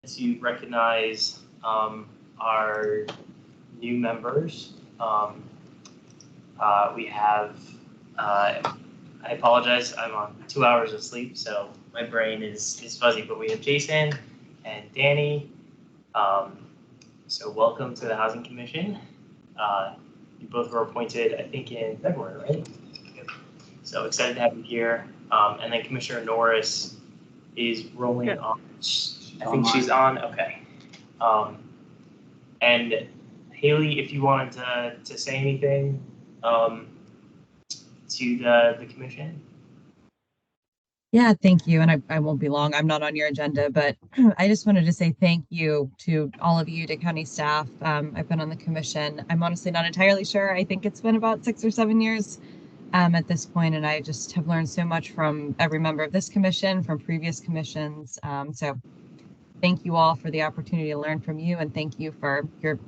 to recognize our new members. We have, I apologize, I'm on 2 hours of sleep, so my brain is fuzzy, but we have Jason and Danny. So welcome to the Housing Commission. You both were appointed, I think, in February, right? So excited to have you here. And then Commissioner Norris is rolling on. I think she's on. Okay. And Haley, if you wanted to say anything to the commission. Yeah, thank you. And I won't be long. I'm not on your agenda, but I just wanted to say thank you to all of you, to county staff. I've been on the commission. I'm honestly not entirely sure. I think it's been about 6 or 7 years at this point, and I just have learned so much from every member of this commission, from previous commissions. So thank you all for the opportunity to learn from you, and thank you for your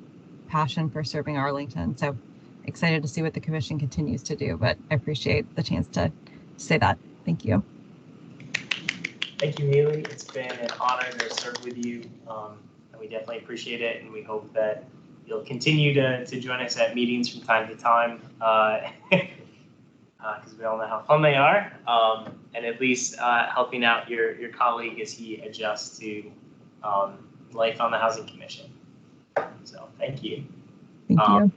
passion for serving Arlington. So excited to see what the commission continues to do, but I appreciate the chance to say that. Thank you. Thank you, Haley. It's been an honor to serve with you, and we definitely appreciate it, and we hope that you'll continue to join us at meetings from time to time, because we all know how fun they are, and at least helping out your colleague as he adjusts to life on the Housing Commission. So thank you. Thank you.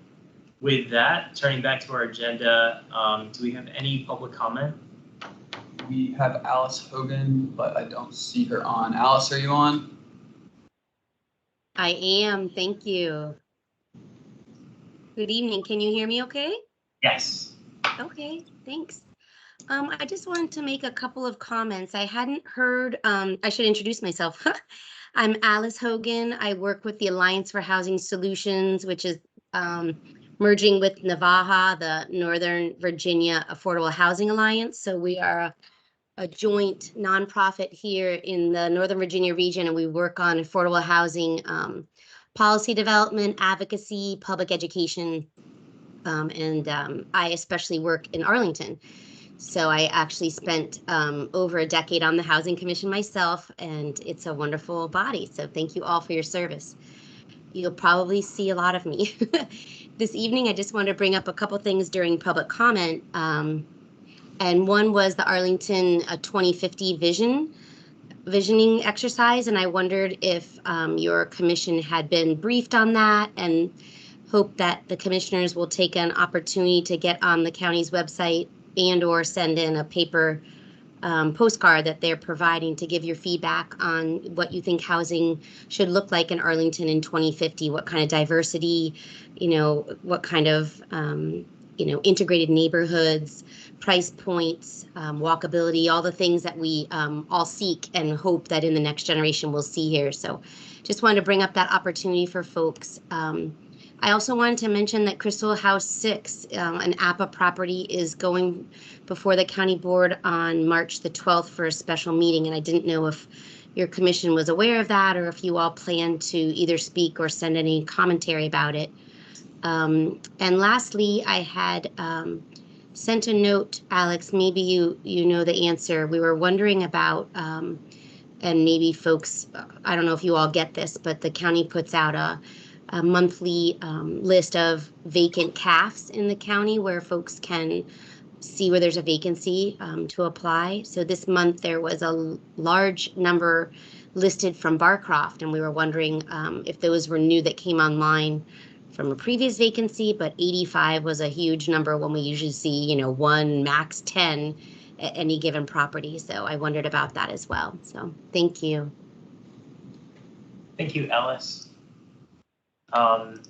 With that, turning back to our agenda, do we have any public comment? We have Alice Hogan, but I don't see her on. Alice, are you on? I am, thank you. Good evening, can you hear me okay? Yes. Okay, thanks. I just wanted to make a couple of comments. I hadn't heard, I should introduce myself. I'm Alice Hogan. I work with the Alliance for Housing Solutions, which is merging with NVAHA, the Northern Virginia Affordable Housing Alliance. So we are a joint nonprofit here in the Northern Virginia region, and we work on affordable housing policy development, advocacy, public education, and I especially work in Arlington. So I actually spent over a decade on the Housing Commission myself, and it's a wonderful body. So thank you all for your service. You'll probably see a lot of me. This evening, I just want to bring up a couple things during public comment. And one was the Arlington 2050 visioning exercise. And I wondered if your commission had been briefed on that, and hope that the commissioners will take an opportunity to get on the county's website and or send in a paper postcard that they're providing to give your feedback on what you think housing should look like in Arlington in 2050, what kind of diversity, what kind of, integrated neighborhoods, price points, walkability, all the things that we all seek and hope that in the next generation we'll see here. So just wanted to bring up that opportunity for folks. I also wanted to mention that Crystal House 6, an APA property, is going before the county board on March the 12th for a special meeting. And I didn't know if your commission was aware of that, or if you all plan to either speak or send any commentary about it. And lastly, I had sent a note, Alex, maybe you know the answer. We were wondering about, and maybe folks, I don't know if you all get this, but the county puts out a monthly list of vacant CAFs in the county where folks can see where there's a vacancy to apply. So this month there was a large number listed from Barcroft, and we were wondering if those were new that came online from a previous vacancy, but 85 was a huge number when we usually see, 1, max 10 at any given property. So I wondered about that as well. So thank you. Thank you, Alice. Does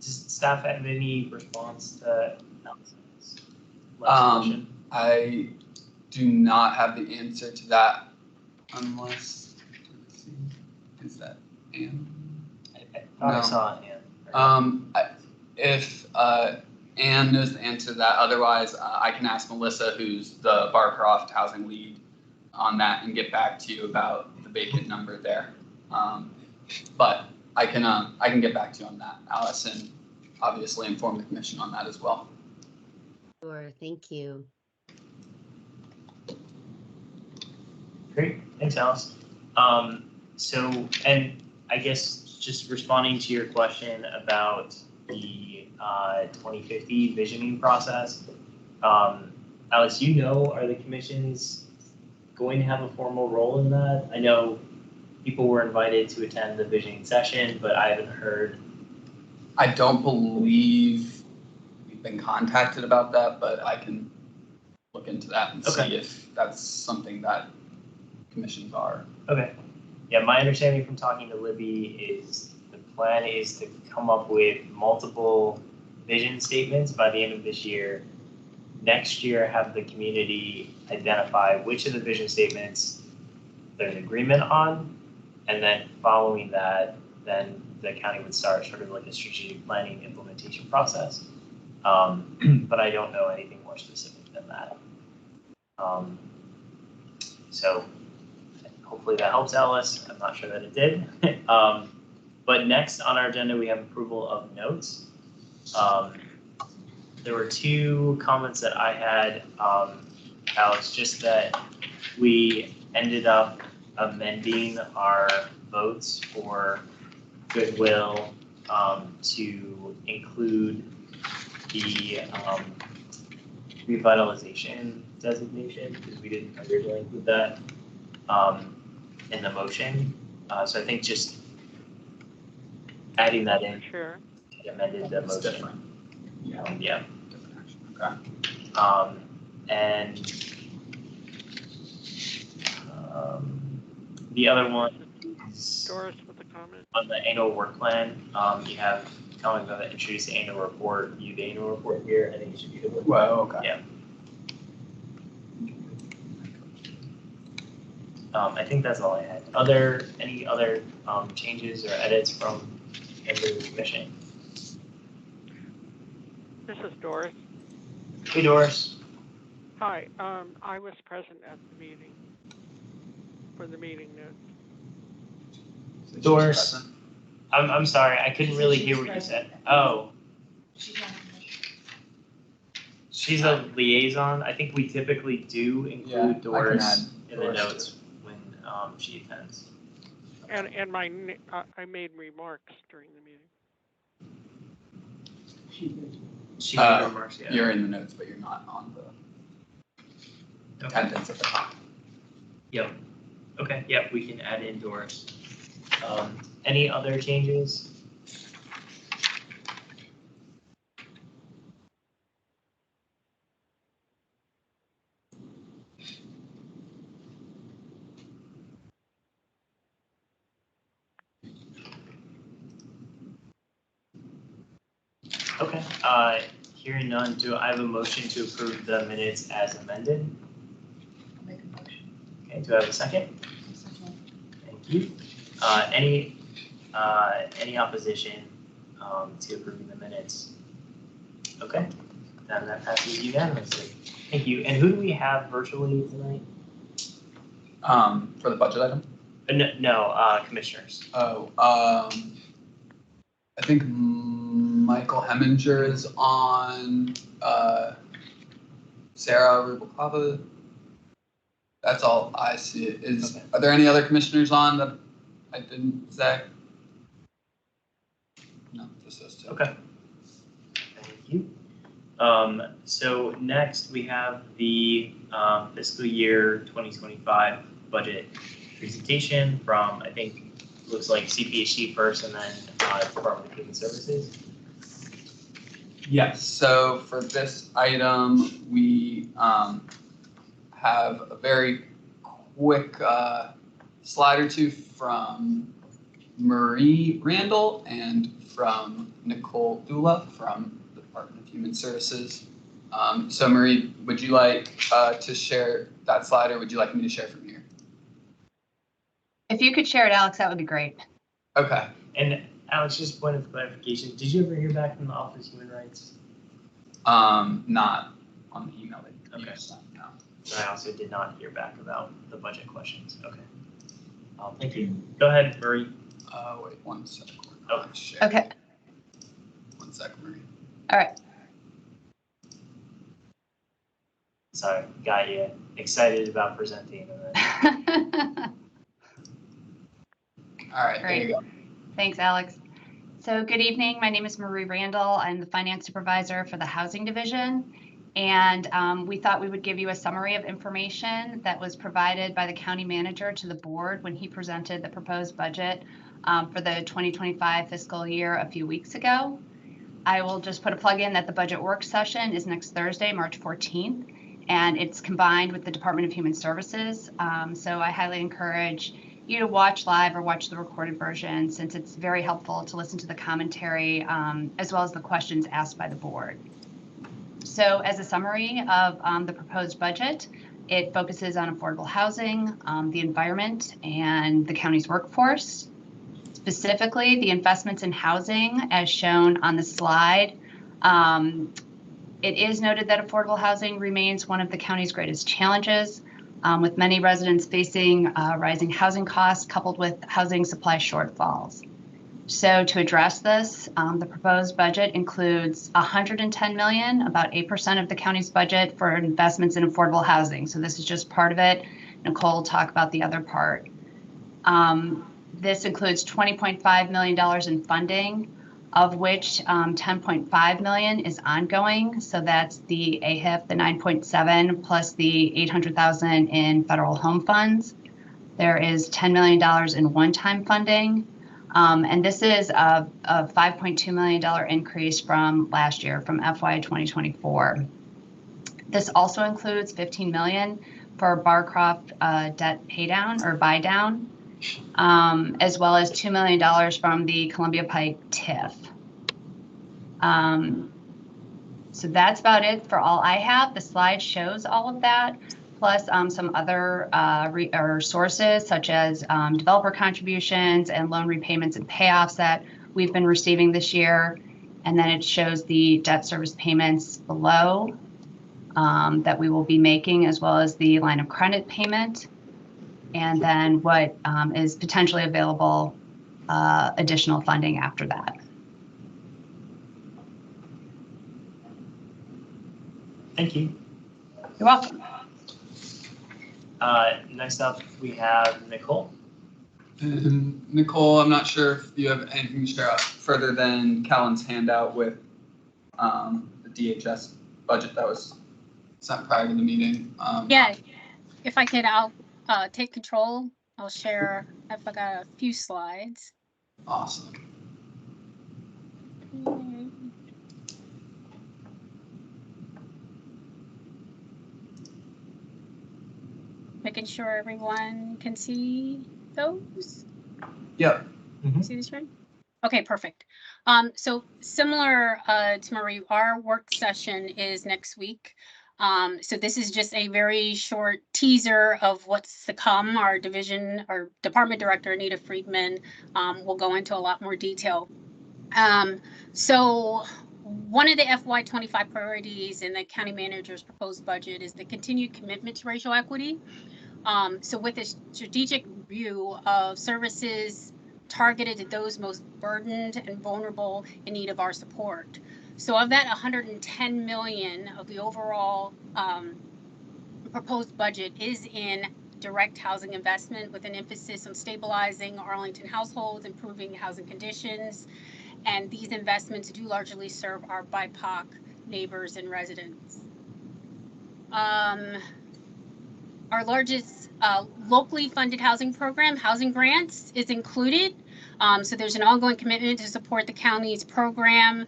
staff have any response to Alice's last question? I do not have the answer to that, unless, let's see, is that Anne? I thought I saw Anne. If Anne knows the answer to that, otherwise I can ask Melissa, who's the Barcroft housing lead, on that and get back to you about the vacant number there. But I can get back to you on that, Alice, and obviously inform the commission on that as well. Sure, thank you. Great, thanks, Alice. So, and I guess just responding to your question about the 2050 visioning process. Alex, are the commissions going to have a formal role in that? I know people were invited to attend the visioning session, but I haven't heard. I don't believe we've been contacted about that, but I can look into that and see if that's something that commissions are. Okay. Yeah, my understanding from talking to Libby is the plan is to come up with multiple vision statements by the end of this year. Next year, have the community identify which of the vision statements there's agreement on, and then following that, then the county would start sort of like a strategic planning implementation process. But I don't know anything more specific than that. So hopefully that helps, Alice. I'm not sure that it did. But next on our agenda, we have approval of notes. There were two comments that I had, Alex, just that we ended up amending our votes for goodwill to include the revitalization designation, because we didn't originally include that in the motion. So I think just adding that in, Sure. amended the It's motion. different. Yeah. Different action. Okay. And the other one is Doris with a comment. on the annual work plan. You have comment about introduce the annual report, view the annual report here. I think it should be good. Well, okay. Yeah. I think that's all I had. Any other changes or edits from the commission? This is Doris. Hey, Doris. Hi, I was present at the meeting, for the meeting notes. Doris. I'm sorry, I couldn't really hear what you said. Oh. She's a liaison. I think we typically do include Doris in the notes when she attends. And I made remarks during the meeting. She made remarks, yeah. You're in the notes, but you're not on the attendance at the top. Yep. Okay, yeah, we can add in Doris. Any other changes? Okay, hearing none, do I have a motion to approve the minutes as amended? I'll make a motion. Okay, do I have a second? Thank you. Any opposition to approving the minutes? Okay, then that passes unanimously. Thank you. And who do we have virtually tonight? For the budget item? No, commissioners. I think Michael Heminger is on, Sarah Rubalcava. That's all I see. Are there any other commissioners on that I didn't say? No, just those two. Okay. Thank you. So next we have the fiscal year 2025 budget presentation from, I think, looks like CPHC first and then Department of Human Services. Yes, so for this item, we have a very quick slide or two from Marie Randall and from Nicole Dula from the Department of Human Services. So Marie, would you like to share that slide, or would you like me to share from here? If you could share it, Alex, that would be great. Okay. And Alex, just point of clarification, did you ever hear back from the Office of Human Rights? Not on the email that you Okay. sent, no. And I also did not hear back about the budget questions. Okay. Thank you. Go ahead, Marie. Wait 1 second. Oh. Share. Okay. 1 second, Marie. All right. Sorry, got you excited about presenting. And then... All right, there you go. Thanks, Alex. So good evening. My name is Marie Randall. I'm the Finance Supervisor for the Housing Division. And we thought we would give you a summary of information that was provided by the County Manager to the board when he presented the proposed budget for the 2025 fiscal year a few weeks ago. I will just put a plug in that the budget work session is next Thursday, March 14th, and it's combined with the Department of Human Services. So I highly encourage you to watch live or watch the recorded version, since it's very helpful to listen to the commentary as well as the questions asked by the board. So as a summary of the proposed budget, it focuses on affordable housing, the environment, and the county's workforce. Specifically, the investments in housing, as shown on the slide. It is noted that affordable housing remains one of the county's greatest challenges, with many residents facing rising housing costs coupled with housing supply shortfalls. So to address this, the proposed budget includes $110 million, about 8% of the county's budget, for investments in affordable housing. So this is just part of it. Nicole will talk about the other part. This includes $20.5 million in funding, of which $10.5 million is ongoing. So that's the AHIF, the 9.7, plus the $800,000 in federal home funds. There is $10 million in one-time funding. And this is a $5.2 million increase from last year, from FY 2024. This also includes $15 million for Barcroft debt paydown or buy down, as well as $2 million from the Columbia Pike TIF. So that's about it for all I have. The slide shows all of that, plus some other sources, such as developer contributions and loan repayments and payoffs that we've been receiving this year. And then it shows the debt service payments below that we will be making, as well as the line of credit payment, and then what is potentially available additional funding after that. Thank you. You're welcome. Next up, we have Nicole. And Nicole, I'm not sure if you have anything to share out further than Kellen's handout with the DHS budget that was sent prior to the meeting. Yeah, if I could, I'll take control. I'll share. I've got a few slides. Awesome. Making sure everyone can see those. Yep. See the screen? Okay, perfect. So similar to Marie, our work session is next week. So this is just a very short teaser of what's to come. Our department director, Anita Friedman, will go into a lot more detail. So one of the FY25 priorities in the county manager's proposed budget is the continued commitment to racial equity. So with a strategic review of services targeted at those most burdened and vulnerable in need of our support. So of that $110 million of the overall proposed budget is in direct housing investment, with an emphasis on stabilizing Arlington households, improving housing conditions. And these investments do largely serve our BIPOC neighbors and residents. Our largest locally funded housing program, Housing Grants, is included. So there's an ongoing commitment to support the county's program,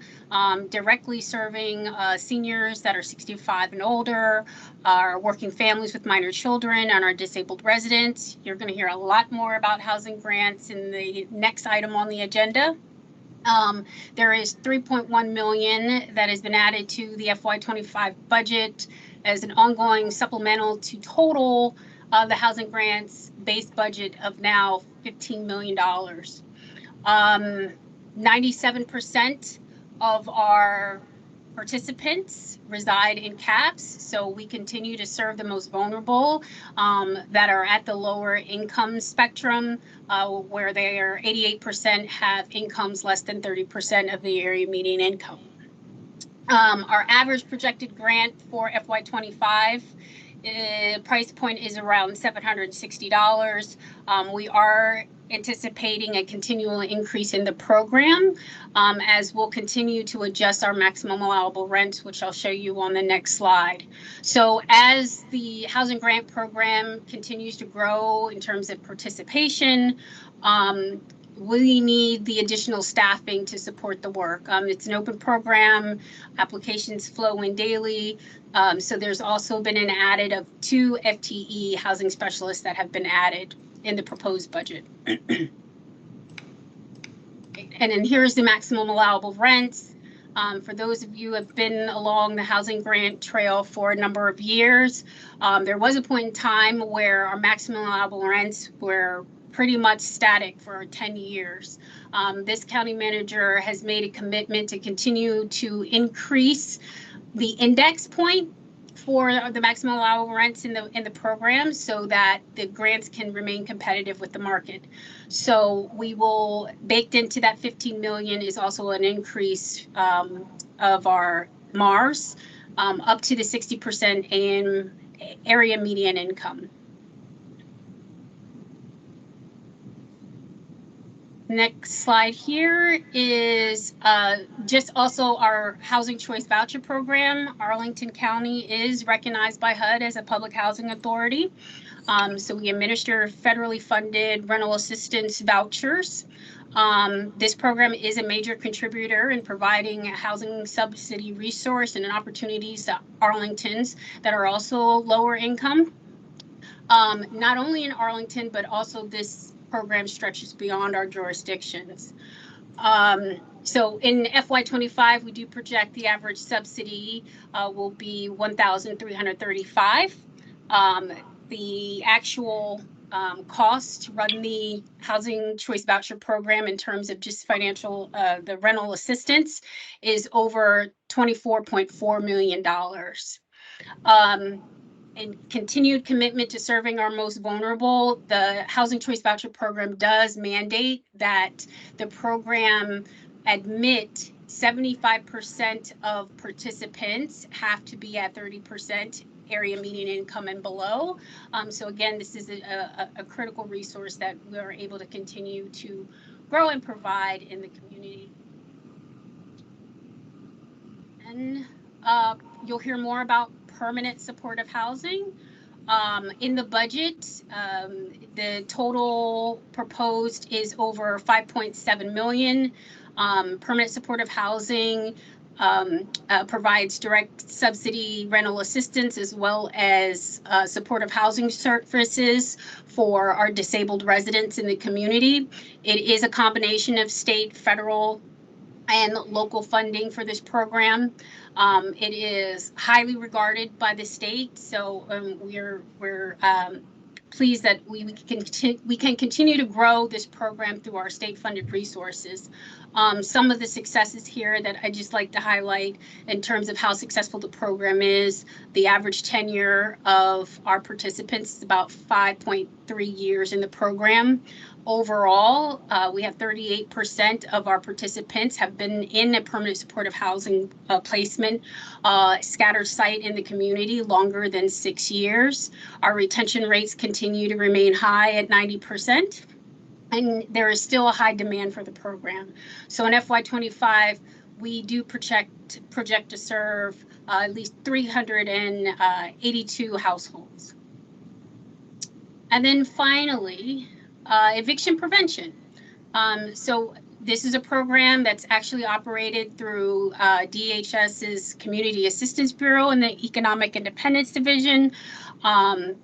directly serving seniors that are 65 and older, our working families with minor children, and our disabled residents. You're going to hear a lot more about Housing Grants in the next item on the agenda. There is $3.1 million that has been added to the FY25 budget as an ongoing supplemental to total the Housing Grants base budget of now $15 million. 97% of our participants reside in CAPS, so we continue to serve the most vulnerable that are at the lower income spectrum, where they are 88% have incomes less than 30% of the area median income. Our average projected grant for FY25 price point is around $760. We are anticipating a continual increase in the program as we'll continue to adjust our maximum allowable rents, which I'll show you on the next slide. So as the housing grant program continues to grow in terms of participation, we need the additional staffing to support the work. It's an open program, applications flow in daily. So there's also been an added of 2 FTE housing specialists that have been added in the proposed budget. And then here's the maximum allowable rents. For those of you who have been along the housing grant trail for a number of years, there was a point in time where our maximum allowable rents were pretty much static for 10 years. This county manager has made a commitment to continue to increase the index point for the maximum allowable rents in the program so that the grants can remain competitive with the market. So we will, baked into that 15 million is also an increase of our MARS up to the 60% area median income. Next slide here is just also our housing choice voucher program. Arlington County is recognized by HUD as a public housing authority. So we administer federally funded rental assistance vouchers. This program is a major contributor in providing a housing subsidy resource and opportunities to Arlingtons that are also lower income. Not only in Arlington, but also this program stretches beyond our jurisdictions. So in FY25, we do project the average subsidy will be $1,335. The actual cost to run the housing choice voucher program in terms of just financial, the rental assistance is over $24.4 million. And continued commitment to serving our most vulnerable, the Housing Choice Voucher Program does mandate that the program admit 75% of participants have to be at 30% area median income and below. So again, this is a critical resource that we are able to continue to grow and provide in the community. And you'll hear more about permanent supportive housing. In the budget, the total proposed is over 5.7 million. Permanent supportive housing provides direct subsidy rental assistance as well as supportive housing services for our disabled residents in the community. It is a combination of state, federal, and local funding for this program. It is highly regarded by the state, so we're pleased that we can continue to grow this program through our state-funded resources. Some of the successes here that I just like to highlight in terms of how successful the program is, the average tenure of our participants is about 5.3 years in the program. Overall, we have 38% of our participants have been in a permanent supportive housing placement, scattered site in the community longer than 6 years. Our retention rates continue to remain high at 90%, and there is still a high demand for the program. So in FY25, we do project to serve at least 382 households. And then finally, eviction prevention. So this is a program that's actually operated through DHS's Community Assistance Bureau and the Economic Independence Division. Our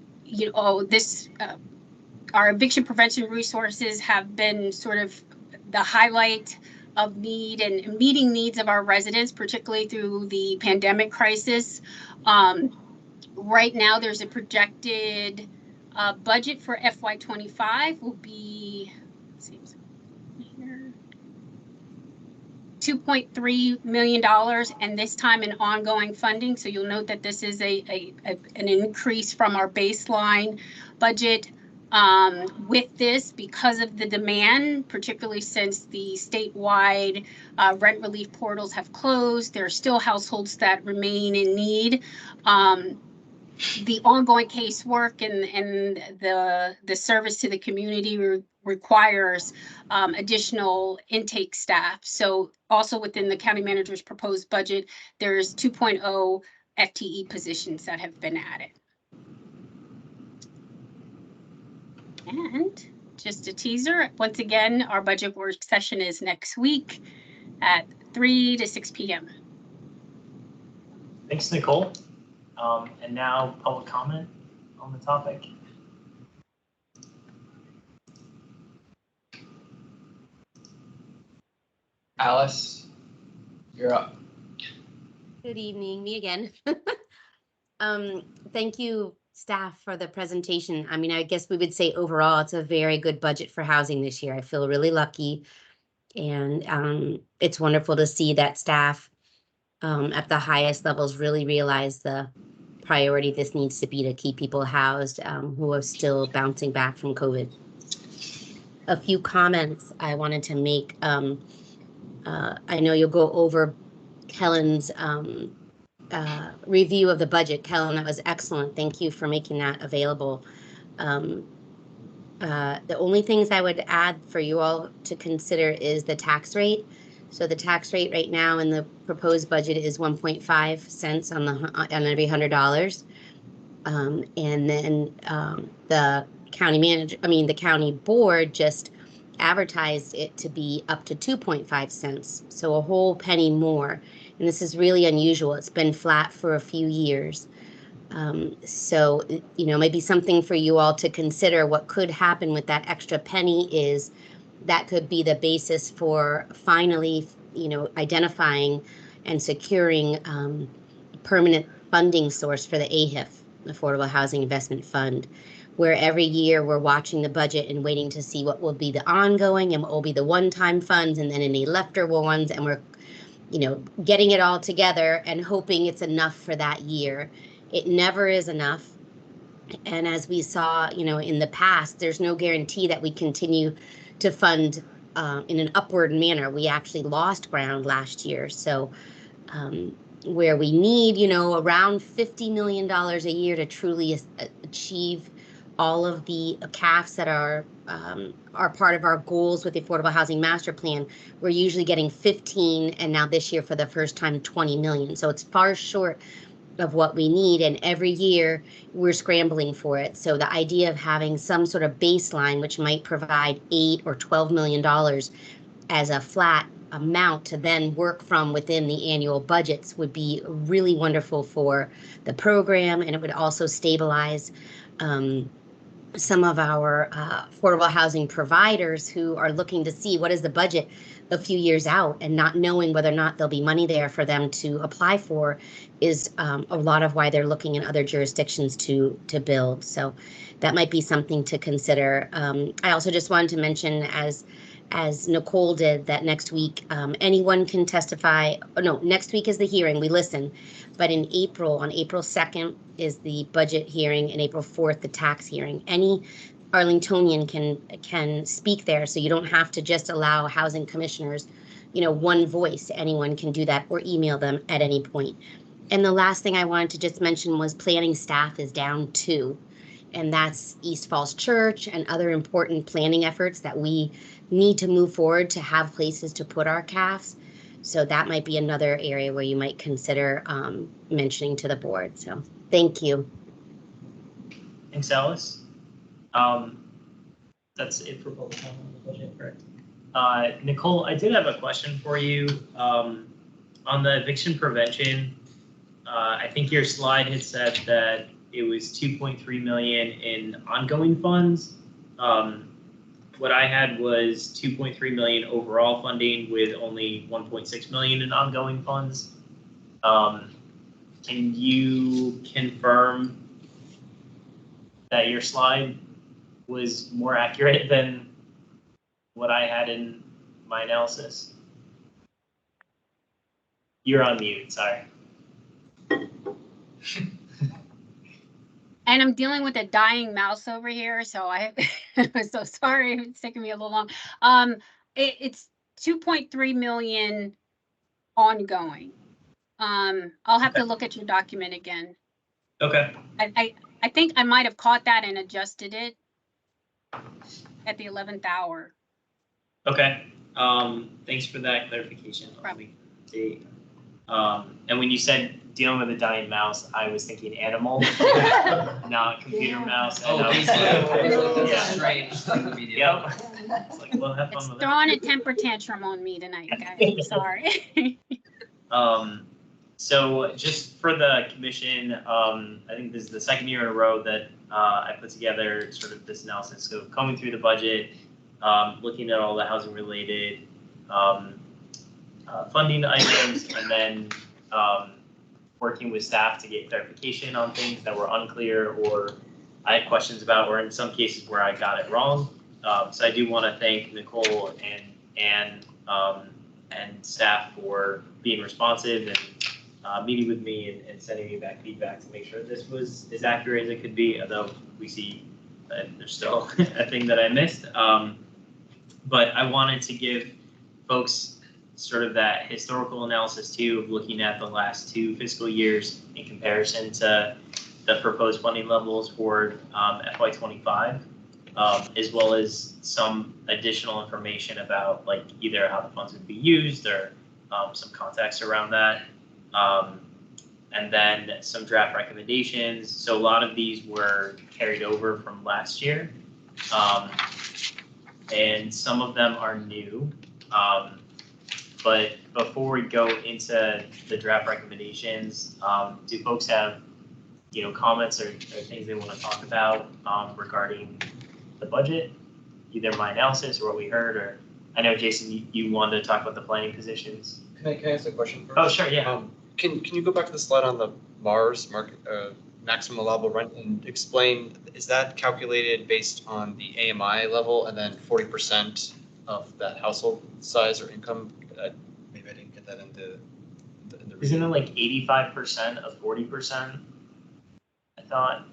eviction prevention resources have been sort of the highlight of need and meeting needs of our residents, particularly through the pandemic crisis. Right now, there's a projected budget for FY25 will be, $2.3 million, and this time in ongoing funding. So you'll note that this is an increase from our baseline budget. With this, because of the demand, particularly since the statewide rent relief portals have closed, there are still households that remain in need. the ongoing casework and the service to the community requires additional intake staff. So also within the county manager's proposed budget, there's 2.0 FTE positions that have been added. And just a teaser, once again, our budget work session is next week at 3 to 6 p.m. Thanks, Nicole. And now public comment on the topic. Alice, you're up. Good evening, me again. Thank you, staff, for the presentation. I mean, I guess we would say overall, it's a very good budget for housing this year. I feel really lucky. And it's wonderful to see that staff at the highest levels really realize the priority this needs to be to keep people housed who are still bouncing back from COVID. A few comments I wanted to make. I know you'll go over Kellen's review of the budget. Kellen, that was excellent. Thank you for making that available. The only things I would add for you all to consider is the tax rate. So the tax rate right now in the proposed budget is 1.5 cents on every $100. And then the county board just advertised it to be up to 2.5 cents. So a whole penny more. And this is really unusual. It's been flat for a few years. So, maybe something for you all to consider. What could happen with that extra penny is that could be the basis for finally, identifying and securing permanent funding source for the AHIF, Affordable Housing Investment Fund, where every year we're watching the budget and waiting to see what will be the ongoing and what will be the one-time funds and then any leftover ones. And we're, getting it all together and hoping it's enough for that year. It never is enough. And as we saw, in the past, there's no guarantee that we continue to fund in an upward manner. We actually lost ground last year. So where we need, around $50 million a year to truly achieve all of the CAFs that are part of our goals with the Affordable Housing Master Plan, we're usually getting 15, and now this year for the first time 20 million. So it's far short of what we need, and every year we're scrambling for it. So the idea of having some sort of baseline, which might provide $8 or $12 million as a flat amount to then work from within the annual budgets, would be really wonderful for the program, and it would also stabilize some of our affordable housing providers who are looking to see what is the budget a few years out and not knowing whether or not there'll be money there for them to apply for is a lot of why they're looking in other jurisdictions to build. So that might be something to consider. I also just wanted to mention, as Nicole did, that next week anyone can testify. Oh, no, next week is the hearing. We listen. But in April, on April 2nd is the budget hearing, and April 4th, the tax hearing. Any Arlingtonian can speak there, so you don't have to just allow housing commissioners, one voice. Anyone can do that or email them at any point. And the last thing I wanted to just mention was planning staff is down too. And that's East Falls Church and other important planning efforts that we need to move forward to have places to put our CAFs. So that might be another area where you might consider mentioning to the board. So thank you. Thanks, Alice. That's it for public comment on the budget, correct? Nicole, I did have a question for you on the eviction prevention. I think your slide had said that it was 2.3 million in ongoing funds. What I had was 2.3 million overall funding with only 1.6 million in ongoing funds. Can you confirm that your slide was more accurate than what I had in my analysis? You're on mute, sorry. And I'm dealing with a dying mouse over here, so I'm so sorry. It's taking me a little long. It's 2.3 million ongoing. I'll have to look at your document again. Okay. I think I might have caught that and adjusted it at the 11th hour. Okay. Thanks for that clarification. Probably. And when you said dealing with a dying mouse, I was thinking animal, not computer mouse. And I was like, yeah. Strange thing to be doing. Yep. It's like, well, have fun It's with throwing a temper tantrum on me tonight, guys. I'm sorry. So just for the commission, I think this is the second year in a row that I put together sort of this analysis. So combing through the budget, looking at all the housing related funding items, and then working with staff to get clarification on things that were unclear or I had questions about, or in some cases where I got it wrong. So I do want to thank Nicole and staff for being responsive and meeting with me and sending me back feedback to make sure this was as accurate as it could be, although we see that there's still a thing that I missed. But I wanted to give folks sort of that historical analysis too, of looking at the last 2 fiscal years in comparison to the proposed funding levels for FY25, as well as some additional information about like either how the funds would be used or some context around that. And then some draft recommendations. So a lot of these were carried over from last year. And some of them are new. But before we go into the draft recommendations, do folks have, comments or things they want to talk about regarding the budget, either my analysis or what we heard, or I know Jason, you wanted to talk about the planning positions. Can I ask a question first? Oh, sure, yeah. Can you go back to the slide on the MARS market maximum allowable rent and explain, is that calculated based on the AMI level and then 40% of that household size or income? Maybe I didn't get that in the Isn't it like 85% of 40%? I thought.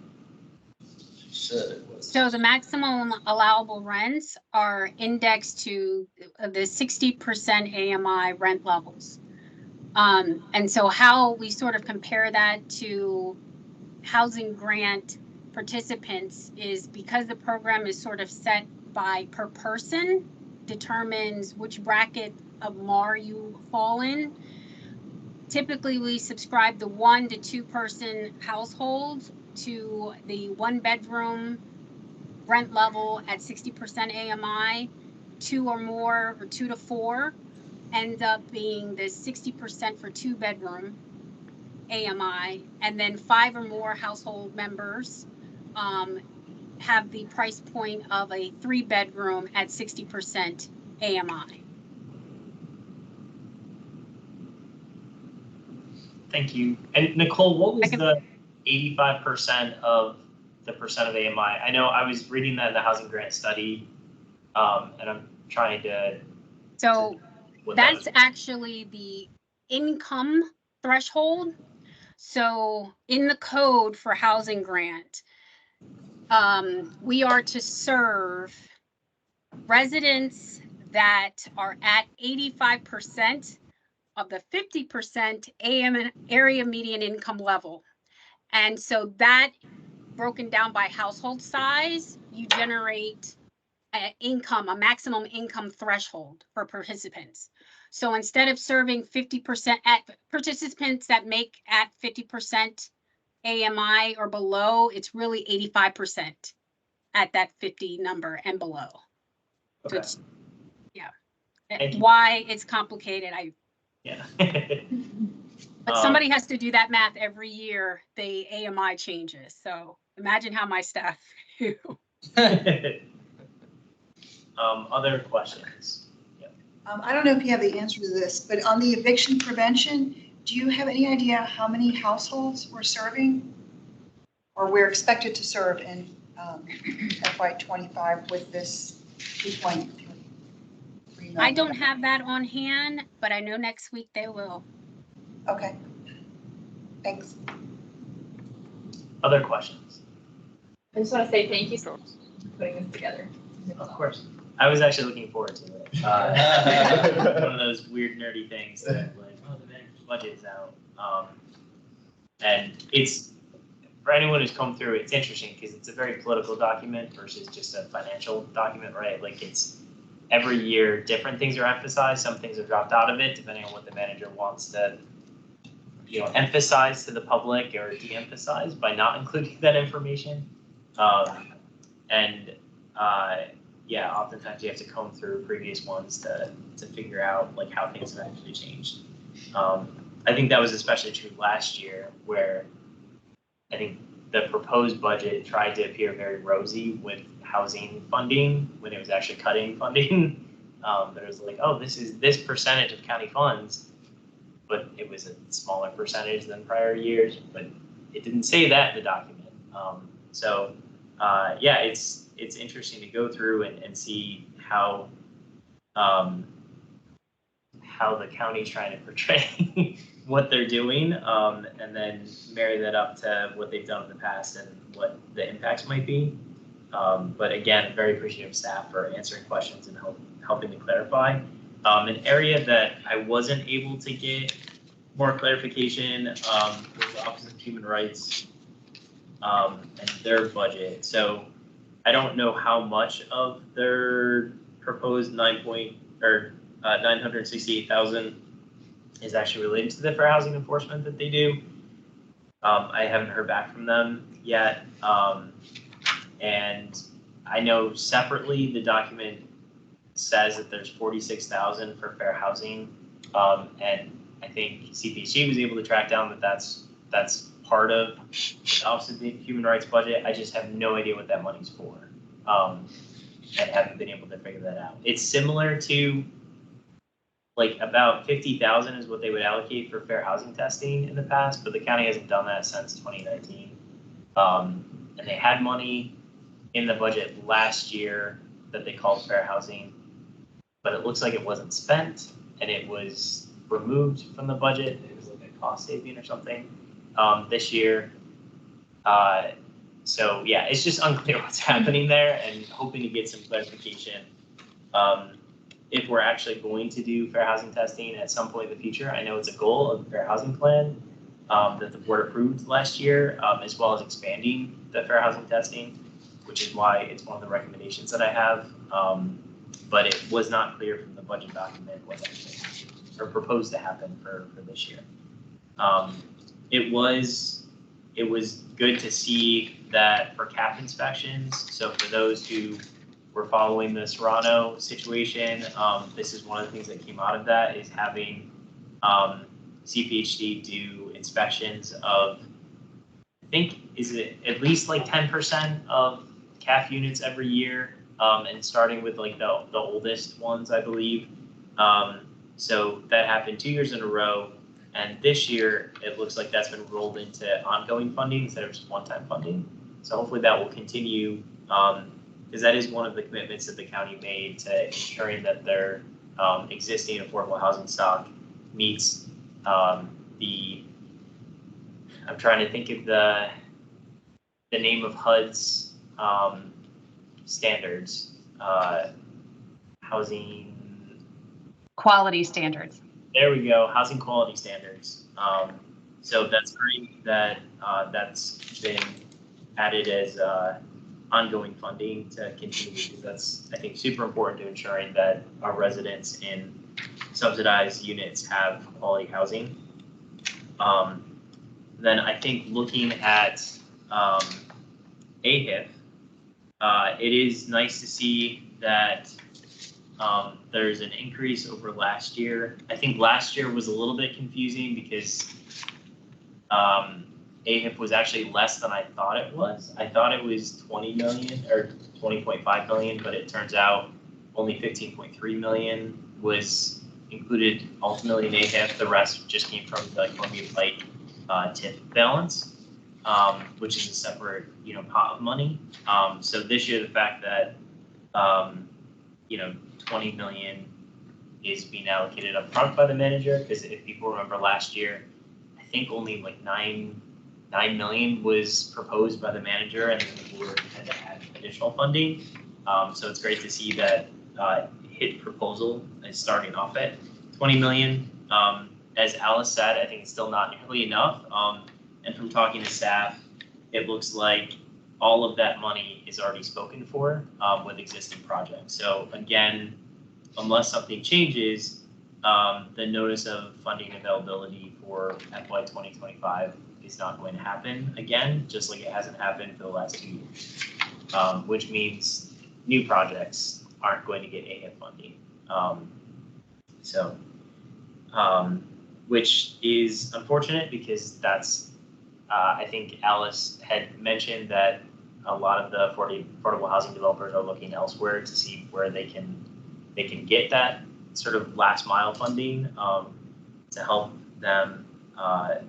So the maximum allowable rents are indexed to the 60% AMI rent levels. And so how we sort of compare that to housing grant participants is because the program is sort of set by per person, determines which bracket of MAR you fall in. Typically, we subscribe the 1 to 2 person households to the 1 bedroom rent level at 60% AMI, 2 or more or 2 to 4 ends up being the 60% for 2 bedroom AMI, and then 5 or more household members have the price point of a 3 bedroom at 60% AMI. Thank you. And Nicole, what was the 85% of the percent of AMI? I know I was reading that in the housing grant study, and I'm trying to. So that's actually the income threshold. So in the code for housing grant, we are to serve residents that are at 85% of the 50% area median income level. And so that broken down by household size, you generate a maximum income threshold for participants. So instead of serving 50% at participants that make at 50% AMI or below, it's really 85% at that 50 number and below. Okay. So it's, yeah. Why it's complicated, Yeah. But somebody has to do that math every year. The AMI changes. So imagine how my staff do. Other questions? I don't know if you have the answer to this, but on the eviction prevention, do you have any idea how many households we're serving or we're expected to serve in FY25 with this 2.3 million? I don't have that on hand, but I know next week they will. Okay. Thanks. Other questions? I just want to say thank you for putting this together. Of course. I was actually looking forward to it. One of those weird nerdy things that like, oh, the manager's budget is out. And it's for anyone who's come through, it's interesting because it's a very political document versus just a financial document, right? Like it's every year different things are emphasized. Some things are dropped out of it depending on what the manager wants to, emphasize to the public or de-emphasize by not including that information. Yeah, oftentimes you have to comb through previous ones to figure out like how things have actually changed. I think that was especially true last year, where I think the proposed budget tried to appear very rosy with housing funding when it was actually cutting funding. But it was like, oh, this is this percentage of county funds, but it was a smaller percentage than prior years, but it didn't say that in the document. Yeah, it's interesting to go through and see how the county's trying to portray what they're doing, and then marry that up to what they've done in the past and what the impacts might be. But again, very appreciative of staff for answering questions and helping to clarify. An area that I wasn't able to get more clarification was the Office of Human Rights and their budget. So I don't know how much of their proposed 968,000 is actually related to the fair housing enforcement that they do. I haven't heard back from them yet. And I know separately the document says that there's 46,000 for fair housing. And I think CPHC was able to track down that that's part of the Office of the Human Rights budget. I just have no idea what that money's for. And haven't been able to figure that out. It's similar to like about 50,000 is what they would allocate for fair housing testing in the past, but the county hasn't done that since 2019. And they had money in the budget last year that they called fair housing, but it looks like it wasn't spent and it was removed from the budget. It was like a cost saving or something this year. So yeah, it's just unclear what's happening there, and hoping to get some clarification. If we're actually going to do fair housing testing at some point in the future. I know it's a goal of the fair housing plan that the board approved last year, as well as expanding the fair housing testing, which is why it's one of the recommendations that I have. But it was not clear from the budget document what actually or proposed to happen for this year. It was good to see that for CAP inspections. So for those who were following the Serrano situation, this is one of the things that came out of that, is having CPHD do inspections of, I think, is it at least like 10% of CAF units every year, and starting with like the oldest ones, I believe. So that happened 2 years in a row. And this year, it looks like that's been rolled into ongoing funding instead of just one-time funding. So hopefully that will continue, because that is one of the commitments that the county made to ensuring that their existing affordable housing stock meets I'm trying to think of the name of HUD's standards, housing Quality standards. There we go, housing quality standards. So that's great that that's been added as ongoing funding to continue, because that's, I think, super important to ensuring that our residents in subsidized units have quality housing. Then I think looking at AHIP, it is nice to see that there's an increase over last year. I think last year was a little bit confusing because AHIP was actually less than I thought it was. I thought it was 20 million or 20.5 million, but it turns out only 15.3 million was included ultimately in AHIP. The rest just came from the Columbia Pike TIF balance, which is a separate, pot of money. So this year, the fact that 20 million is being allocated up front by the manager, because if people remember last year, I think only like 9 million was proposed by the manager, and then the board had to add additional funding. So it's great to see that HIT proposal is starting off at 20 million. As Alice said, I think it's still not nearly enough. And from talking to staff, it looks like all of that money is already spoken for with existing projects. So again, unless something changes, the notice of funding availability for FY 2025 is not going to happen again, just like it hasn't happened for the last 2 years, which means new projects aren't going to get AHIP funding. Which is unfortunate because that's, I think Alice had mentioned that a lot of the affordable housing developers are looking elsewhere to see where they can get that sort of last mile funding to help them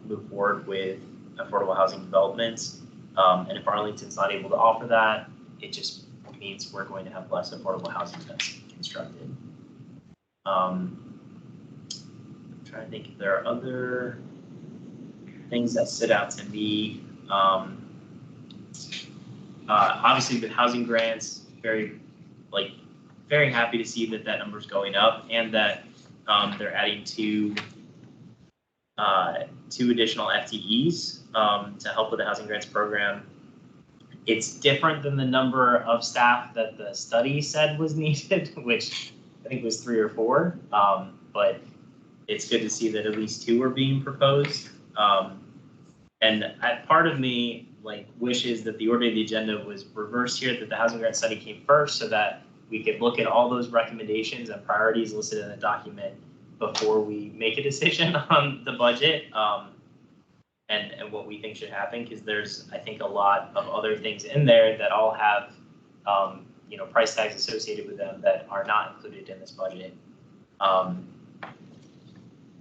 move forward with affordable housing developments. And if Arlington's not able to offer that, it just means we're going to have less affordable housing that's constructed. I'm trying to think if there are other things that stood out to me. Obviously, the housing grants, very happy to see that number's going up, and that they're adding two additional FTEs to help with the housing grants program. It's different than the number of staff that the study said was needed, which I think was 3 or 4. But it's good to see that at least 2 are being proposed. And part of me wishes that the order of the agenda was reversed here, that the housing grant study came first, so that we could look at all those recommendations and priorities listed in the document before we make a decision on the budget and what we think should happen, because there's, I think, a lot of other things in there that all have price tags associated with them that are not included in this budget.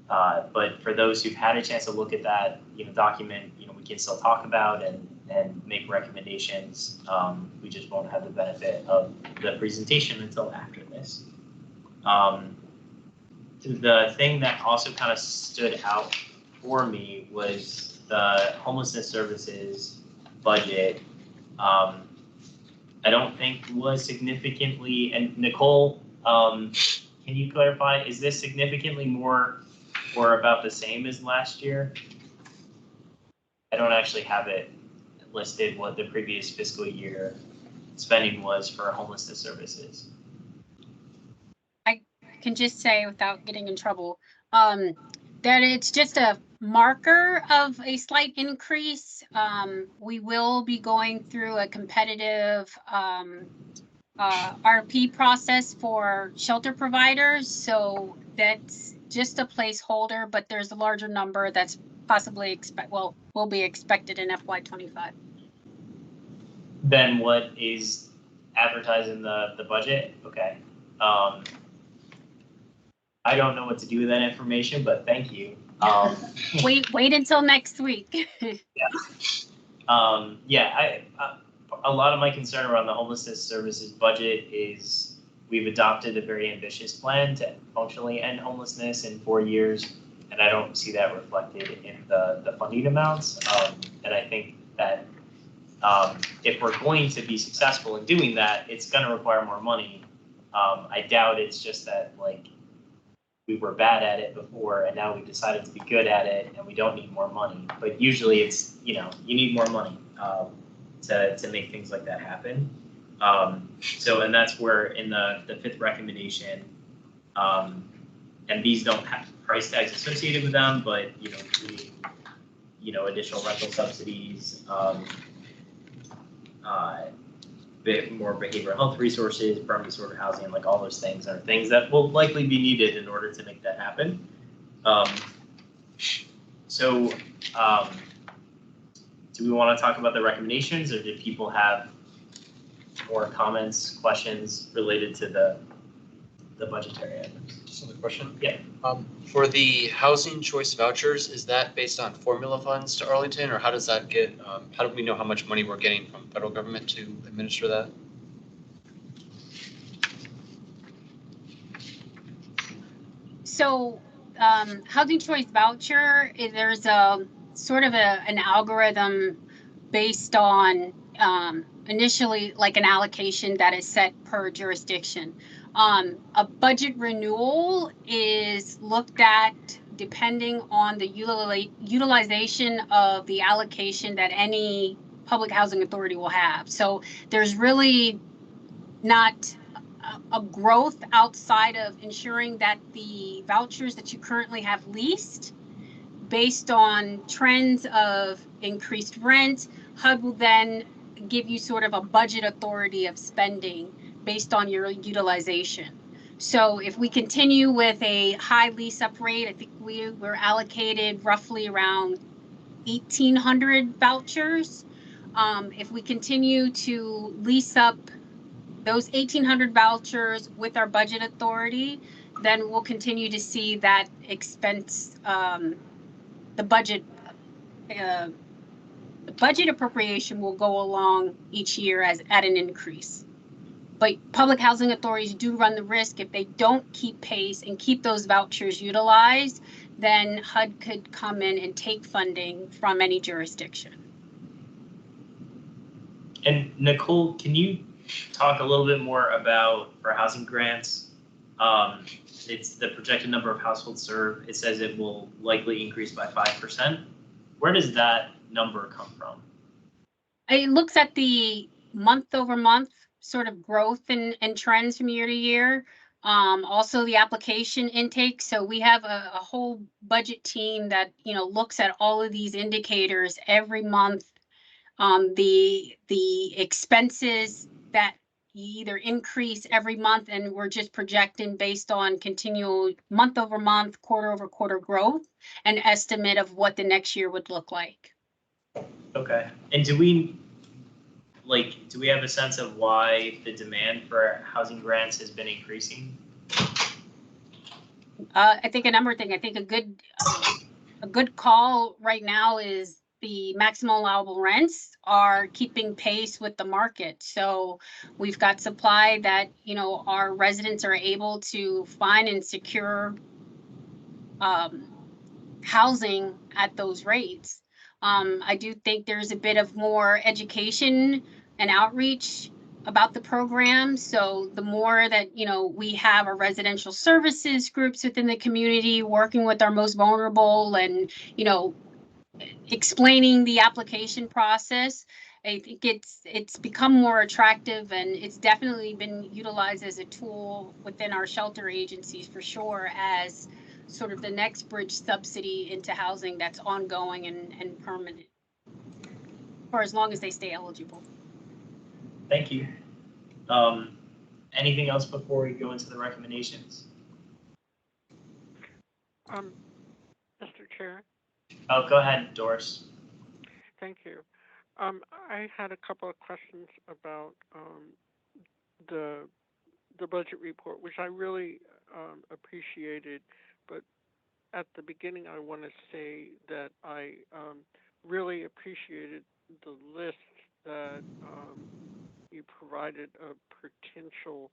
But for those who've had a chance to look at that document, we can still talk about and make recommendations. We just won't have the benefit of the presentation until after this. The thing that also kind of stood out for me was the homelessness services budget. I don't think was significantly, and Nicole, can you clarify, is this significantly more or about the same as last year? I don't actually have it listed what the previous fiscal year spending was for homelessness services. I can just say, without getting in trouble, that it's just a marker of a slight increase. We will be going through a competitive RP process for shelter providers, so that's just a placeholder, but there's a larger number that's possibly will be expected in FY25. Then what is advertised in the budget? Okay. I don't know what to do with that information, but thank you. Wait until next week. Yeah. A lot of my concern around the homelessness services budget is we've adopted a very ambitious plan to functionally end homelessness in 4 years, and I don't see that reflected in the funding amounts. And I think that if we're going to be successful in doing that, it's going to require more money. I doubt it's just that we were bad at it before and now we've decided to be good at it and we don't need more money. But usually it's, you need more money to make things like that happen. And that's where in the 5th recommendation, and these don't have price tags associated with them, but including, additional rental subsidies, bit more behavioral health resources, permanent disorder housing, all those things are things that will likely be needed in order to make that happen. Do we want to talk about the recommendations, or do people have more comments, questions related to the budgetary items? Just another question. Yeah. For the housing choice vouchers, is that based on formula funds to Arlington, or how does that get? How do we know how much money we're getting from federal government to administer that? So, housing choice voucher, there's a sort of an algorithm based on initially an allocation that is set per jurisdiction. A budget renewal is looked at depending on the utilization of the allocation that any Public Housing Authority will have. So there's really not a growth outside of ensuring that the vouchers that you currently have leased, based on trends of increased rent, HUD will then give you sort of a budget authority of spending based on your utilization. So if we continue with a high lease up rate, I think we're allocated roughly around 1,800 vouchers. If we continue to lease up those 1,800 vouchers with our budget authority, then we'll continue to see that expense, the budget appropriation will go along each year as at an increase. But public housing authorities do run the risk, if they don't keep pace and keep those vouchers utilized, then HUD could come in and take funding from any jurisdiction. And Nicole, can you talk a little bit more about, for housing grants, it's the projected number of households served. It says it will likely increase by 5%. Where does that number come from? It looks at the month over month sort of growth and trends from year to year. Also the application intake. So we have a whole budget team that, you know, looks at all of these indicators every month. The expenses that either increase every month, and we're just projecting based on continual month over month, quarter over quarter growth, an estimate of what the next year would look like. Okay. And do we have a sense of why the demand for housing grants has been increasing? I think a number of things. I think a good call right now is the maximum allowable rents are keeping pace with the market. So we've got supply that, you know, our residents are able to find and secure housing at those rates. I do think there's a bit of more education and outreach about the program. So the more that, you know, we have our residential services groups within the community working with our most vulnerable and, you know, explaining the application process, I think it's become more attractive, and it's definitely been utilized as a tool within our shelter agencies for sure, as sort of the next bridge subsidy into housing that's ongoing and permanent for as long as they stay eligible. Thank you. Anything else before we go into the recommendations? Mr. Chair. Oh, go ahead, Doris. Thank you. I had a couple of questions about the budget report, which I really appreciated. But at the beginning, I want to say that I really appreciated the list that you provided of potential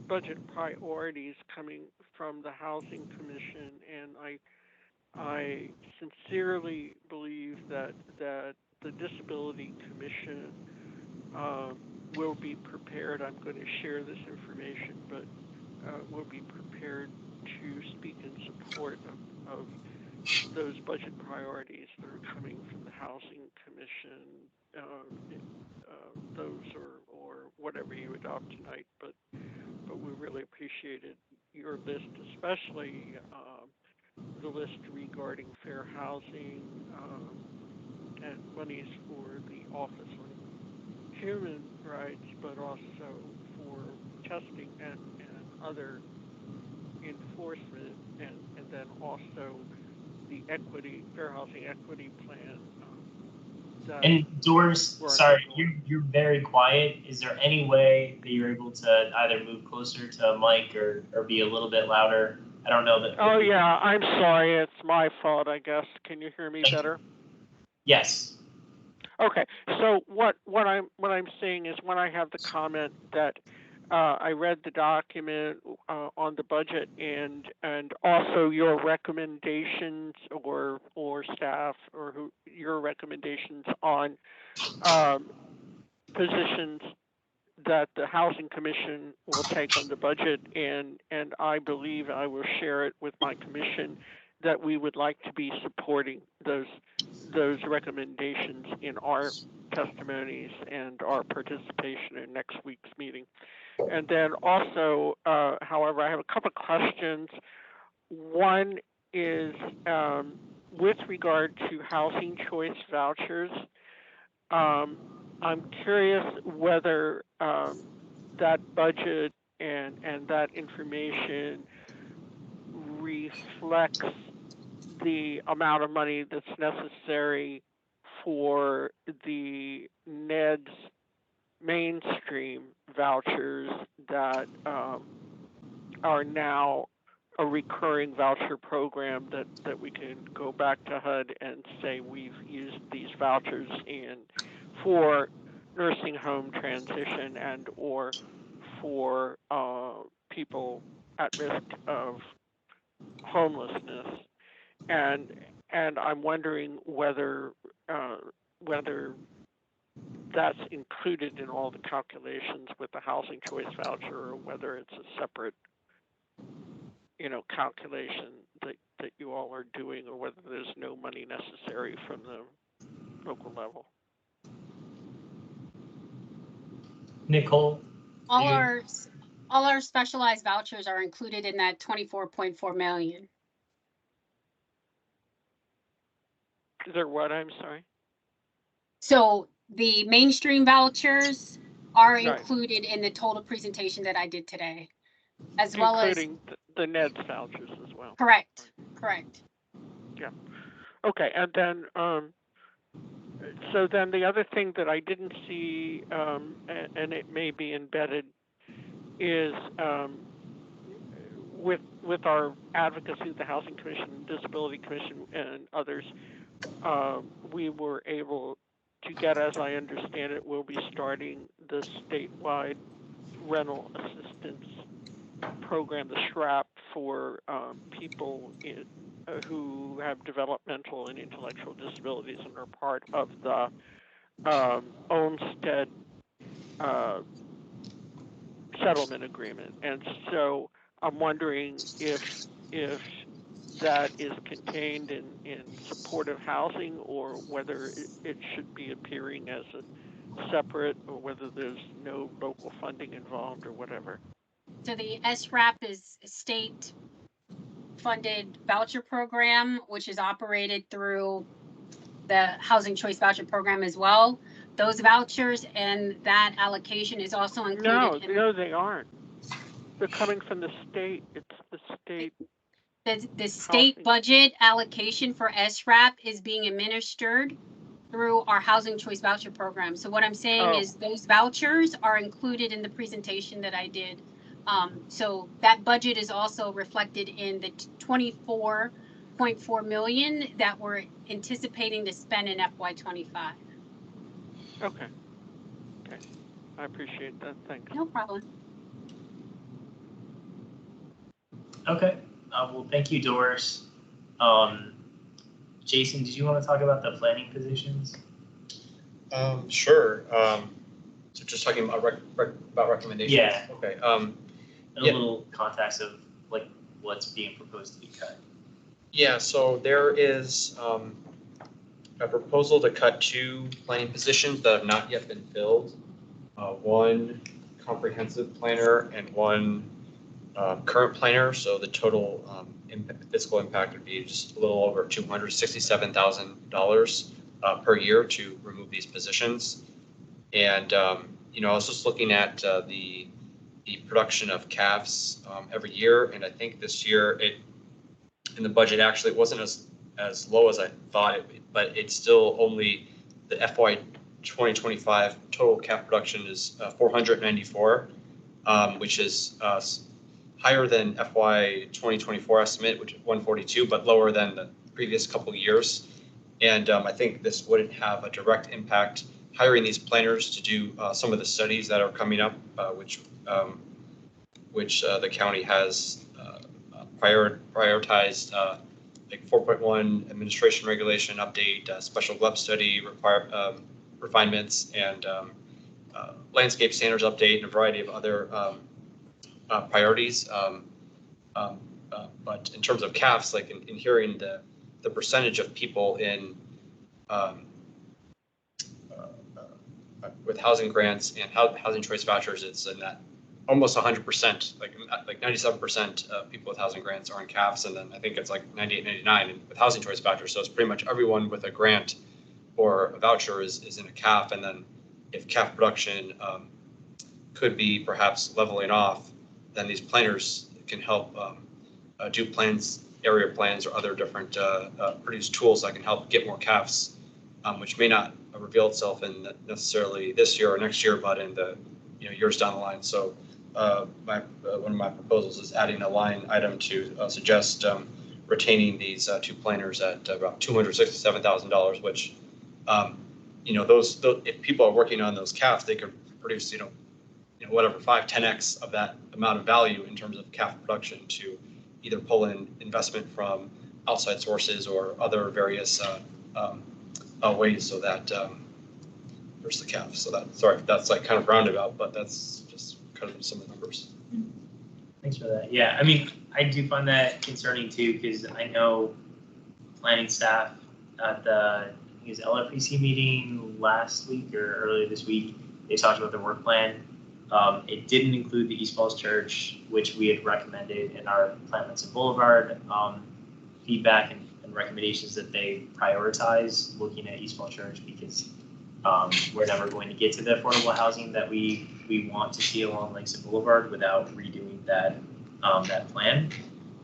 budget priorities coming from the Housing Commission, and I sincerely believe that the Disability Commission will be prepared. I'm going to share this information, but will be prepared to speak in support of those budget priorities that are coming from the Housing Commission, those or whatever you adopt tonight. But we really appreciated your list, especially the list regarding fair housing and monies for the Office on Human Rights, but also for testing and other enforcement, and then also the fair housing equity plan. And Doris, sorry, you're very quiet. Is there any way that you're able to either move closer to a mic or be a little bit louder? I don't know that. Oh yeah, I'm sorry. It's my fault, I guess. Can you hear me better? Yes. Okay. So what I'm saying is, when I have the comment that I read the document on the budget and also your recommendations or staff or your recommendations on positions that the Housing Commission will take on the budget, and I believe I will share it with my commission that we would like to be supporting those recommendations in our testimonies and our participation in next week's meeting. And then also, however, I have a couple of questions. One is with regard to housing choice vouchers. I'm curious whether that budget and that information reflects the amount of money that's necessary for the NED's mainstream vouchers that are now a recurring voucher program that we can go back to HUD and say we've used these vouchers for nursing home transition and or for people at risk of homelessness, and I'm wondering whether that's included in all the calculations with the housing choice voucher, or whether it's a separate, calculation that you all are doing, or whether there's no money necessary from the local level. Nicole? All our specialized vouchers are included in that 24.4 million. Is there what? I'm sorry. So the mainstream vouchers are Right. included in the total presentation that I did today, as well as including the NEDS vouchers as well. correct. Yeah. Okay, and then so then the other thing that I didn't see, and it may be embedded, is with our advocacy, the Housing Commission, Disability Commission, and others, we were able to get, as I understand it, we'll be starting the statewide rental assistance program, the SHRAP, for people who have developmental and intellectual disabilities and are part of the Olmstead settlement agreement. And so I'm wondering if that is contained in supportive housing, or whether it should be appearing as a separate, or whether there's no local funding involved or whatever. So the SRAP is a state funded voucher program, which is operated through the Housing Choice Voucher Program as well. Those vouchers and that allocation is also included. No, they aren't. They're coming from the state. It's the state. The state budget allocation for SRAP is being administered through our Housing Choice Voucher Program. So what I'm saying is those vouchers are included in the presentation that I did. So that budget is also reflected in the 24.4 million that we're anticipating to spend in FY25. Okay. I appreciate that. Thanks. No problem. Okay. Well, thank you, Doris. Jason, did you want to talk about the planning positions? Sure. So just talking about recommendations. Yeah. Okay. A little context of like what's being proposed to be cut. Yeah. So there is a proposal to cut 2 planning positions that have not yet been filled. One comprehensive planner and one current planner. So the total fiscal impact would be just a little over $267,000 per year to remove these positions. And I was just looking at the production of CAFs every year, and I think this year in the budget actually it wasn't as low as I thought but it's still only the FY 2025 total CAF production is 494, which is higher than FY 2024 estimate, which is 142, but lower than the previous couple of years. And I think this wouldn't have a direct impact hiring these planners to do some of the studies that are coming up, which the county has prioritized, like 4.1 administration regulation update, special web study refinements, and landscape standards update, and a variety of other priorities. But in terms of CAFs, like in hearing the percentage of people in with housing grants and housing choice vouchers, it's in that almost 100%, like 97% of people with housing grants are in CAFs, and then I think it's like 98, 99 with housing choice vouchers. So it's pretty much everyone with a grant or a voucher is in a CAF, and then if CAF production could be perhaps leveling off, then these planners can help do plans, area plans, or other different produce tools that can help get more CAFs, which may not reveal itself in necessarily this year or next year, but in the years down the line. So one of my proposals is adding a line item to suggest retaining these two planners at about $267,000, which those if people are working on those CAFs, they could produce whatever 5-10x of that amount of value in terms of CAF production to either pull in investment from outside sources or other various ways, so that there's the CAF. So that's like kind of roundabout, but that's just kind of some of the numbers. Thanks for that. Yeah, I mean, I do find that concerning too, because I know planning staff at the LRPC meeting last week or earlier this week, they talked about their work plan. It didn't include the East Falls Church, which we had recommended in our Plan Vincent Boulevard feedback and recommendations that they prioritize looking at East Falls Church, because we're never going to get to the affordable housing that we want to see along Langston Boulevard without redoing that plan.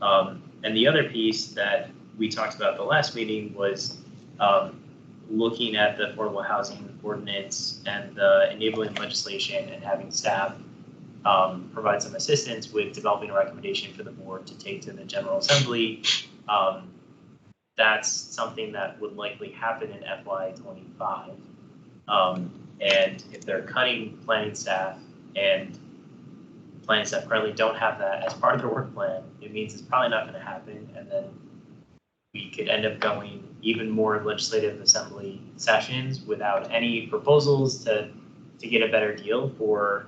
And the other piece that we talked about at the last meeting was looking at the affordable housing ordinance and the enabling legislation, and having staff provide some assistance with developing a recommendation for the board to take to the General Assembly. That's something that would likely happen in FY25. And if they're cutting planning staff, and planning staff currently don't have that as part of their work plan, it means it's probably not going to happen. And then we could end up going even more legislative assembly sessions without any proposals to get a better deal for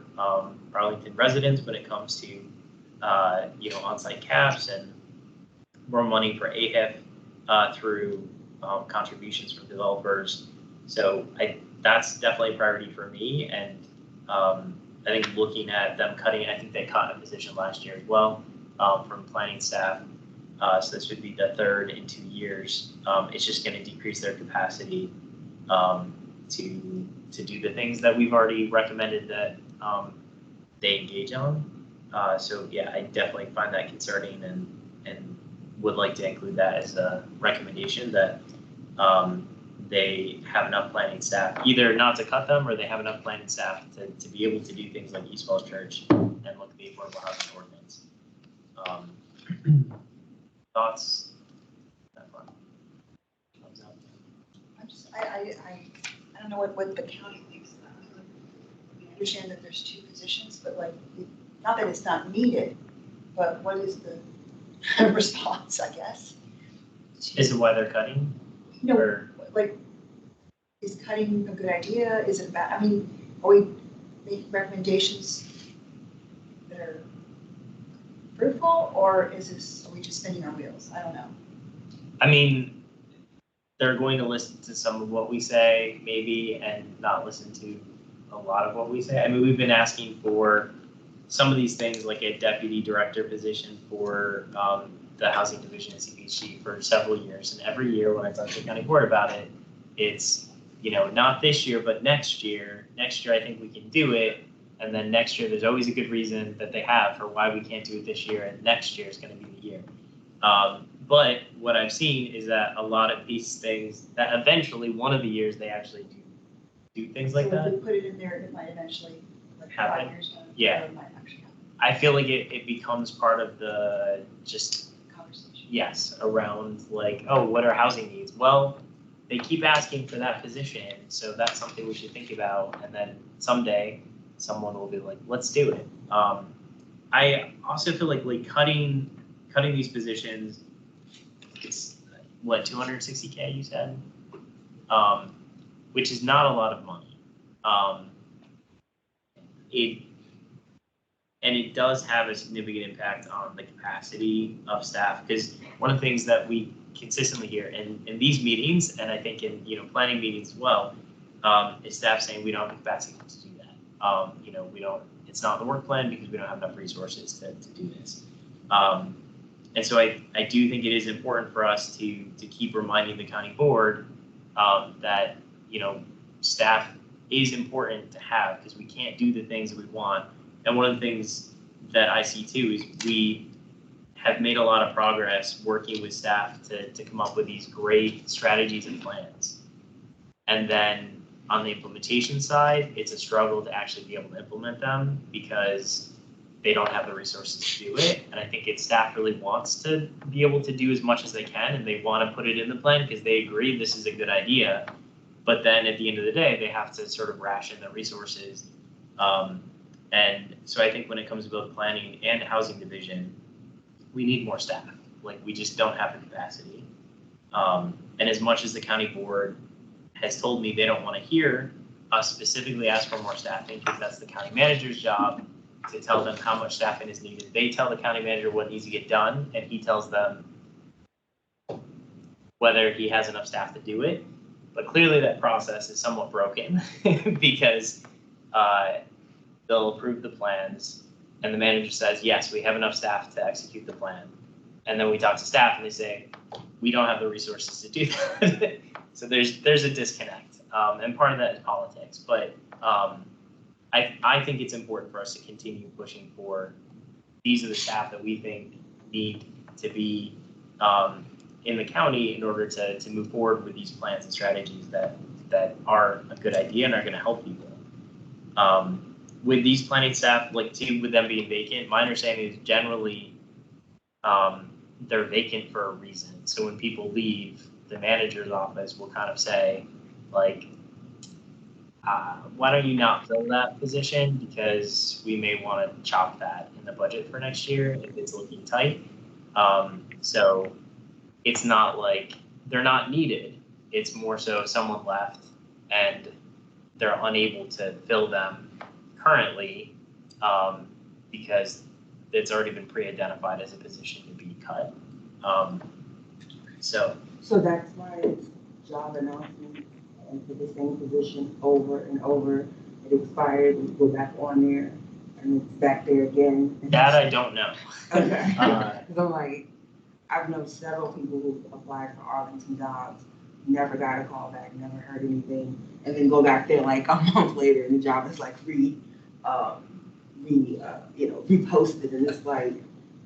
Arlington residents when it comes to on-site caps and more money for AHIP through contributions from developers. So that's definitely a priority for me. And I think looking at them cutting, I think they cut a position last year as well from planning staff. So this would be the third in 2 years. It's just going to decrease their capacity to do the things that we've already recommended that they engage on. So yeah, I definitely find that concerning, and would like to include that as a recommendation, that they have enough planning staff, either not to cut them, or they have enough planning staff to be able to do things like East Falls Church and look at the affordable housing ordinance. Thoughts? Thumbs up. I don't know what the county thinks about it. We understand that there's two positions, but not that it's not needed, but what is the response, I guess? Is it why they're cutting? No, or? Is cutting a good idea? Is it bad? I mean, are we making recommendations that are fruitful, or are we just spinning our wheels? I don't know. I mean, they're going to listen to some of what we say, maybe, and not listen to a lot of what we say. I mean, we've been asking for some of these things, like a deputy director position for the housing division at CPHC for several years. And every year when I talk to the county board about it, it's, not this year, but next year. Next year, I think we can do it. And then next year, there's always a good reason that they have for why we can't do it this year. And next year is going to be the year. But what I've seen is that a lot of these things, that eventually one of the years they actually do things like that. If we put it in there, it might eventually happen. 5 years down. Yeah. It might actually happen. I feel like it becomes part of the Conversation. yes, around like, oh, what are housing needs? Well, they keep asking for that position, so that's something we should think about. And then someday someone will be like, let's do it. I also feel like cutting these positions, it's what, 260K you said, which is not a lot of money. and it does have a significant impact on the capacity of staff, because one of the things that we consistently hear in these meetings, and I think in planning meetings as well, is staff saying we don't have the capacity to do that. We don't. It's not the work plan because we don't have enough resources to do this. And so I do think it is important for us to keep reminding the county board that staff is important to have, because we can't do the things that we want. And one of the things that I see too is we have made a lot of progress working with staff to come up with these great strategies and plans. And then on the implementation side, it's a struggle to actually be able to implement them because they don't have the resources to do it. And I think staff really wants to be able to do as much as they can, and they want to put it in the plan because they agree this is a good idea. But then at the end of the day, they have to sort of ration the resources. And so I think when it comes to both planning and housing division, we need more staff. Like, we just don't have the capacity. And as much as the county board has told me they don't want to hear us specifically ask for more staffing, because that's the county manager's job to tell them how much staffing is needed. They tell the county manager what needs to get done, and he tells them whether he has enough staff to do it. But clearly that process is somewhat broken because they'll approve the plans and the manager says, yes, we have enough staff to execute the plan. And then we talk to staff and they say, we don't have the resources to do that. So there's a disconnect. And part of that is politics. But I think it's important for us to continue pushing for, these are the staff that we think need to be in the county in order to move forward with these plans and strategies that are a good idea and are going to help people. With these planning staff, like too, with them being vacant, my understanding is generally they're vacant for a reason. So when people leave, the manager's office will kind of say, like, why don't you not fill that position, because we may want to chop that in the budget for next year if it's looking tight. So it's not like they're not needed. It's more so someone left and they're unable to fill them currently because it's already been pre-identified as a position to be cut. So that's why it's job announcement and for the same position over and over. It expired, we go back on there and it's back there again. That I don't know. Okay. Because I'm like, I've known several people who applied for Arlington jobs, never got a call back, never heard anything, and then go back there like a month later and the job is like reposted, and it's like,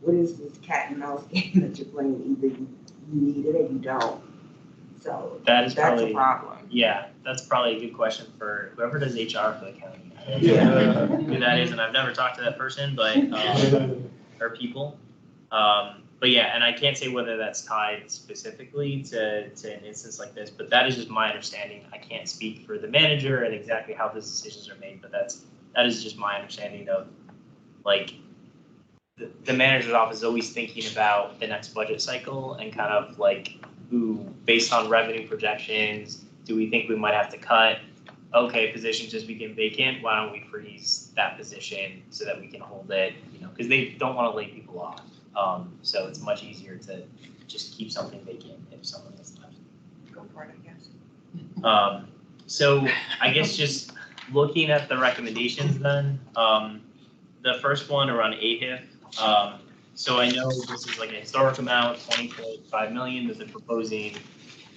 what is this cat and mouse game that you're playing? Either you need it or you don't. So that's probably a problem. Yeah, that's probably a good question for whoever does HR for the county. Yeah. Who that is, and I've never talked to that person, but or people. But yeah, and I can't say whether that's tied specifically to an instance like this, but that is just my understanding. I can't speak for the manager and exactly how those decisions are made, but that is just my understanding of, like, the manager's office is always thinking about the next budget cycle and kind of like, based on revenue projections, do we think we might have to cut? Okay, position just became vacant. Why don't we freeze that position so that we can hold it? Because they don't want to lay people off. So it's much easier to just keep something vacant if someone is left. Go for it, I guess. So I guess just looking at the recommendations then, the first one around AHIF. So I know this is like a historic amount, 20.5 million that they're proposing.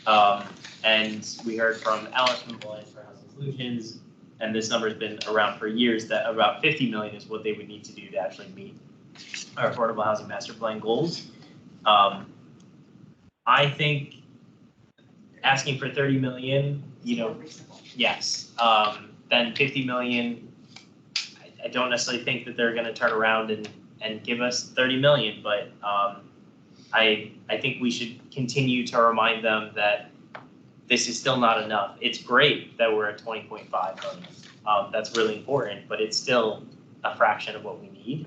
And we heard from Alice from Alliance for Housing Solutions, and this number has been around for years, that about 50 million is what they would need to do to actually meet our affordable housing master plan goals. I think asking for 30 million, yes. Then 50 million, I don't necessarily think that they're going to turn around and give us 30 million, but I think we should continue to remind them that this is still not enough. It's great that we're at 20.5 million. That's really important, but it's still a fraction of what we need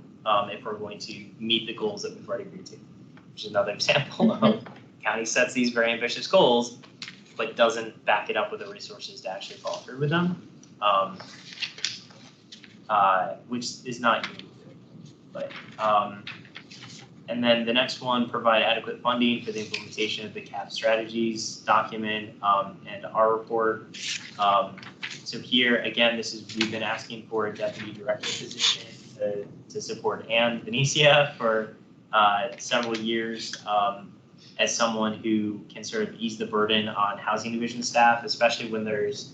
if we're going to meet the goals that we've already agreed to, which is another example of county sets these very ambitious goals, but doesn't back it up with the resources to actually follow through with them, which is not unique. But and then the next one, provide adequate funding for the implementation of the CAP strategies document and our report. So here again, we've been asking for a deputy director position to support Ann Venetia for several years as someone who can sort of ease the burden on housing division staff, especially when there's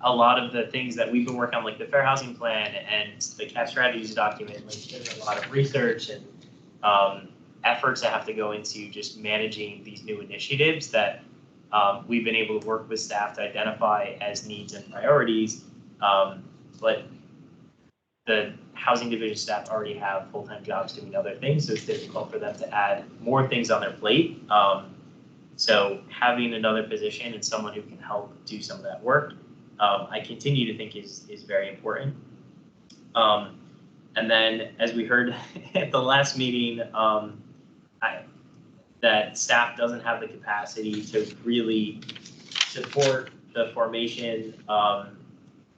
a lot of the things that we've been working on, like the Fair Housing Plan and the CAP strategies document. Like there's a lot of research and efforts that have to go into just managing these new initiatives that we've been able to work with staff to identify as needs and priorities. But the housing division staff already have full-time jobs doing other things, so it's difficult for them to add more things on their plate. So having another position and someone who can help do some of that work, I continue to think is very important. And then, as we heard at the last meeting, that staff doesn't have the capacity to really support the formation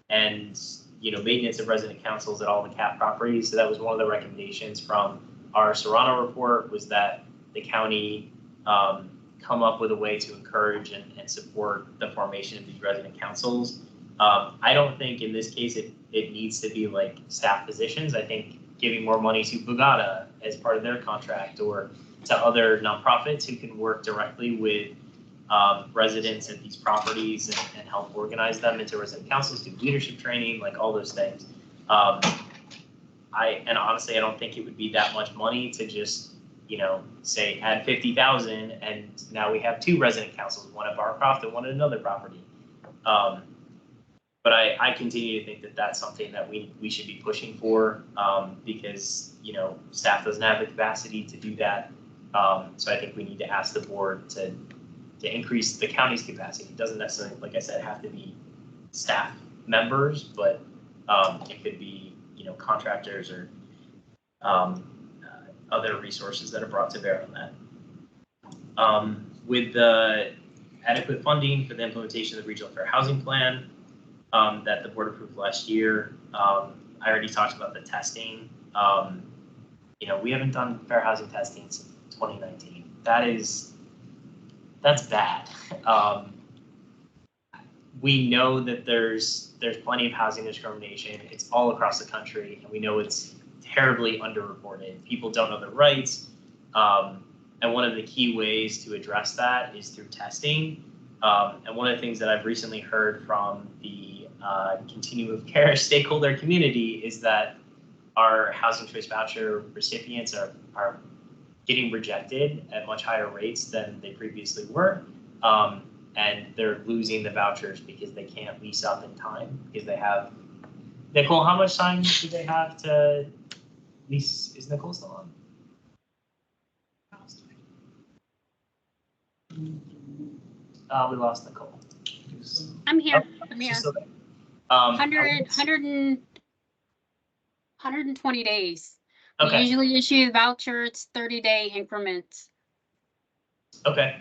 and maintenance of resident councils at all the CAP properties. So that was one of the recommendations from our Serrano report, was that the county come up with a way to encourage and support the formation of these resident councils. I don't think in this case it needs to be like staff positions. I think giving more money to Bugata as part of their contract, or to other nonprofits who can work directly with residents at these properties and help organize them into resident councils, do leadership training, like all those things. Honestly, I don't think it would be that much money to just, say add 50,000 and now we have 2 resident councils, one at Barcroft and one at another property. But I continue to think that that's something that we should be pushing for because, staff doesn't have the capacity to do that. So I think we need to ask the board to increase the county's capacity. It doesn't necessarily, like I said, have to be staff members, but it could be, contractors or other resources that are brought to bear on that. With the adequate funding for the implementation of the Regional Fair Housing Plan that the board approved last year, I already talked about the testing. We haven't done fair housing testing since 2019. That's bad. We know that there's plenty of housing discrimination. It's all across the country, and we know it's terribly underreported. People don't know their rights, and one of the key ways to address that is through testing. And one of the things that I've recently heard from the continuum of care stakeholder community is that our housing choice voucher recipients are getting rejected at much higher rates than they previously were. And they're losing the vouchers because they can't lease up in time because they have, Nicole, how much time do they have to lease? Is Nicole still on? We lost Nicole. I'm here. Oh, I'm here. she's still there. 120 days. Okay. We usually issue the voucher, it's 30-day increments. Okay.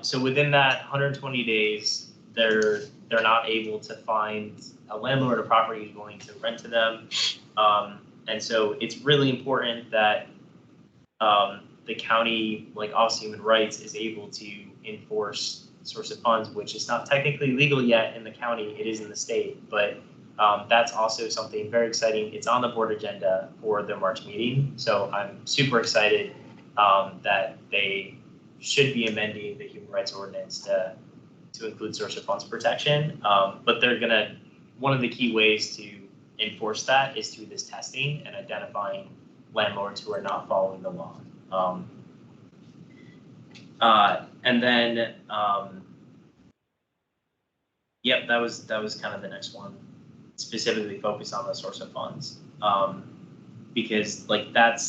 So within that 120 days, they're not able to find a landlord or property who's willing to rent to them. And so it's really important that the county, like Office of Human Rights, is able to enforce source of funds, which is not technically legal yet in the county. It is in the state, but that's also something very exciting. It's on the board agenda for the March meeting. So I'm super excited that they should be amending the human rights ordinance to include source of funds protection. But one of the key ways to enforce that is through this testing and identifying landlords who are not following the law. And then, yep, that was kind of the next one, specifically focused on the source of funds, because like that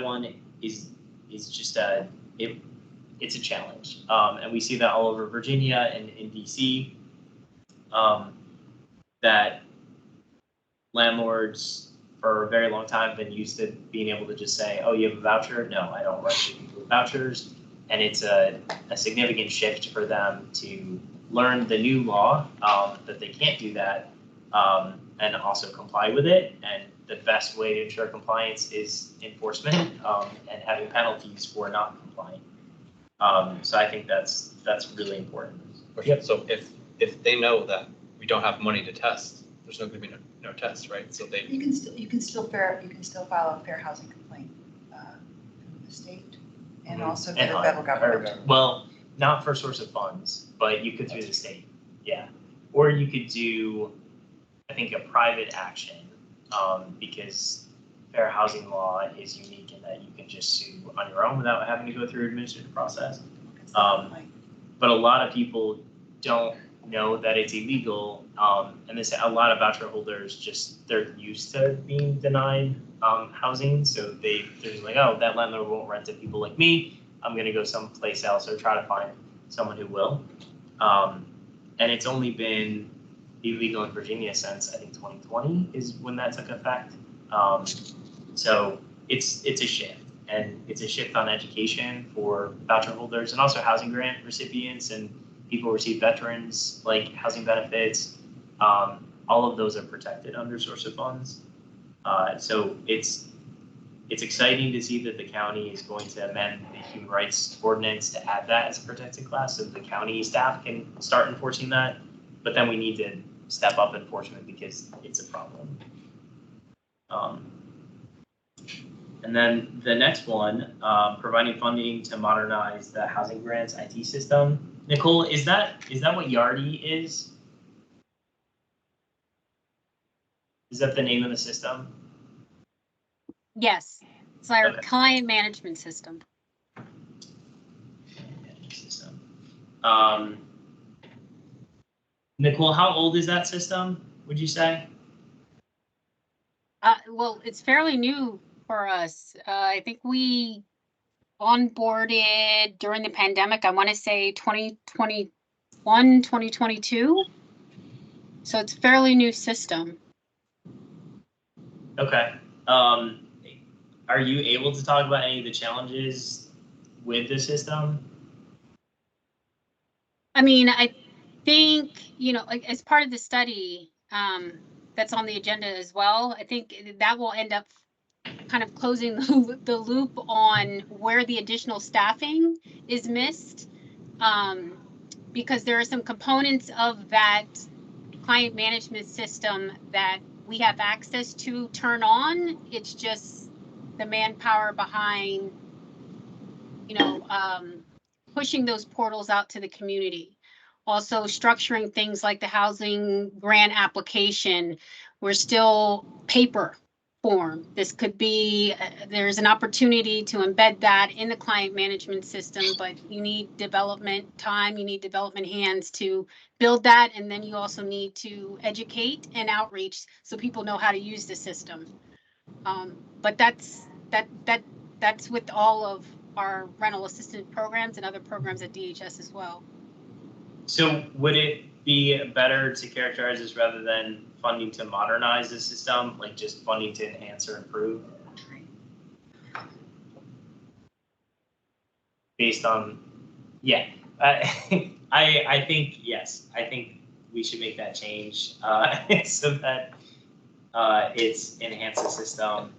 one is just it's a challenge, and we see that all over Virginia and in DC, that landlords for a very long time have been used to being able to just say, oh, you have a voucher? No, I don't rent to people with vouchers. And it's a significant shift for them to learn the new law, that they can't do that, and also comply with it. And the best way to ensure compliance is enforcement and having penalties for not complying. So I think that's really important. Yep. So if they know that we don't have money to test, there's not going to be no tests, right? So they You can still file a fair housing complaint from the state and also to the federal government. Well, not for source of funds, but you could through the state, yeah. Or you could do, I think, a private action because fair housing law is unique in that you can just sue on your own without having to go through administrative process. But a lot of people don't know that it's illegal, and a lot of voucher holders they're used to being denied housing, so they're just like, oh, that landlord won't rent to people like me. I'm gonna go someplace else or try to find someone who will. And it's only been illegal in Virginia since I think 2020 is when that took effect. So it's a shift, and it's a shift on education for voucher holders and also housing grant recipients and people who receive veterans like housing benefits. All of those are protected under source of funds. So it's exciting to see that the county is going to amend the human rights ordinance to add that as a protected class so the county staff can start enforcing that. But then we need to step up enforcement because it's a problem. And then the next one, providing funding to modernize the housing grants IT system. Nicole, is that what Yardi is? Is that the name of the system? Yes, it's our Okay. client management system. Nicole, how old is that system, would you say? Well, it's fairly new for us. I think we onboarded during the pandemic, I want to say 2021, 2022. So it's a fairly new system. Okay. Are you able to talk about any of the challenges with the system? I mean, I think, like as part of the study that's on the agenda as well, I think that will end up kind of closing the loop on where the additional staffing is missed, because there are some components of that client management system that we have access to turn on. It's just the manpower behind, pushing those portals out to the community. Also structuring things like the housing grant application. We're still paper form. This could be, there's an opportunity to embed that in the client management system, but you need development time, you need development hands to build that. And then you also need to educate and outreach so people know how to use the system. But that's with all of our rental assistance programs and other programs at DHS as well. So would it be better to characterize this rather than funding to modernize the system, like just funding to enhance or improve? Based on, yeah, I think, yes, I think we should make that change so that it's enhance the system.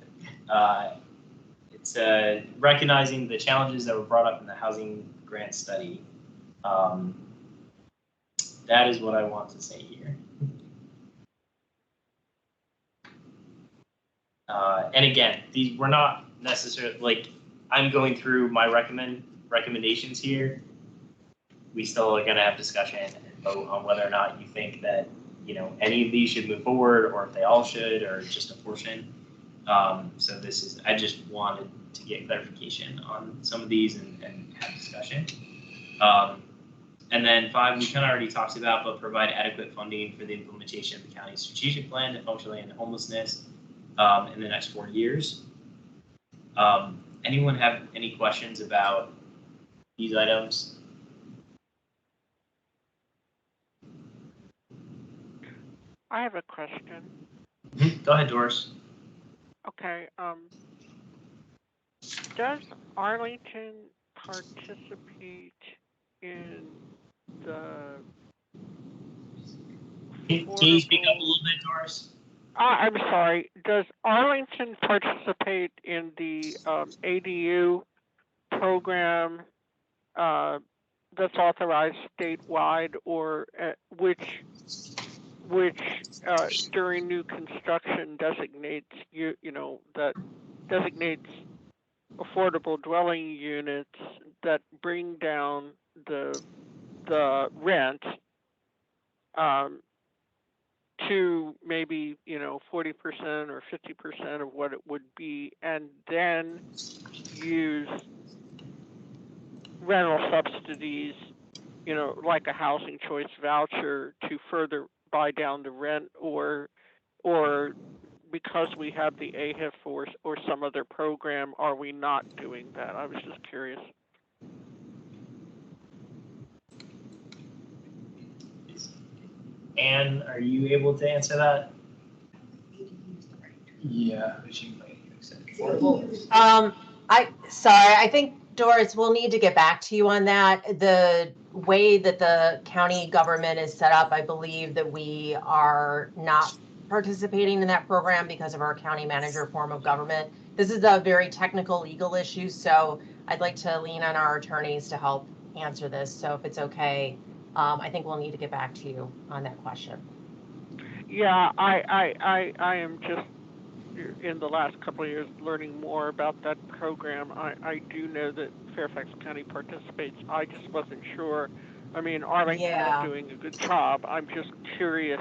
It's recognizing the challenges that were brought up in the housing grant study. That is what I want to say here. And again, these were not necessarily, like, I'm going through my recommendations here. We still are gonna have discussion and vote on whether or not you think that, any of these should move forward or if they all should, or just a portion. So I just wanted to get clarification on some of these and have discussion. And then 5, we kind of already talked about, but provide adequate funding for the implementation of the county's strategic plan to functionally end homelessness in the next 4 years. Anyone have any questions about these items? I have a question. Go ahead, Doris. Okay. Does Arlington participate in the Can you speak up a little bit, Doris? I'm sorry. Does Arlington participate in the ADU program that's authorized statewide, or which during new construction designates that designates affordable dwelling units that bring down the rent to maybe 40% or 50% of what it would be, and then use rental subsidies, like a housing choice voucher to further buy down the rent, or because we have the AHIF or some other program, are we not doing that? I was just curious. Anne, are you able to answer that? Yeah. I think, Doris, we'll need to get back to you on that. The way that the county government is set up, I believe that we are not participating in that program because of our county manager form of government. This is a very technical legal issue, so I'd like to lean on our attorneys to help answer this. So if it's okay, I think we'll need to get back to you on that question. Yeah, I am just in the last couple of years learning more about that program. I do know that Fairfax County participates. I just wasn't sure. I mean, Arlington is doing a good job. I'm just curious.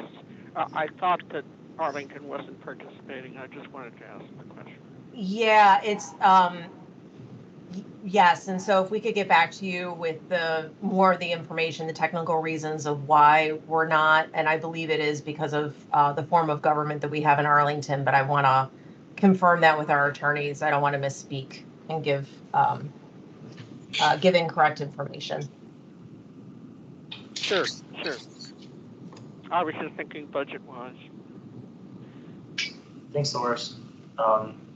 I thought that Arlington wasn't participating. I just wanted to ask the question. Yeah, it's yes, and so if we could get back to you with the more of the information, the technical reasons of why we're not, and I believe it is because of the form of government that we have in Arlington, but I want to confirm that with our attorneys. I don't want to misspeak and give incorrect information. Sure. I was just thinking budget-wise. Thanks, Doris.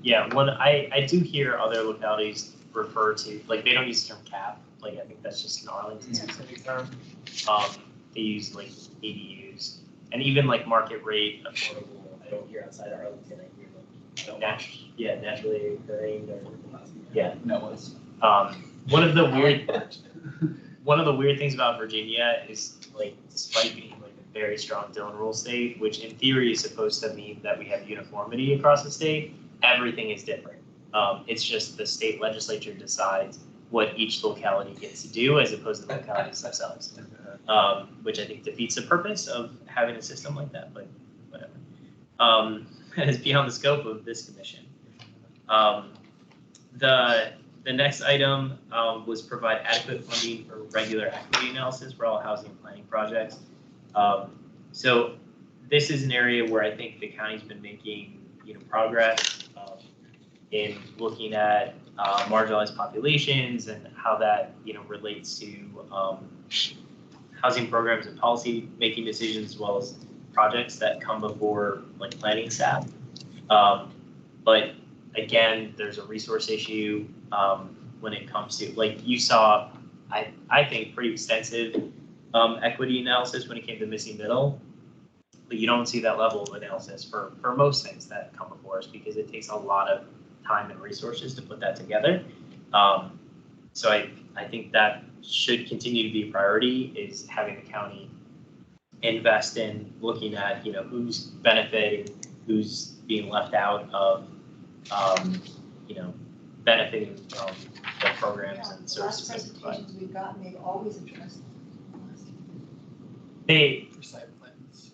Yeah, I do hear other localities refer to, like, they don't use the term cap. Like, I think that's just an Arlington specific term. They use like ADUs and even like market rate affordable. I don't hear outside of Arlington. I hear like naturally occurring. One of the weird things about Virginia is, like, despite being like a very strong Dillon rule state, which in theory is supposed to mean that we have uniformity across the state, everything is different. It's just the state legislature decides what each locality gets to do as opposed to the localities themselves, which I think defeats the purpose of having a system like that, but whatever. That is beyond the scope of this commission. The next item was provide adequate funding for regular equity analysis for all housing and planning projects. So this is an area where I think the county's been making progress in looking at marginalized populations and how that relates to housing programs and policy making decisions, as well as projects that come before like planning staff. But again, there's a resource issue when it comes to, like, you saw, I think, pretty extensive equity analysis when it came to missing middle. But you don't see that level of analysis for most things that come before us because it takes a lot of time and resources to put that together. So I think that should continue to be a priority, is having the county invest in looking at who's benefiting, who's being left out of benefiting from the programs and services. Last presentations we've gotten, they've always addressed They the site plans.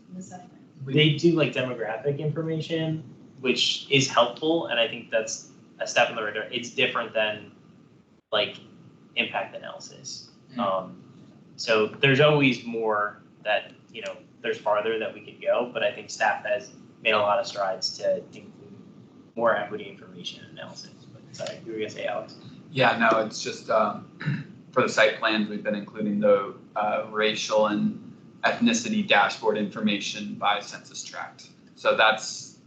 They do like demographic information, which is helpful, and I think that's a step in the right direction. It's different than like impact analysis. So there's always more that there's farther that we could go, but I think staff has made a lot of strides to include more equity information and analysis. But sorry, you were gonna say, Alex? Yeah, no, it's just for the site plans, we've been including the racial and ethnicity dashboard information by census tract. So that's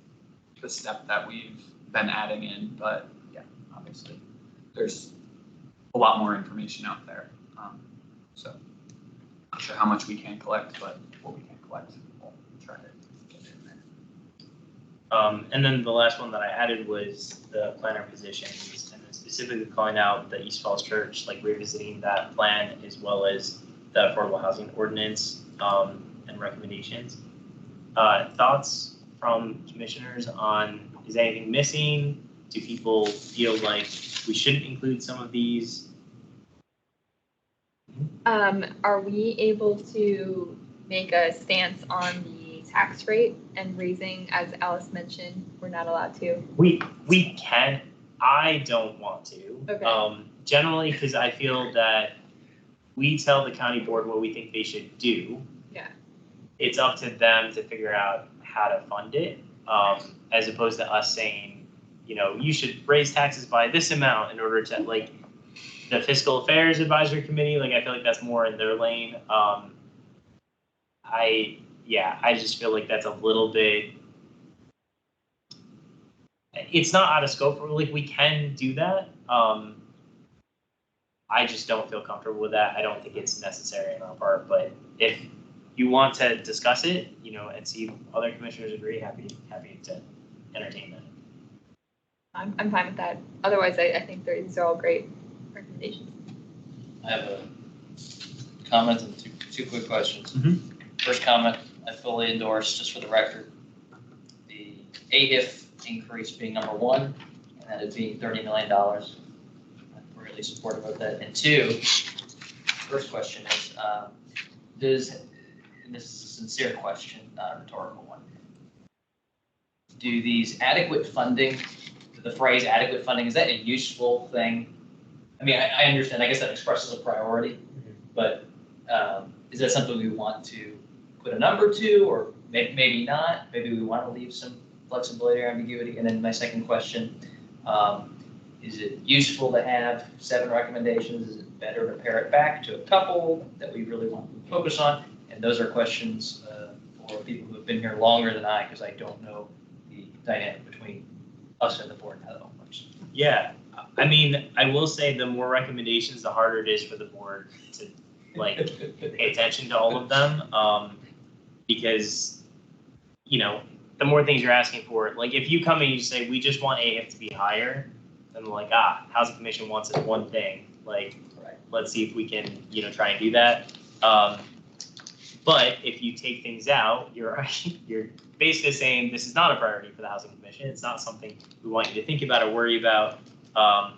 the step that we've been adding in, but yeah, obviously there's a lot more information out there. So not sure how much we can collect, but what we can collect, we'll try to get in there. And then the last one that I added was the planner positions, and then specifically calling out the East Falls Church, like revisiting that plan as well as the affordable housing ordinance and recommendations. Thoughts from commissioners on, is anything missing? Do people feel like we shouldn't include some of these? Are we able to make a stance on the tax rate and raising, as Alice mentioned, we're not allowed to? We can. I don't want to. Okay. Generally, because I feel that we tell the county board what we think they should do. Yeah. It's up to them to figure out how to fund it, as opposed to us saying, you know, you should raise taxes by this amount in order to, like, the Fiscal Affairs Advisory Committee, like, I feel like that's more in their lane. I just feel like that's a little bit, it's not out of scope, like, we can do that. I just don't feel comfortable with that. I don't think it's necessary on our part, but if you want to discuss it, you know, and see if other commissioners agree, happy to entertain that. I'm fine with that. Otherwise, I think these are all great recommendations. I have a comment and two quick questions. First comment, I fully endorse, just for the record, the AHIF increase being number one, and that it being $30 million. I'm really supportive of that. And two, first question is, and this is a sincere question, not a rhetorical one, do these adequate funding, the phrase adequate funding, is that a useful thing? I mean, I understand, I guess that expresses a priority, but is that something we want to put a number to, or maybe not? Maybe we want to leave some flexibility or ambiguity. And then my second question, is it useful to have 7 recommendations? Is it better to pare it back to a couple that we really want to focus on? And those are questions for people who have been here longer than I, because I don't know the dynamic between us and the board and how that works. Yeah, I mean, I will say the more recommendations, the harder it is for the board to, like, pay attention to all of them, because, you know, the more things you're asking for, like, if you come and you say, we just want AF to be higher, then like, Housing Commission wants it one thing, like, let's see if we can, you know, try and do that. But if you take things out, you're basically saying this is not a priority for the Housing Commission. It's not something we want you to think about or worry about.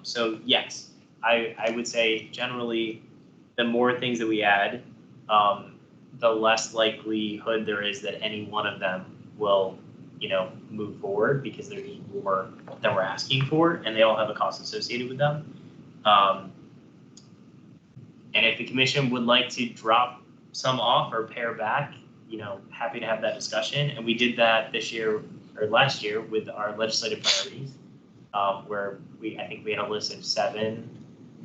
So yes, I would say generally, the more things that we add, the less likelihood there is that any one of them will, you know, move forward, because there's more that we're asking for, and they all have a cost associated with them. And if the commission would like to drop some off or pare back, you know, happy to have that discussion. And we did that this year or last year with our legislative priorities, where I think we had a list of 7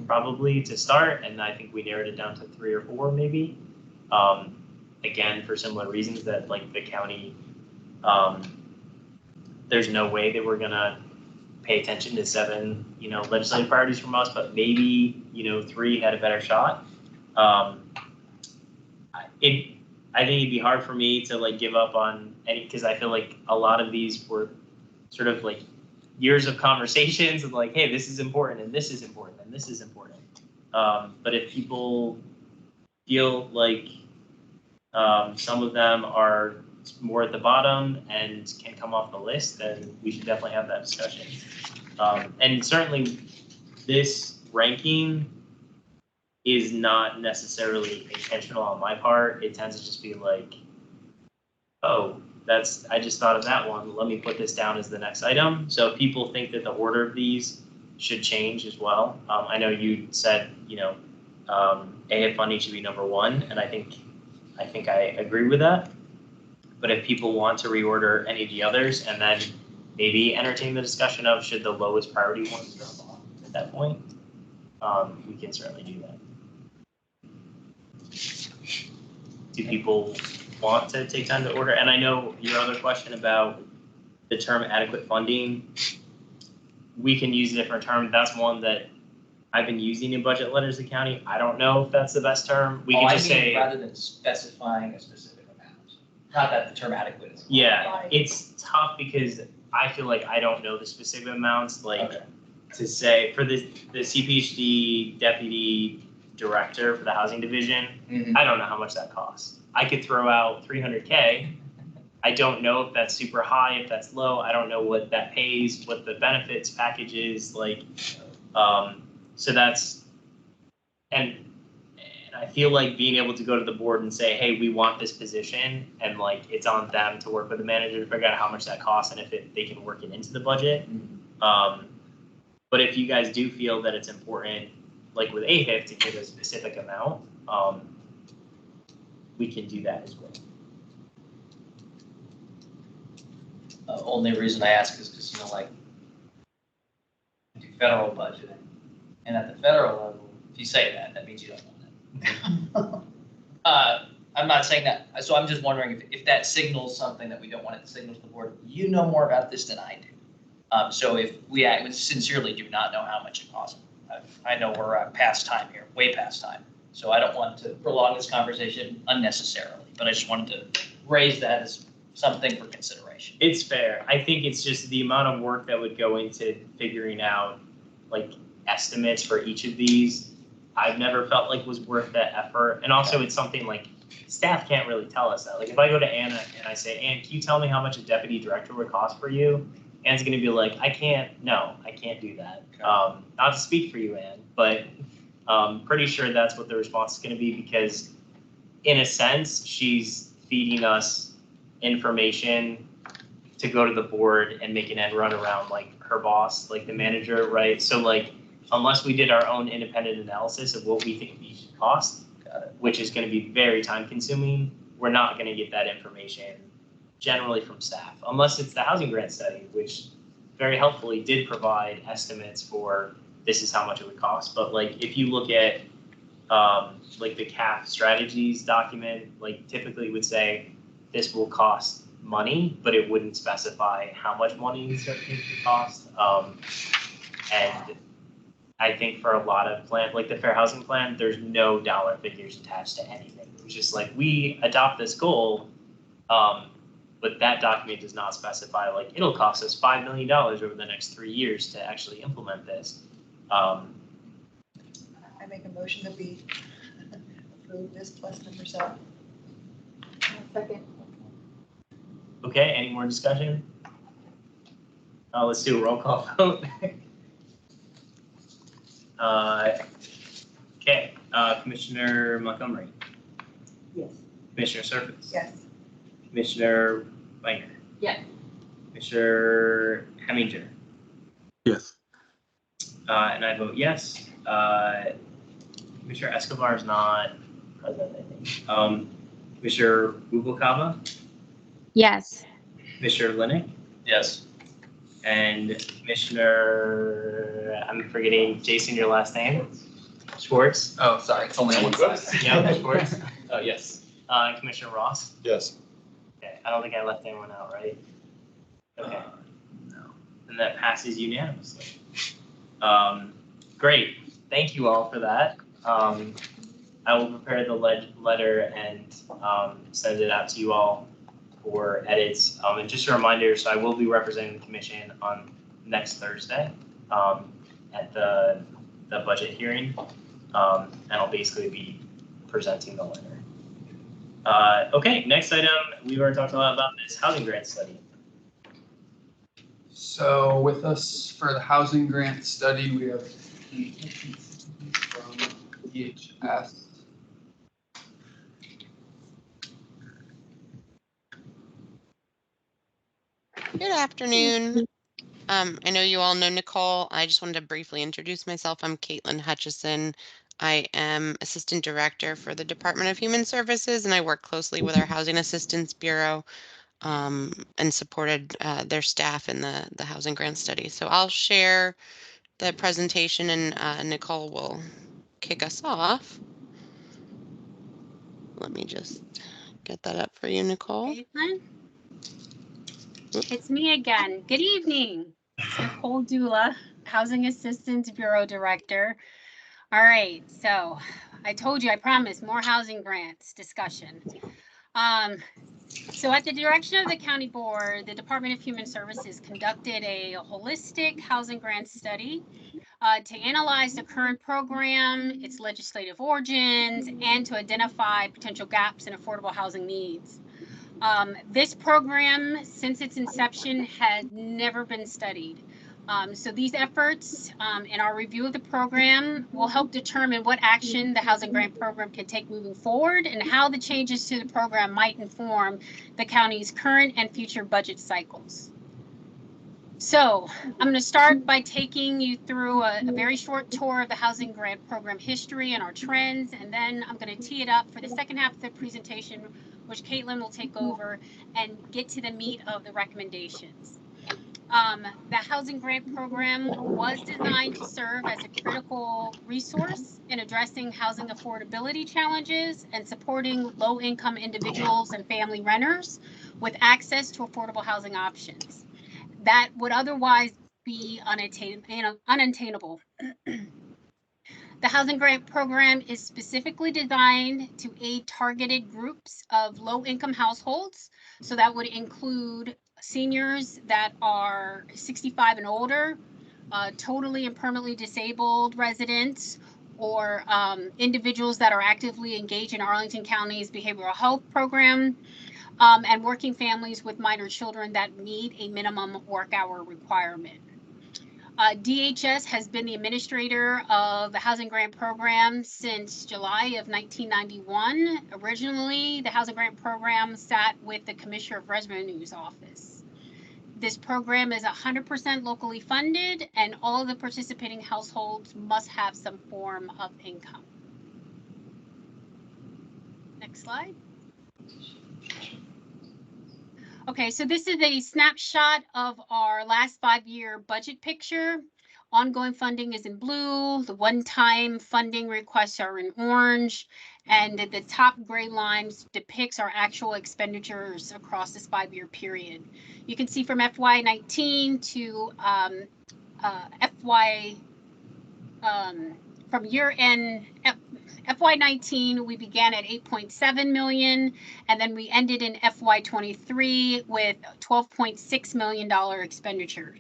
probably to start, and I think we narrowed it down to 3 or 4 maybe. Again, for similar reasons, that like the county, there's no way that we're gonna pay attention to 7, you know, legislative priorities from us, but maybe, you know, 3 had a better shot. I think it'd be hard for me to like give up on any, because I feel like a lot of these were sort of like years of conversations of like, hey, this is important and this is important and this is important. But if people feel like some of them are more at the bottom and can come off the list, then we should definitely have that discussion. And certainly this ranking is not necessarily intentional on my part. It tends to just be like, oh, I just thought of that one. Let me put this down as the next item. So if people think that the order of these should change as well. I know you said, you know, AHIP funding should be number 1, and I think I agree with that. But if people want to reorder any of the others, and then maybe entertain the discussion of should the lowest priority ones drop off at that point, we can certainly do that. Do people want to take time to order? And I know your other question about the term adequate funding, we can use a different term. That's one that I've been using in budget letters to county. I don't know if that's the best term. We can just say, rather than specifying a specific amount, not that the term adequate is. Yeah, it's tough because I feel like I don't know the specific amounts, like Okay. to say for the CPHD deputy director for the housing division, Mhm. I don't know how much that costs. I could throw out 300K. I don't know if that's super high, if that's low. I don't know what that pays, what the benefits package is like. So that's, and I feel like being able to go to the board and say, hey, we want this position, and like it's on them to work with the manager to figure out how much that costs and if they can work it into the budget. But if you guys do feel that it's important, like with AHIP, to give a specific amount, we can do that as well. Only reason I ask is because, you know, like, do federal budgeting, and at the federal level, if you say that, that means you don't want it. I'm not saying that, so I'm just wondering if that signals something that we don't want it to signal to the board. You know more about this than I do. So if we sincerely do not know how much it costs, I know we're past time here, way past time. So I don't want to prolong this conversation unnecessarily, but I just wanted to raise that as something for consideration. It's fair. I think it's just the amount of work that would go into figuring out like estimates for each of these. I've never felt like was worth that effort. And also it's something like staff can't really tell us that. Like if I go to Anna and I say, Ann, can you tell me how much a deputy director would cost for you? Ann's gonna be like, I can't do that. Okay. Not to speak for you, Ann, but pretty sure that's what the response is gonna be, because in a sense, she's feeding us information to go to the board and make an end run around like her boss, like the manager, right? So like, unless we did our own independent analysis of what we think these should cost, which is going to be very time consuming, we're not going to get that information generally from staff, unless it's the housing grant study, which very helpfully did provide estimates for this is how much it would cost. But like, if you look at like the CAF strategies document, like typically would say this will cost money, but it wouldn't specify how much money certain things would cost. And I think for a lot of plans, like the Fair Housing Plan, there's no dollar figures attached to anything. It was just like, we adopt this goal, but that document does not specify like it'll cost us $5 million over the next 3 years to actually implement this. I make a motion that we approve this plus number 7. Second. Okay, any more discussion? Let's do a roll call vote. Okay, Commissioner Montgomery, Yes. Commissioner Surface, Yes. Commissioner Weiner, Yes. Commissioner Heminger, Yes. and I vote yes. Commissioner Escobar is not present, I think. Commissioner Rubalcaba, Yes. Commissioner Linick, Yes. and Commissioner, I'm forgetting, Jason, your last name? Schwartz? Oh, sorry, it's only on one side. Yeah, Schwartz. Oh, yes. Commissioner Ross? Yes. Okay, I don't think I left anyone out, right? Okay. No. And that passes unanimously. Great, thank you all for that. I will prepare the letter and send it out to you all for edits. And just a reminder, so I will be representing the commission on next Thursday at the budget hearing. And I'll basically be presenting the letter. Okay, next item, we've already talked a lot about this housing grant study. So with us for the housing grant study, we have from EHS. Good afternoon. I know you all know Nicole. I just wanted to briefly introduce myself. I'm Caitlin Hutchison. I am Assistant Director for the Department of Human Services, and I work closely with our Housing Assistance Bureau and supported their staff in the housing grant study. So I'll share the presentation, and Nicole will kick us off. Let me just get that up for you, Nicole. Caitlin? It's me again. Good evening. It's Nicole Dula, Housing Assistance Bureau Director. All right, so I told you, I promised more housing grants discussion. So at the direction of the county board, the Department of Human Services conducted a holistic housing grant study to analyze the current program, its legislative origins, and to identify potential gaps in affordable housing needs. This program, since its inception, had never been studied. So these efforts in our review of the program will help determine what action the housing grant program can take moving forward and how the changes to the program might inform the county's current and future budget cycles. So I'm going to start by taking you through a very short tour of the housing grant program history and our trends, and then I'm going to tee it up for the second half of the presentation, which Caitlin will take over and get to the meat of the recommendations. The housing grant program was designed to serve as a critical resource in addressing housing affordability challenges and supporting low-income individuals and family renters with access to affordable housing options that would otherwise be unattainable. The housing grant program is specifically designed to aid targeted groups of low-income households. So that would include seniors that are 65 and older, totally and permanently disabled residents, or individuals that are actively engaged in Arlington County's behavioral health program, and working families with minor children that meet a minimum work hour requirement. DHS has been the administrator of the housing grant program since July of 1991. Originally, the housing grant program sat with the Commissioner of Revenue's office. This program is 100% locally funded, and all of the participating households must have some form of income. Next slide. Okay, so this is a snapshot of our last 5-year budget picture. Ongoing funding is in blue, the one-time funding requests are in orange, and the top gray lines depicts our actual expenditures across this 5-year period. You can see from FY19 to from year end FY19, we began at 8.7 million, and then we ended in FY23 with $12.6 million expenditure.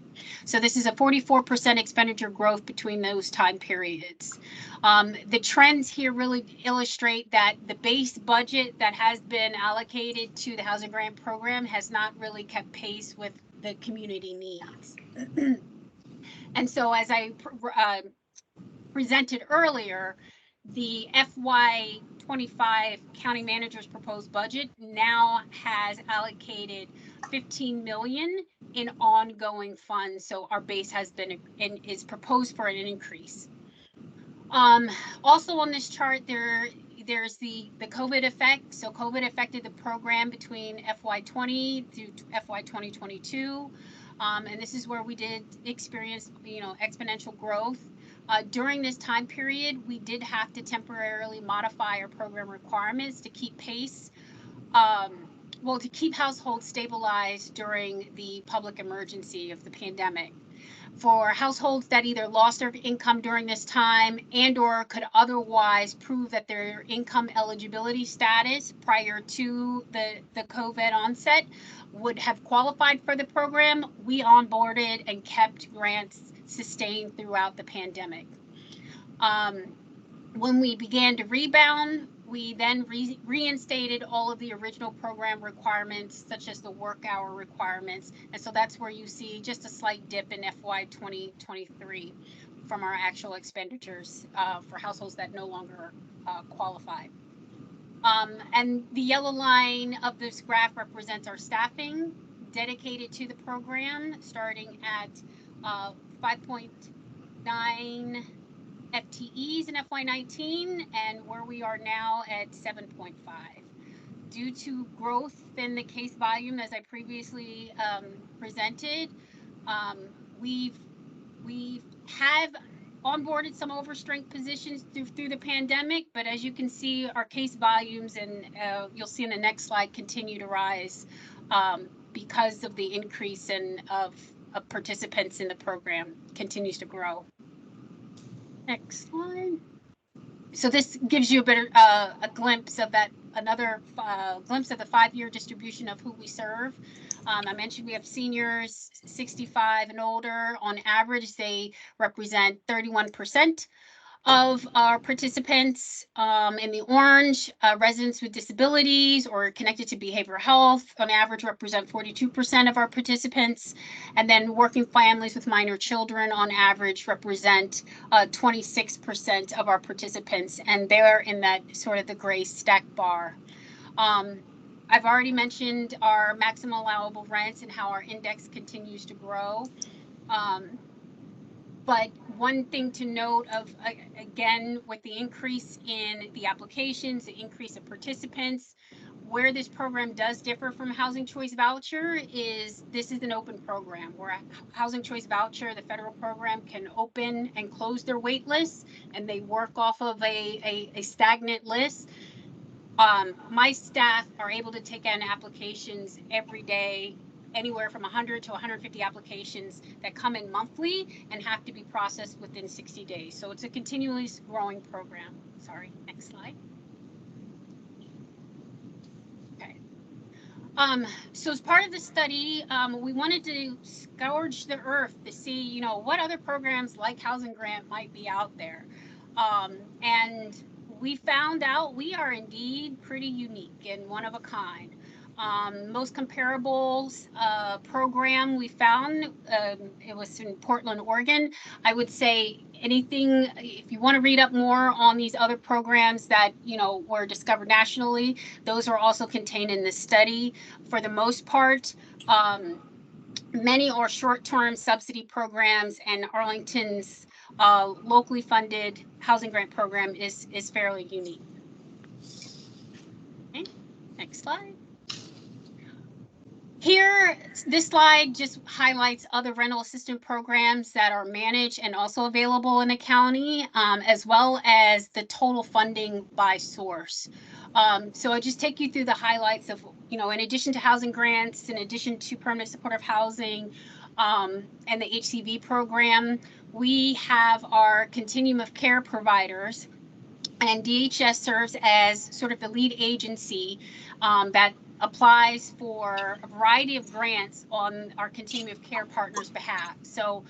So this is a 44% expenditure growth between those time periods. The trends here really illustrate that the base budget that has been allocated to the housing grant program has not really kept pace with the community needs. And so as I presented earlier, the FY25 county manager's proposed budget now has allocated 15 million in ongoing funds. So our base has been and is proposed for an increase. Also on this chart, there's the COVID effect. So COVID affected the program between FY20 through FY 2022. And this is where we did experience, exponential growth. During this time period, we did have to temporarily modify our program requirements to keep pace, to keep households stabilized during the public emergency of the pandemic. For households that either lost their income during this time and/or could otherwise prove that their income eligibility status prior to the COVID onset would have qualified for the program, we onboarded and kept grants sustained throughout the pandemic. When we began to rebound, we then reinstated all of the original program requirements, such as the work hour requirements. And so that's where you see just a slight dip in FY 2023 from our actual expenditures for households that no longer qualify. And the yellow line of this graph represents our staffing dedicated to the program, starting at 5.9 FTEs in FY19 and where we are now at 7.5. Due to growth in the case volume, as I previously presented, we have onboarded some overstrength positions through the pandemic, but as you can see, our case volumes, and you'll see in the next slide, continue to rise because of the increase of participants in the program continues to grow. Next slide. So this gives you a better a glimpse of that, another glimpse of the 5-year distribution of who we serve. I mentioned we have seniors 65 and older. On average, they represent 31% of our participants. In the orange, residents with disabilities or connected to behavioral health on average represent 42% of our participants. And then working families with minor children on average represent 26% of our participants. And they're in that sort of the gray stack bar. I've already mentioned our maximum allowable rents and how our index continues to grow. But one thing to note of, again, with the increase in the applications, the increase of participants, where this program does differ from Housing Choice Voucher is this is an open program where Housing Choice Voucher, the federal program, can open and close their wait lists and they work off of a stagnant list. My staff are able to take in applications every day, anywhere from 100 to 150 applications that come in monthly and have to be processed within 60 days. So it's a continually growing program. Sorry, next slide. Okay. So as part of the study, we wanted to scourge the earth to see, you know, what other programs like Housing Grant might be out there. And we found out we are indeed pretty unique and one of a kind. Most comparable program we found, it was in Portland, Oregon. I would say anything, if you want to read up more on these other programs that, you know, were discovered nationally, those are also contained in this study. For the most part, many are short-term subsidy programs, and Arlington's locally funded housing grant program is fairly unique. Okay, next slide. Here, this slide just highlights other rental assistance programs that are managed and also available in the county, as well as the total funding by source. So I just take you through the highlights of, you know, in addition to housing grants, in addition to permanent supportive housing, and the HCV program, we have our continuum of care providers, and DHS serves as sort of the lead agency that applies for a variety of grants on our continuum of care partners' behalf. So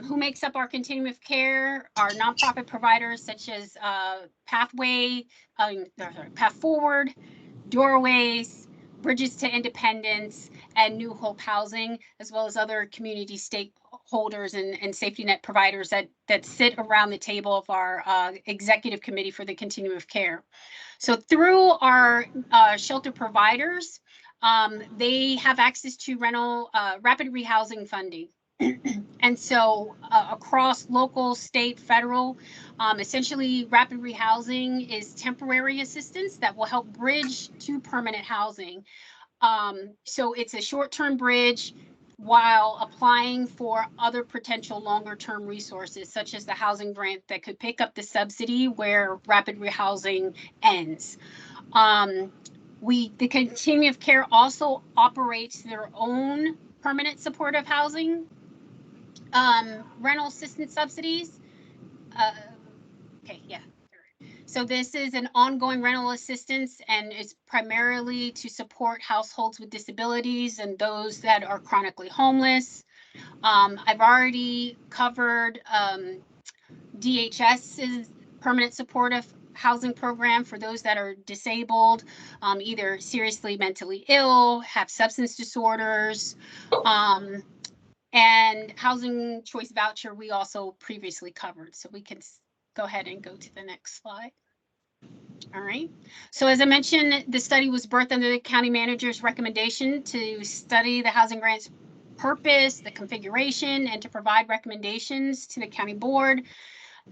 who makes up our continuum of care? Our nonprofit providers such as Path Forward, Doorways, Bridges to Independence, and New Hope Housing, as well as other community stakeholders and safety net providers that sit around the table of our executive committee for the continuum of care. So through our shelter providers, they have access to rental rapid rehousing funding. And so across local, state, federal, essentially rapid rehousing is temporary assistance that will help bridge to permanent housing. So it's a short-term bridge while applying for other potential longer-term resources, such as the housing grant that could pick up the subsidy where rapid rehousing ends. The continuum of care also operates their own permanent supportive housing rental assistance subsidies. Okay, yeah. So this is an ongoing rental assistance, and it's primarily to support households with disabilities and those that are chronically homeless. I've already covered DHS's permanent supportive housing program for those that are disabled, either seriously mentally ill, have substance disorders, and Housing Choice Voucher we also previously covered. So we can go ahead and go to the next slide. All right. So as I mentioned, the study was birthed under the county manager's recommendation to study the housing grant's purpose, the configuration, and to provide recommendations to the county board.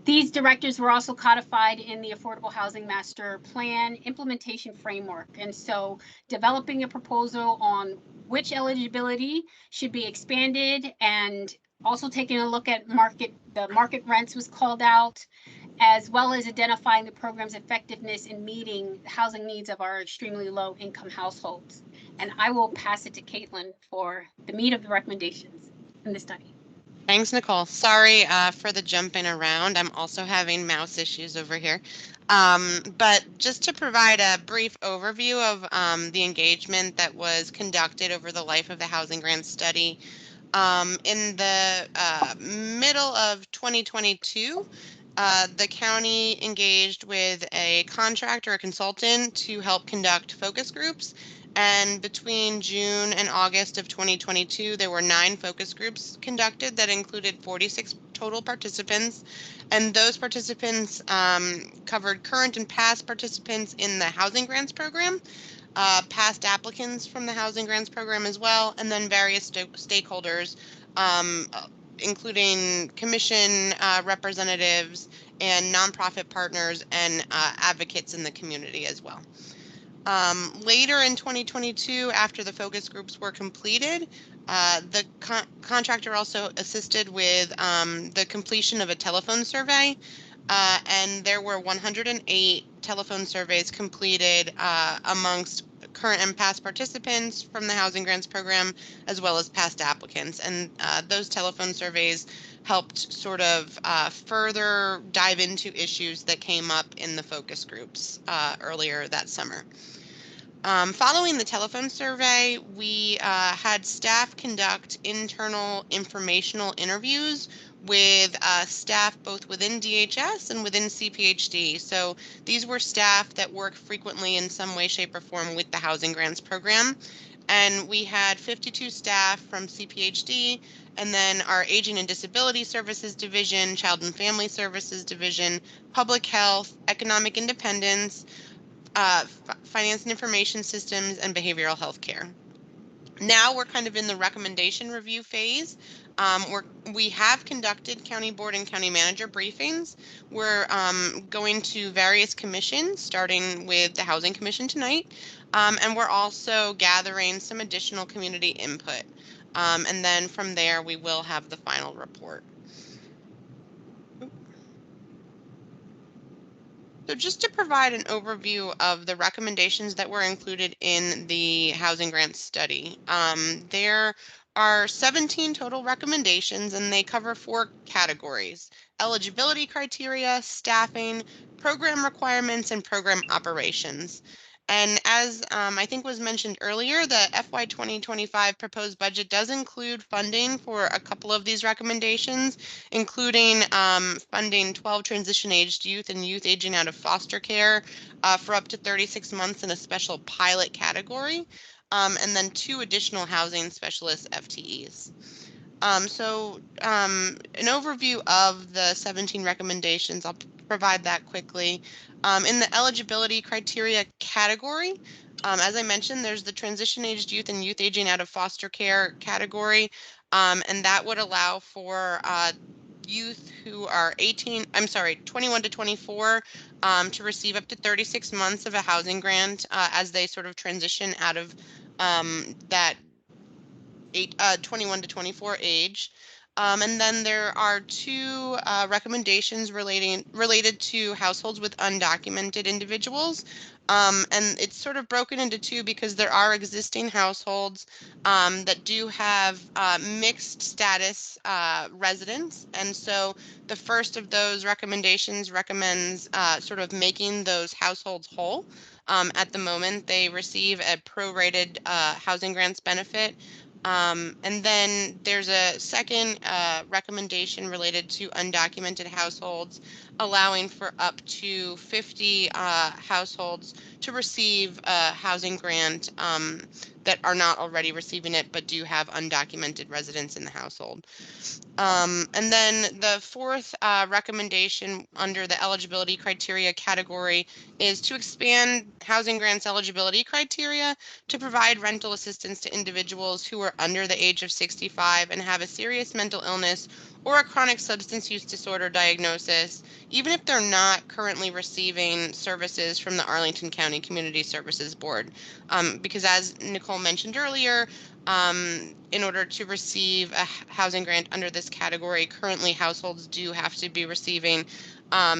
These directives were also codified in the Affordable Housing Master Plan implementation framework. And so developing a proposal on which eligibility should be expanded, and also taking a look at the market rents was called out, as well as identifying the program's effectiveness in meeting the housing needs of our extremely low income households. And I will pass it to Caitlin for the meat of the recommendations in the study. Thanks, Nicole. Sorry for the jumping around. I'm also having mouse issues over here. But just to provide a brief overview of the engagement that was conducted over the life of the housing grant study, in the middle of 2022, the county engaged with a contractor, a consultant, to help conduct focus groups. And between June and August of 2022, there were 9 focus groups conducted that included 46 total participants. And those participants covered current and past participants in the housing grants program, past applicants from the housing grants program as well, and then various stakeholders, including commission representatives and nonprofit partners and advocates in the community as well. Later in 2022, after the focus groups were completed, the contractor also assisted with the completion of a telephone survey, and there were 108 telephone surveys completed amongst current and past participants from the housing grants program, as well as past applicants. And those telephone surveys helped sort of further dive into issues that came up in the focus groups earlier that summer. Following the telephone survey, we had staff conduct internal informational interviews with staff both within DHS and within CPHD. So these were staff that work frequently in some way, shape, or form with the housing grants program. And we had 52 staff from CPHD, and then our Aging and Disability Services Division, Child and Family Services Division, Public Health, Economic Independence, finance and information systems, and behavioral health care. Now we're kind of in the recommendation review phase. We have conducted county board and county manager briefings. We're going to various commissions, starting with the Housing Commission tonight, and we're also gathering some additional community input. And then from there, we will have the final report. So just to provide an overview of the recommendations that were included in the housing grant study, there are 17 total recommendations, and they cover 4 categories: eligibility criteria, staffing, program requirements, and program operations. And as I think was mentioned earlier, the FY 2025 proposed budget does include funding for a couple of these recommendations, including funding 12 transition-aged youth and youth aging out of foster care for up to 36 months in a special pilot category, and then 2 additional housing specialist FTEs. So an overview of the 17 recommendations, I'll provide that quickly. In the eligibility criteria category, as I mentioned, there's the transition-aged youth and youth aging out of foster care category, and that would allow for youth who are 21 to 24 to receive up to 36 months of a housing grant as they sort of transition out of that 21 to 24 age. And then there are 2 recommendations related to households with undocumented individuals. And it's sort of broken into 2 because there are existing households that do have mixed status residents. And so the first of those recommendations recommends sort of making those households whole. At the moment, they receive a prorated housing grants benefit. And then there's a second recommendation related to undocumented households, allowing for up to 50 households to receive a housing grant that are not already receiving it but do have undocumented residents in the household. And then the 4th recommendation under the eligibility criteria category is to expand housing grants eligibility criteria to provide rental assistance to individuals who are under the age of 65 and have a serious mental illness or a chronic substance use disorder diagnosis, even if they're not currently receiving services from the Arlington County Community Services Board. Because as Nicole mentioned earlier, in order to receive a housing grant under this category, currently households do have to be receiving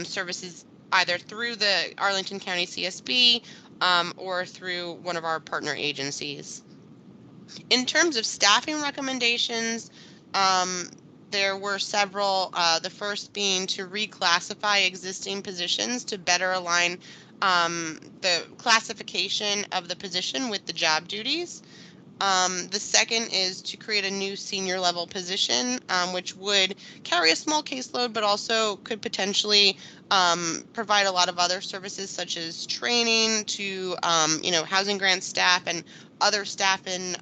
services either through the Arlington County CSB or through one of our partner agencies. In terms of staffing recommendations, there were several, the first being to reclassify existing positions to better align the classification of the position with the job duties. The second is to create a new senior level position, which would carry a small caseload, but also could potentially provide a lot of other services such as training to, housing grant staff and other staff in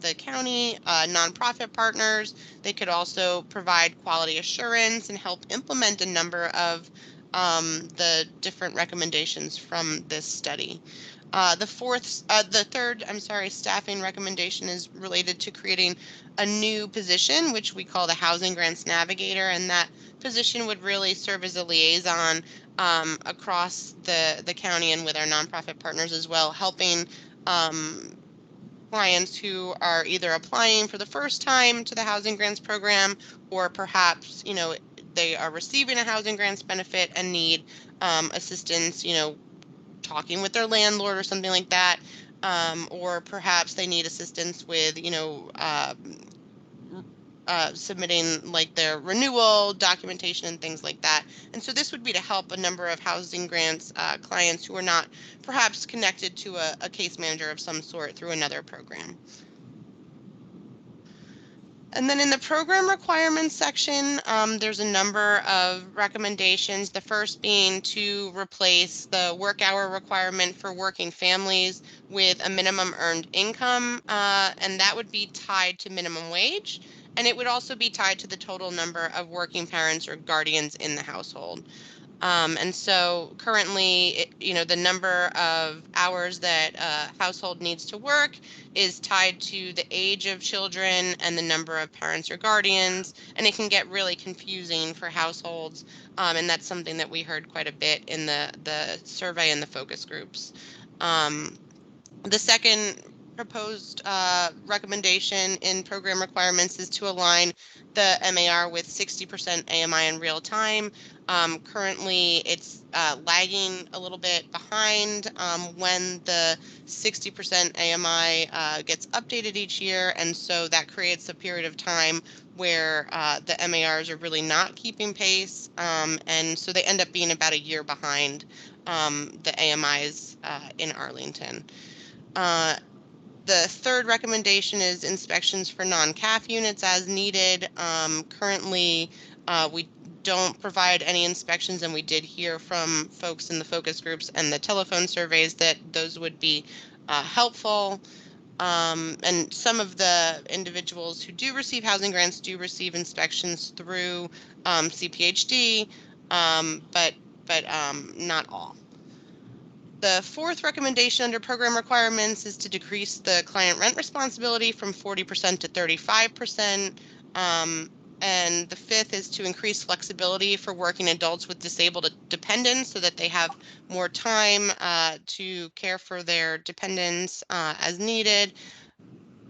the county, nonprofit partners. They could also provide quality assurance and help implement a number of the different recommendations from this study. The third, staffing recommendation is related to creating a new position, which we call the Housing Grants Navigator, and that position would really serve as a liaison across the county and with our nonprofit partners as well, helping clients who are either applying for the first time to the Housing Grants Program, or perhaps, they are receiving a Housing Grants benefit and need assistance, talking with their landlord or something like that, or perhaps they need assistance with, submitting like their renewal documentation and things like that. And so this would be to help a number of housing grants clients who are not perhaps connected to a case manager of some sort through another program. And then in the program requirements section, there's a number of recommendations. The first being to replace the work hour requirement for working families with a minimum earned income, and that would be tied to minimum wage. And it would also be tied to the total number of working parents or guardians in the household. And so currently, the number of hours that a household needs to work is tied to the age of children and the number of parents or guardians, and it can get really confusing for households. And that's something that we heard quite a bit in the survey and the focus groups. The second proposed recommendation in program requirements is to align the MAR with 60% AMI in real time. Currently, it's lagging a little bit behind when the 60% AMI gets updated each year, and so that creates a period of time where the MARs are really not keeping pace, and so they end up being about a year behind the AMIs in Arlington. The third recommendation is inspections for non-CAF units as needed. Currently, we don't provide any inspections, and we did hear from folks in the focus groups and the telephone surveys that those would be helpful. And some of the individuals who do receive housing grants do receive inspections through CPHD, but not all. The fourth recommendation under program requirements is to decrease the client rent responsibility from 40% to 35%. And the fifth is to increase flexibility for working adults with disabled dependents so that they have more time to care for their dependents as needed.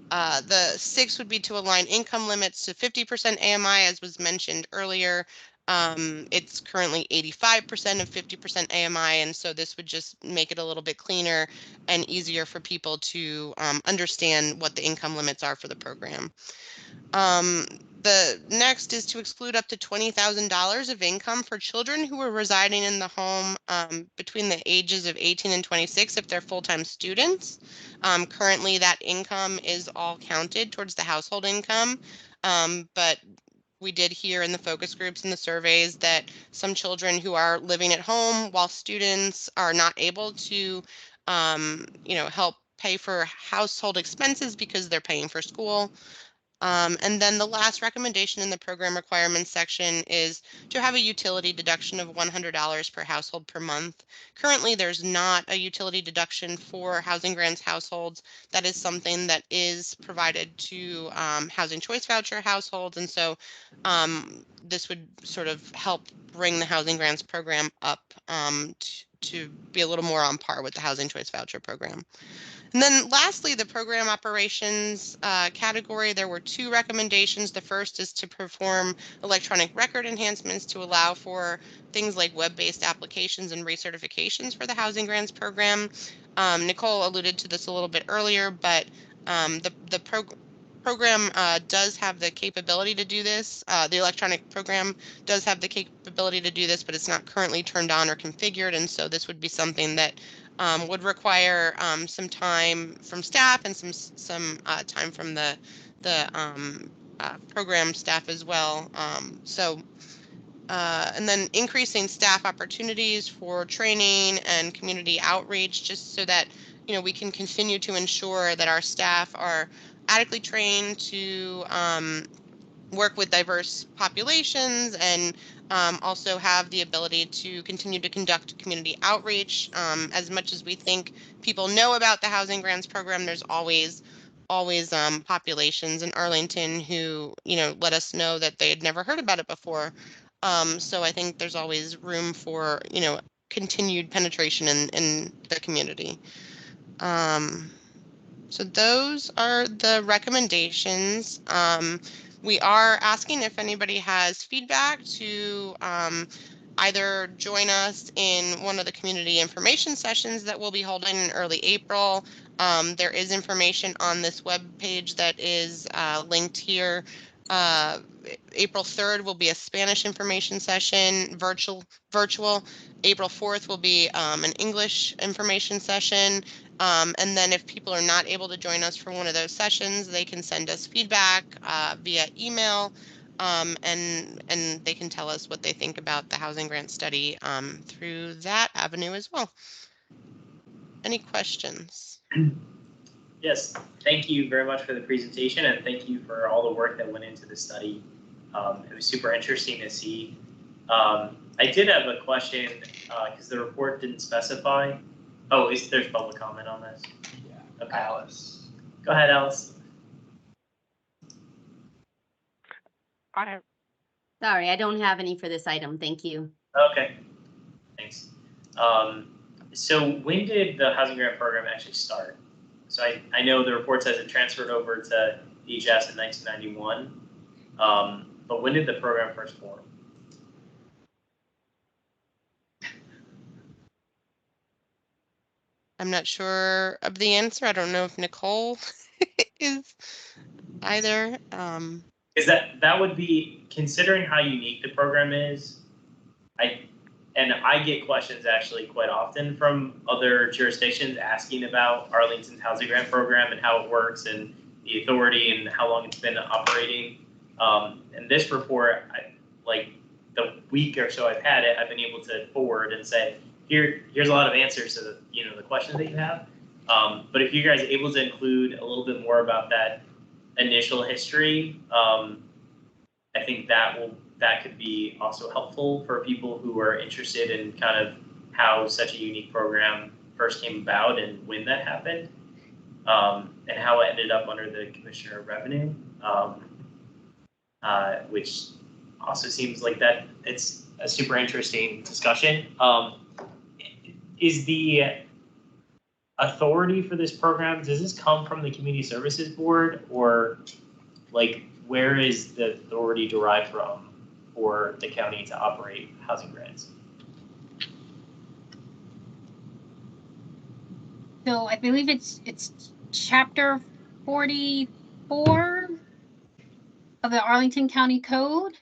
The sixth would be to align income limits to 50% AMI, as was mentioned earlier. It's currently 85% of 50% AMI, and so this would just make it a little bit cleaner and easier for people to understand what the income limits are for the program. The next is to exclude up to $20,000 of income for children who are residing in the home between the ages of 18 and 26 if they're full-time students. Currently, that income is all counted towards the household income, but we did hear in the focus groups and the surveys that some children who are living at home while students are not able to, help pay for household expenses because they're paying for school. And then the last recommendation in the program requirements section is to have a utility deduction of $100 per household per month. Currently, there's not a utility deduction for housing grants households. That is something that is provided to housing choice voucher households. And so this would sort of help bring the housing grants program up to be a little more on par with the housing choice voucher program. And then lastly, the program operations category, there were two recommendations. The first is to perform electronic record enhancements to allow for things like web-based applications and recertifications for the housing grants program. Nicole alluded to this a little bit earlier, but program does have the capability to do this. The electronic program does have the capability to do this, but it's not currently turned on or configured. And so this would be something that would require some time from staff and some time from the program staff as well. And then increasing staff opportunities for training and community outreach, just so that we can continue to ensure that our staff are adequately trained to work with diverse populations, and also have the ability to continue to conduct community outreach. As much as we think people know about the Housing Grants Program, there's always populations in Arlington who let us know that they had never heard about it before. So I think there's always room for continued penetration in the community. So those are the recommendations. We are asking if anybody has feedback to either join us in one of the community information sessions that we'll be holding in early April. There is information on this web page that is linked here. April 3rd will be a Spanish information session, virtual. April 4th will be an English information session. And then if people are not able to join us for one of those sessions, they can send us feedback via email, and they can tell us what they think about the housing grant study through that avenue as well. Any questions? Yes, thank you very much for the presentation, and thank you for all the work that went into the study. It was super interesting to see. I did have a question because the report didn't specify. Oh, there's public comment on this? Yeah. Okay. Alice. Go ahead, Alice. Sorry, I don't have any for this item. Thank you. Okay, thanks. So when did the housing grant program actually start? So I know the report says it transferred over to DHS in 1991, but when did the program first form? I'm not sure of the answer. I don't know if Nicole is either. Is that would be, considering how unique the program is, I get questions actually quite often from other jurisdictions asking about Arlington's housing grant program and how it works and the authority and how long it's been operating. And this report, like the week or so I've had it, I've been able to forward and say, here's a lot of answers to the questions that you have. But if you guys are able to include a little bit more about that initial history, I think that could be also helpful for people who are interested in kind of how such a unique program first came about and when that happened, and how it ended up under the Commissioner of Revenue, which also seems like that it's a super interesting discussion. Is the authority for this program, does this come from the Community Services Board, or like where is the authority derived from for the county to operate housing grants? So I believe it's chapter 44 of the Arlington County Code.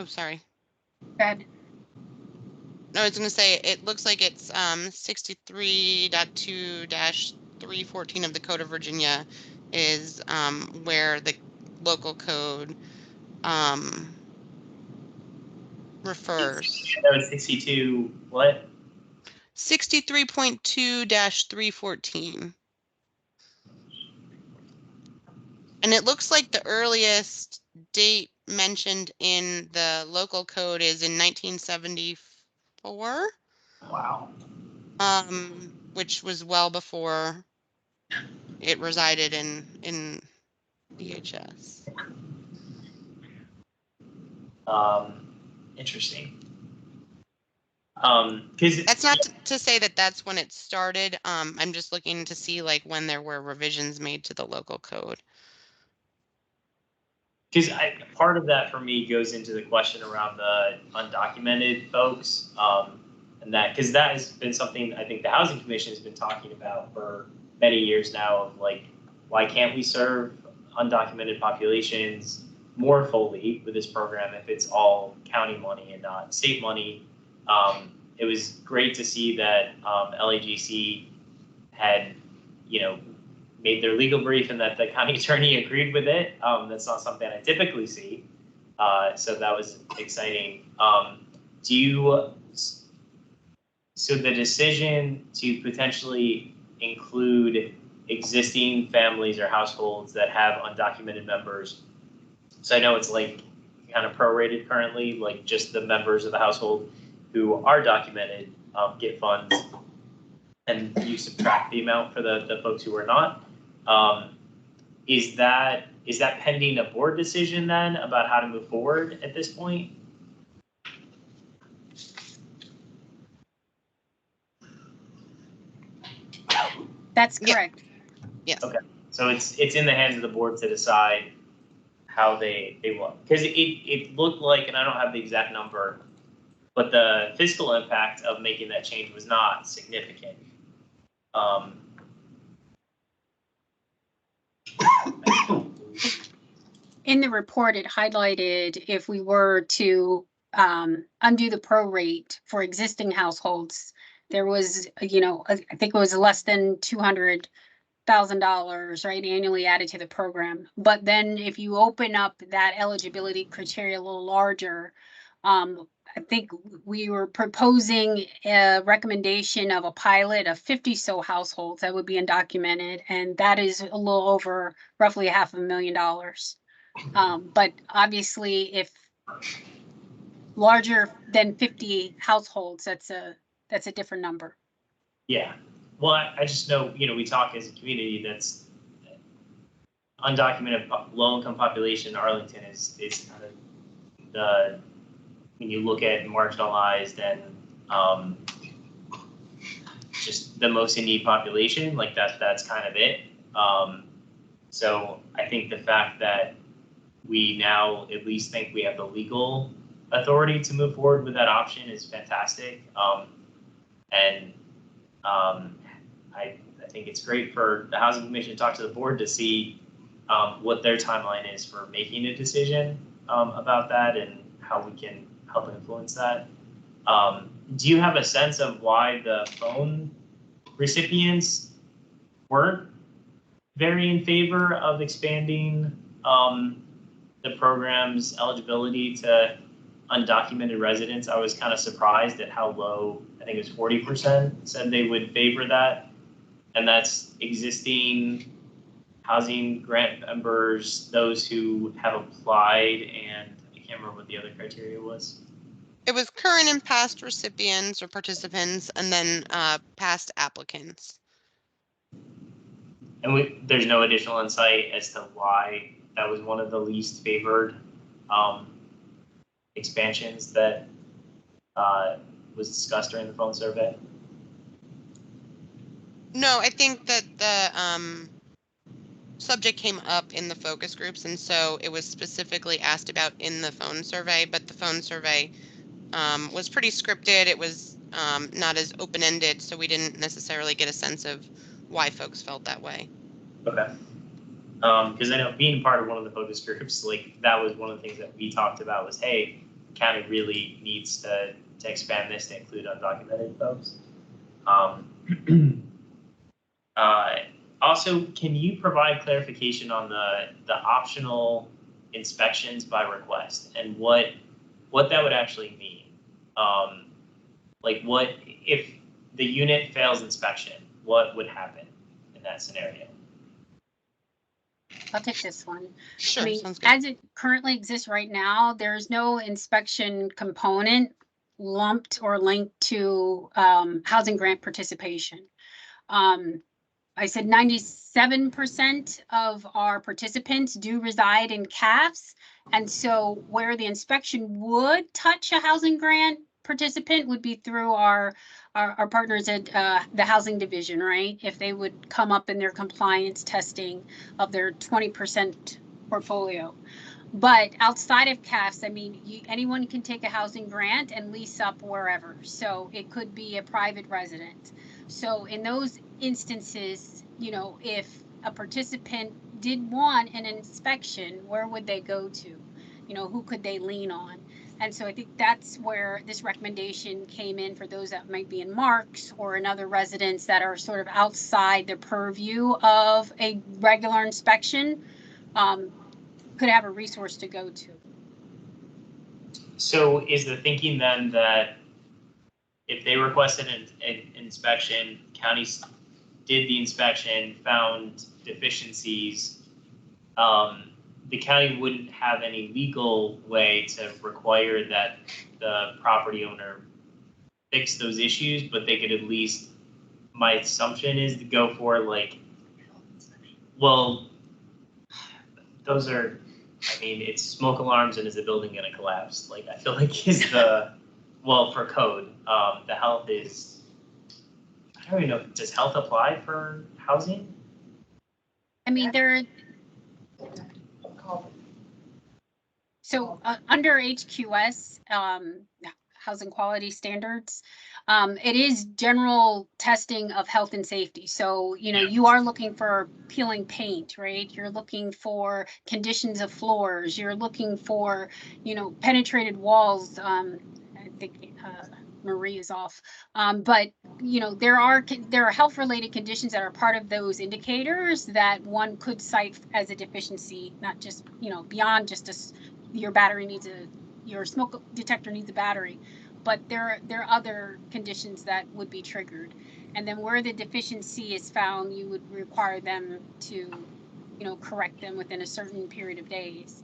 Oh, sorry. Go ahead. No, I was going to say, it looks like it's 63.2-314 of the Code of Virginia is where the local code refers. That was 62 what? 63.2-314. And it looks like the earliest date mentioned in the local code is in 1974. Wow. Which was well before it resided in DHS. Interesting. That's not to say that that's when it started. I'm just looking to see like when there were revisions made to the local code. Because part of that for me goes into the question around the undocumented folks. And that, because that has been something I think the Housing Commission has been talking about for many years now of like, why can't we serve undocumented populations more fully with this program if it's all county money and not state money? It was great to see that LAGC had, made their legal brief and that the county attorney agreed with it. That's not something I typically see. So that was exciting. So the decision to potentially include existing families or households that have undocumented members. So I know it's like kind of prorated currently, like just the members of the household who are documented get funds, and you subtract the amount for the folks who are not. Is that pending a board decision then about how to move forward at this point? That's correct. Yes. Okay, so it's in the hands of the board to decide how they want, because it looked like, and I don't have the exact number, but the fiscal impact of making that change was not significant. In the report, it highlighted if we were to undo the prorate for existing households, there was, I think it was less than $200,000, right, annually added to the program. But then if you open up that eligibility criteria a little larger, I think we were proposing a recommendation of a pilot of 50 so households that would be undocumented, and that is a little over roughly $500,000. But obviously, if larger than 50 households, that's a different number. Yeah, well, I just know, we talk as a community that's undocumented low-income population in Arlington is kind of when you look at marginalized and just the most in need population, like that's kind of it. So I think the fact that we now at least think we have the legal authority to move forward with that option is fantastic. I think it's great for the Housing Commission to talk to the board to see what their timeline is for making a decision about that and how we can help influence that. Do you have a sense of why the phone recipients weren't very in favor of expanding the program's eligibility to undocumented residents? I was kind of surprised at how low, I think it was 40% said they would favor that. And that's existing housing grant members, those who have applied, and I can't remember what the other criteria was. It was current and past recipients or participants, and then past applicants. And there's no additional insight as to why that was one of the least favored expansions that was discussed during the phone survey? No, I think that the subject came up in the focus groups, and so it was specifically asked about in the phone survey, but the phone survey was pretty scripted. It was not as open-ended, so we didn't necessarily get a sense of why folks felt that way. Okay. Because I know being part of one of the focus groups, like that was one of the things that we talked about was, hey, the county really needs to expand this to include undocumented folks. Also, can you provide clarification on the optional inspections by request and what that would actually mean? Like what if the unit fails inspection, what would happen in that scenario? I'll take this one. Sure, I mean, sounds good. as it currently exists right now, there's no inspection component lumped or linked to housing grant participation. I said 97% of our participants do reside in CAFs. And so where the inspection would touch a housing grant participant would be through our partners at the housing division, right? If they would come up in their compliance testing of their 20% portfolio. But outside of CAFs, I mean, anyone can take a housing grant and lease up wherever. So it could be a private resident. So in those instances, you know, if a participant did want an inspection, where would they go to? You know, who could they lean on? And so I think that's where this recommendation came in for those that might be in Marks or in other residents that are sort of outside the purview of a regular inspection, could have a resource to go to. So is the thinking then that if they requested an inspection, counties did the inspection, found deficiencies, the county wouldn't have any legal way to require that the property owner fix those issues, but they could at least, my assumption is to go for like, well, those are, I mean, it's smoke alarms and is the building gonna collapse? Like, I feel like is the, well, for code, the health is, I don't even know, does health apply for housing? I mean, so under HQS, housing quality standards, it is general testing of health and safety. So, you know, you are looking for peeling paint, right? You're looking for conditions of floors. You're looking for, you know, penetrated walls. I think Marie is off. But, you know, there are health related conditions that are part of those indicators that one could cite as a deficiency, not just, you know, beyond just your battery needs your smoke detector needs a battery, but there are other conditions that would be triggered. And then where the deficiency is found, you would require them to, you know, correct them within a certain period of days.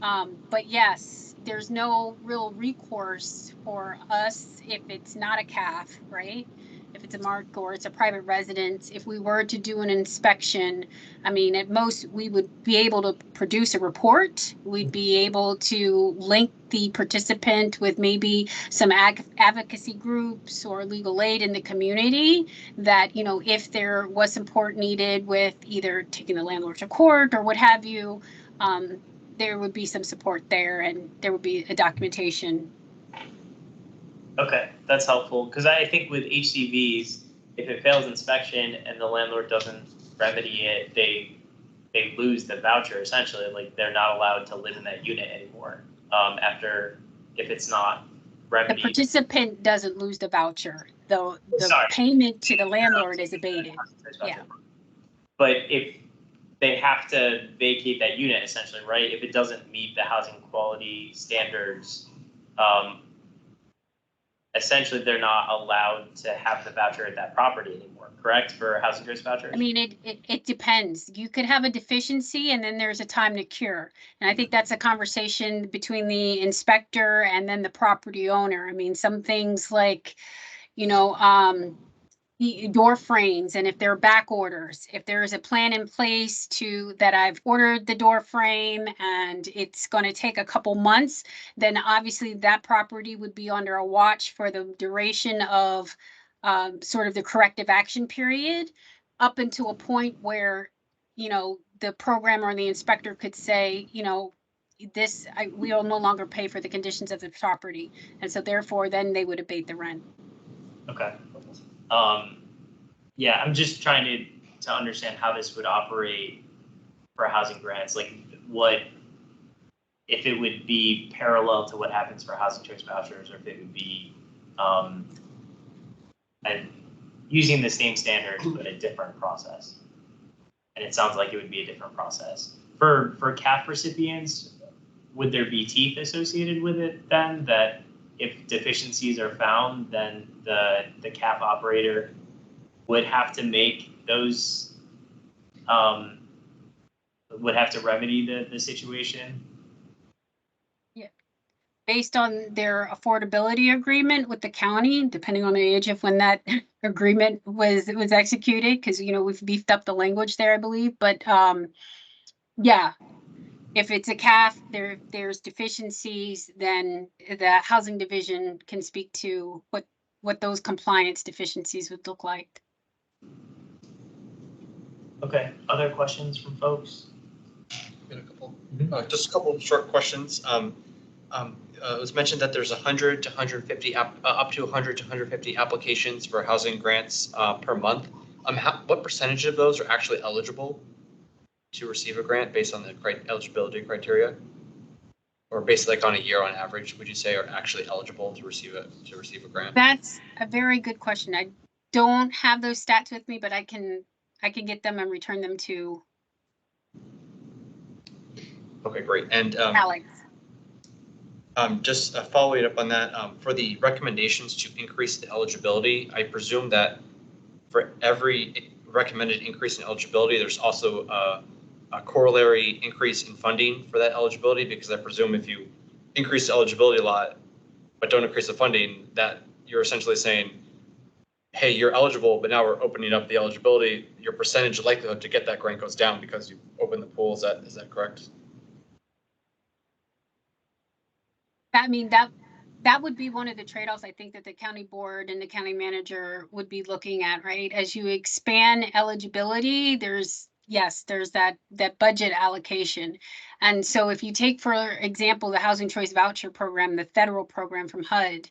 But yes, there's no real recourse for us if it's not a CAF, right? If it's a mark or it's a private residence, if we were to do an inspection, I mean, at most we would be able to produce a report. We'd be able to link the participant with maybe some advocacy groups or legal aid in the community that, you know, if there was support needed with either taking the landlord to court or what have you, there would be some support there and there would be a documentation. Okay, that's helpful, because I think with HCVs, if it fails inspection and the landlord doesn't remedy it, they lose the voucher essentially. Like, they're not allowed to live in that unit anymore after, if it's not remedied. The participant doesn't lose the voucher, though the payment to the landlord is abated. Yeah. But if they have to vacate that unit essentially, right? If it doesn't meet the housing quality standards, essentially they're not allowed to have the voucher at that property anymore, correct, for housing grace vouchers? I mean, it depends. You could have a deficiency and then there's a time to cure. And I think that's a conversation between the inspector and then the property owner. I mean, some things like, you know, door frames, and if there are back orders, if there is a plan in place that I've ordered the door frame and it's going to take a couple months, then obviously that property would be under a watch for the duration of sort of the corrective action period, up until a point where, you know, the programmer or the inspector could say, you know, we will no longer pay for the conditions of the property, and so therefore then they would abate the rent. Okay. Yeah, I'm just trying to understand how this would operate for housing grants. Like, what if it would be parallel to what happens for housing choice vouchers, or if it would be using the same standards but a different process. And it sounds like it would be a different process. For CAF recipients, would there be teeth associated with it then, that if deficiencies are found, then the CAF operator would have to make those, would have to remedy the situation? Yeah. Based on their affordability agreement with the county, depending on the age of when that agreement was executed, because, you know, we've beefed up the language there, I believe. But yeah, if it's a CAF, there's deficiencies, then the housing division can speak to what those compliance deficiencies would look like. Okay, other questions from folks? Got a couple, just a couple of short questions. It was mentioned that there's 100 to 150 up to 100 to 150 applications for housing grants per month. What percentage of those are actually eligible to receive a grant based on the eligibility criteria? Or based like on a year on average, would you say are actually eligible to receive a grant? That's a very good question. I don't have those stats with me, but I can get them and return them to Okay, great. And Alex. just following up on that, for the recommendations to increase the eligibility, I presume that for every recommended increase in eligibility, there's also a corollary increase in funding for that eligibility, because I presume if you increase the eligibility a lot, but don't increase the funding, that you're essentially saying, hey, you're eligible, but now we're opening up the eligibility, your percentage likelihood to get that grant goes down because you open the pool. Is that correct? I mean, that would be one of the trade-offs I think that the county board and the county manager would be looking at, right? As you expand eligibility, there's that budget allocation. And so if you take, for example, the Housing Choice Voucher Program, the federal program from HUD,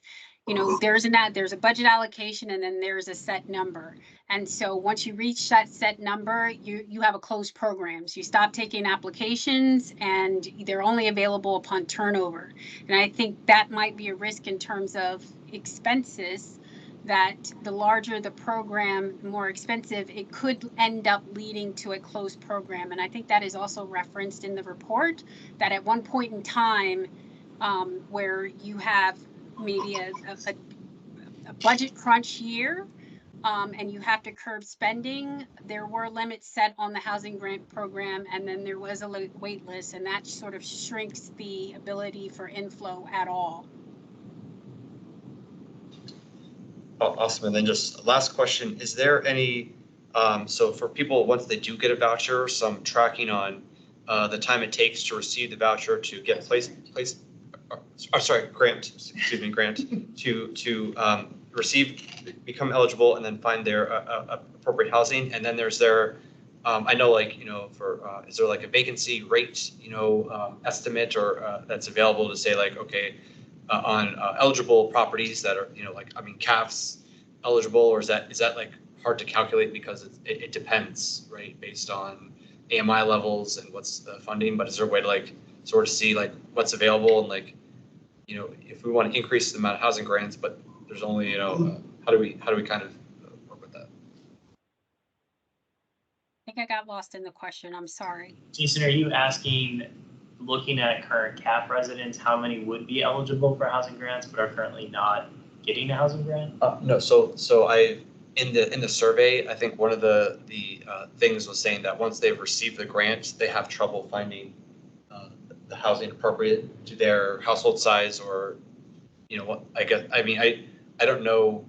there's a budget allocation and then there's a set number. And so once you reach that set number, you have a closed program. So you stop taking applications and they're only available upon turnover. And I think that might be a risk in terms of expenses, that the larger the program, the more expensive, it could end up leading to a closed program. And I think that is also referenced in the report, that at one point in time where you have maybe a budget crunch year and you have to curb spending, there were limits set on the housing grant program, and then there was a wait list, and that sort of shrinks the ability for inflow at all. Oh, awesome. And then just last question, is there any, so for people, once they do get a voucher, some tracking on the time it takes to receive the voucher, to get grant to become eligible and then find their appropriate housing. And then there's I know, like, for, is there like a vacancy rate, estimate or that's available to say, like, okay, on eligible properties that are, CAF's eligible, or is that like hard to calculate because it depends, right, based on AMI levels and what's the funding? But is there a way to like sort of see like what's available and like, if we want to increase the amount of housing grants, but there's only, how do we kind of work with that? I think I got lost in the question. I'm sorry. Jason, are you asking, looking at current CAF residents, how many would be eligible for housing grants but are currently not getting a housing grant? No. So I in the survey, I think one of the things was saying that once they've received the grant, they have trouble finding the housing appropriate to their household size, or I don't know.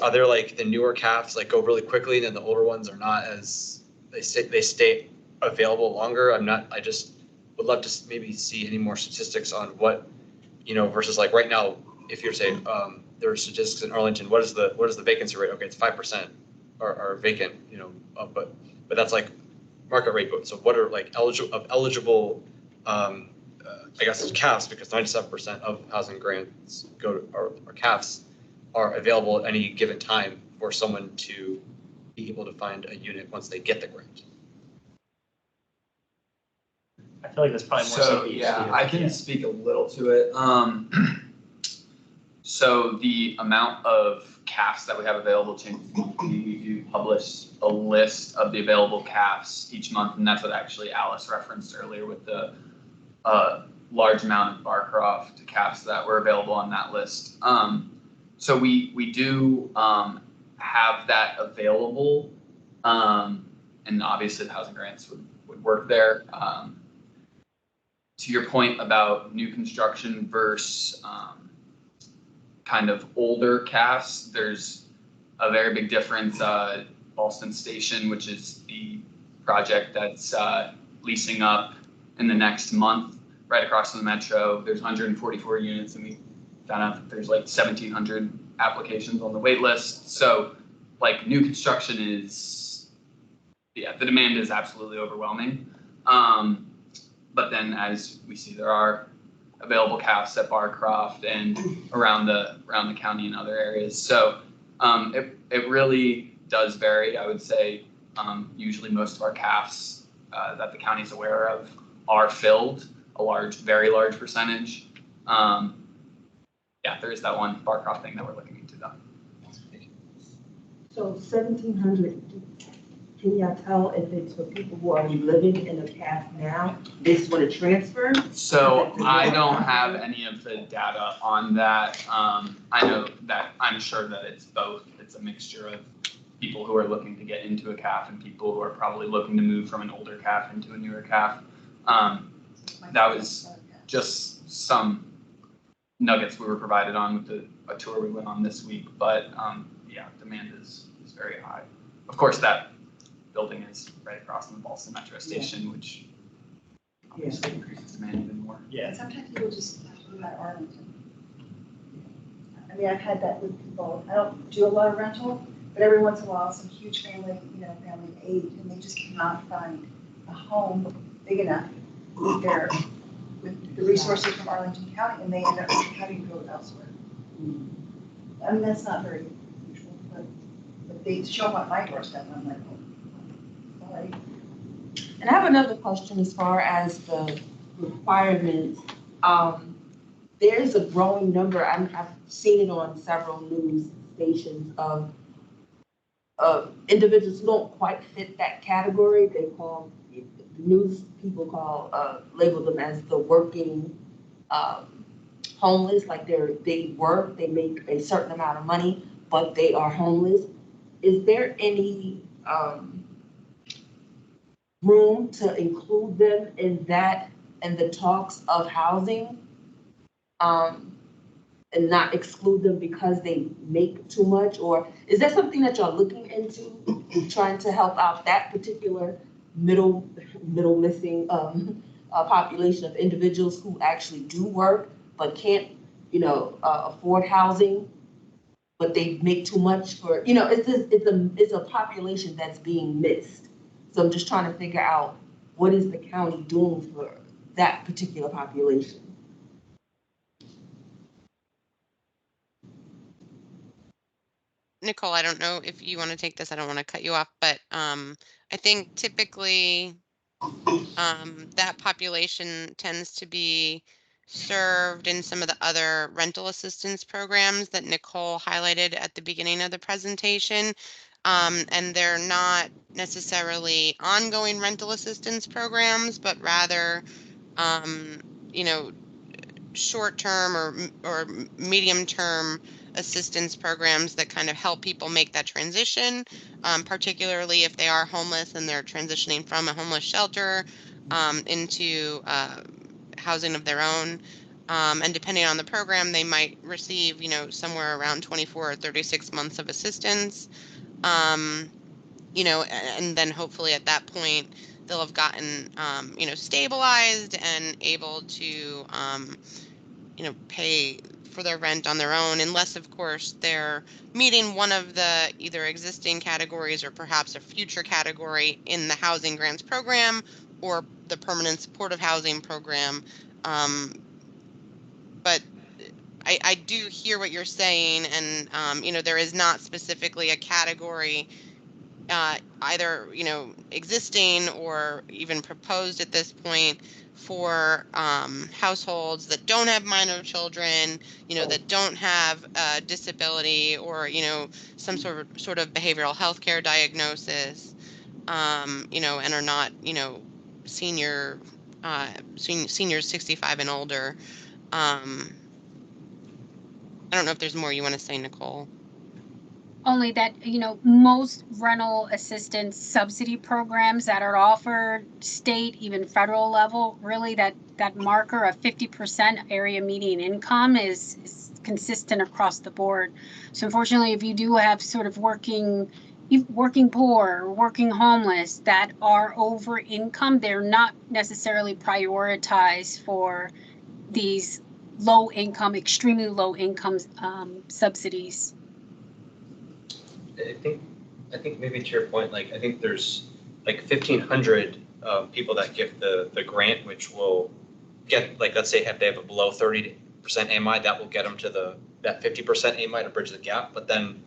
Are there like the newer CAFs like go really quickly, and then the older ones are not as they stay available longer? I just would love to maybe see any more statistics on what, versus like right now, if you're saying there are statistics in Arlington, what is the vacancy rate? Okay, it's 5% are vacant, but that's like market rate. So what are like eligible, I guess it's CAFs, because 97% of housing grants or CAFs are available at any given time for someone to be able to find a unit once they get the grant. I feel like that's probably more so. Yeah, I can speak a little to it. So the amount of CAFs that we have available we do publish a list of the available CAFs each month, and that's what actually Alice referenced earlier with the large amount of Barcroft CAFs that were available on that list. So we do have that available, and obviously the housing grants would work there. To your point about new construction versus kind of older CAFs, there's a very big difference. Boston Station, which is the project that's leasing up in the next month, right across from the metro, there's 144 units, and we found out that there's like 1,700 applications on the wait list. So like new construction the demand is absolutely overwhelming. But then, as we see, there are available CAFs at Barcroft and around the county and other areas. So it really does vary. I would say usually most of our CAFs that the county is aware of are filled, very large percentage. Yeah, there is that one Barcroft thing that we're looking into though. So 1,700, can y'all tell if it's for people who are living in a CAF now, they just want to transfer? So I don't have any of the data on that. I know that I'm sure that it's both. It's a mixture of people who are looking to get into a CAF and people who are probably looking to move from an older CAF into a newer CAF. That was just some nuggets we were provided on with a tour we went on this week. But yeah, demand is very high. Of course, that building is right across from the Boston Metro Station, which obviously increases demand even more. Yeah. And sometimes people just have to move out of Arlington. I mean, I've had that with people. I don't do a lot of rental, but every once in a while, some huge family, family of 8, and they just cannot find a home big enough with the resources from Arlington County, and they end up having to go elsewhere. I mean, that's not very usual, but they show up on my doorstep, and I'm like, oh. And I have another question as far as the requirements. There's a growing number, I've seen it on several news stations, of individuals who don't quite fit that category. They call, the news people label them as the working homeless, like they work, they make a certain amount of money, but they are homeless. Is there any room to include them in that and the talks of housing, and not exclude them because they make too much? Or is that something that you're looking into, trying to help out that particular middle missing population of individuals who actually do work but can't afford housing, but they make too much for, it's a population that's being missed. So I'm just trying to figure out, what is the county doing for that particular population? Nicole, I don't know if you want to take this. I don't want to cut you off, but I think typically that population tends to be served in some of the other rental assistance programs that Nicole highlighted at the beginning of the presentation. And they're not necessarily ongoing rental assistance programs, but rather, short-term or medium-term assistance programs that kind of help people make that transition, particularly if they are homeless and they're transitioning from a homeless shelter into housing of their own. And depending on the program, they might receive, somewhere around 24 or 36 months of assistance. And then hopefully at that point, they'll have gotten, stabilized and able to, pay for their rent on their own, unless, of course, they're meeting one of the either existing categories or perhaps a future category in the housing grants program or the permanent supportive housing program. But I do hear what you're saying, and there is not specifically a category either existing or even proposed at this point for households that don't have minor children, that don't have a disability or some sort of behavioral health care diagnosis, and are not seniors 65 and older. I don't know if there's more you want to say, Nicole. Only that, most rental assistance subsidy programs that are offered state, even federal level, really that marker of 50% area median income is consistent across the board. So unfortunately, if you do have sort of working poor, working homeless that are over income, they're not necessarily prioritized for these low income, extremely low income subsidies. I think maybe to your point, I think there's 1,500 people that give the grant, which will get, like, let's say if they have a below 30% AMI, that will get them to that 50% AMI to bridge the gap. But then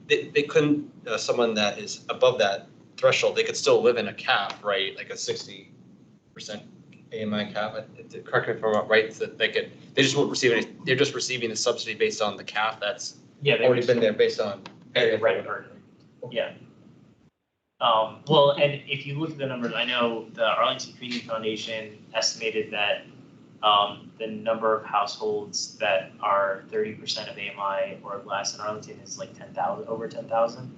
they couldn't, someone that is above that threshold, they could still live in a cap, right? Like a 60% AMI cap. Correct me if I'm wrong, right? So they just won't receive any. They're just receiving the subsidy based on the cap that's already been there based on rent burden. Yeah. Well, and if you look at the numbers, I know the Arlington Community Foundation estimated that the number of households that are 30% of AMI or less in Arlington is like 10,000, over 10,000.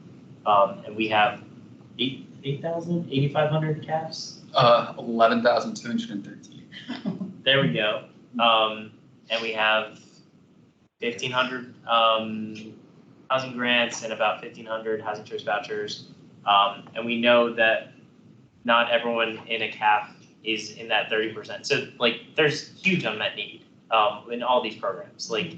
And we have 8,500 caps. 11,213. There we go. And we have 1,500 housing grants and about 1,500 housing choice vouchers. And we know that not everyone in a CAF is in that 30%. So like there's huge unmet need in all these programs. Like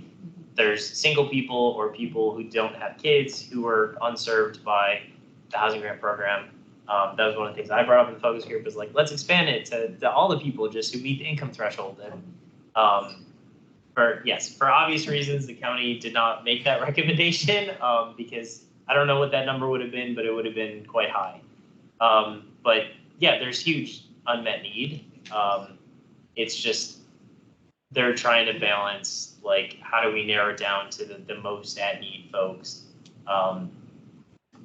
there's single people or people who don't have kids who are unserved by the housing grant program. That was one of the things I brought up in the focus group is like, let's expand it to all the people just who meet the income threshold. And for obvious reasons, the county did not make that recommendation because I don't know what that number would have been, but it would have been quite high. But yeah, there's huge unmet need. It's just they're trying to balance like how do we narrow it down to the most at need folks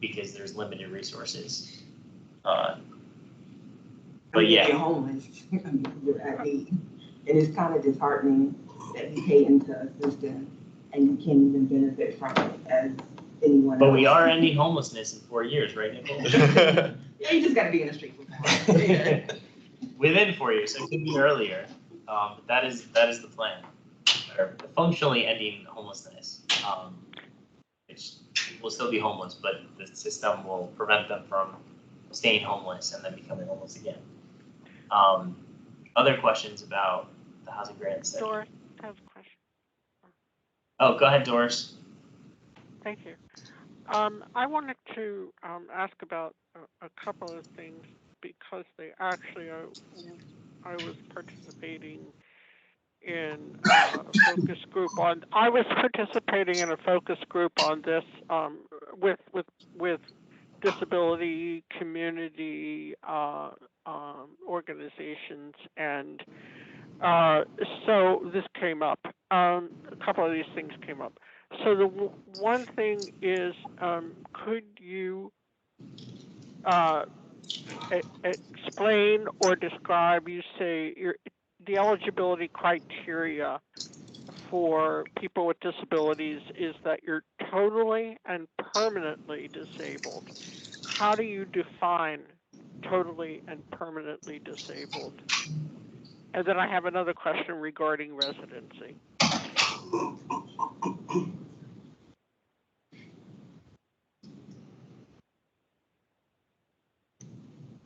because there's limited resources. But yeah, you're homeless. You're at need, and it's kind of disheartening that you pay into a system and you can't even benefit from it as anyone else. But we are ending homelessness in 4 years, right, Nicole? Yeah, you just got to be in the street for 4 years. Within 4 years, so it could be earlier. But that is the plan. Or functionally ending homelessness, which will still be homeless, but the system will prevent them from staying homeless and then becoming homeless again. Other questions about the housing grants? Doris has a question. Oh, go ahead, Doris. Thank you. I wanted to ask about a couple of things because they actually, I was participating in a focus group on. I was participating in a focus group on this with disability community organizations, and so this came up. A couple of these things came up. So the one thing is, could you explain or describe? You say the eligibility criteria for people with disabilities is that you're totally and permanently disabled. How do you define totally and permanently disabled? And then I have another question regarding residency.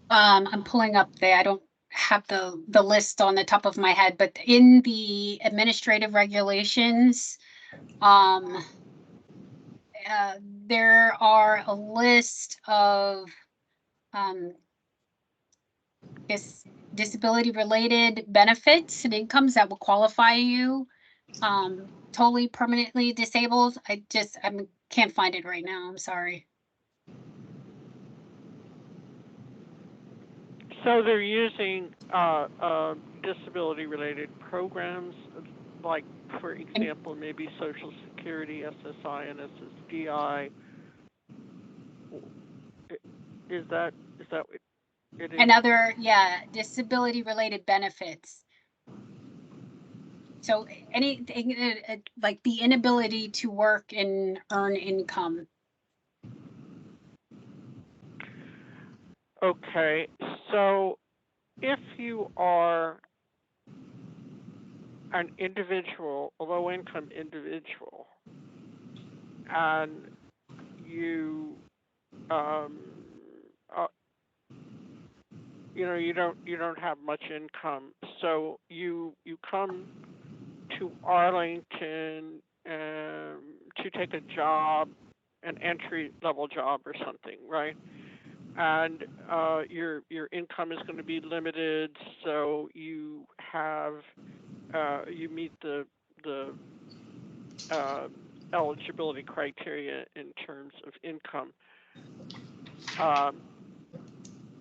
I'm pulling up I don't have the list on the top of my head, but in the administrative regulations, there are a list of disability-related benefits and incomes that will qualify you totally permanently disabled. I can't find it right now. I'm sorry. So they're using disability-related programs, like, for example, maybe Social Security, SSI, and SSDI. Is that what it is? And other, disability-related benefits. So anything like the inability to work and earn income. Okay, so if you are an individual, a low-income individual, and you, you don't have much income, so you come to Arlington to take a job, an entry-level job or something, right? and your income is going to be limited, so you have you meet the eligibility criteria in terms of income.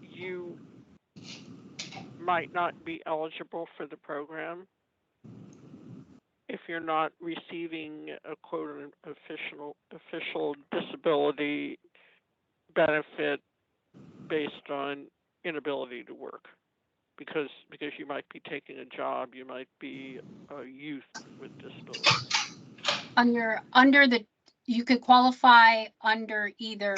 You might not be eligible for the program if you're not receiving a quote official disability benefit based on inability to work, because you might be taking a job, you might be a youth with disabilities. You could qualify under either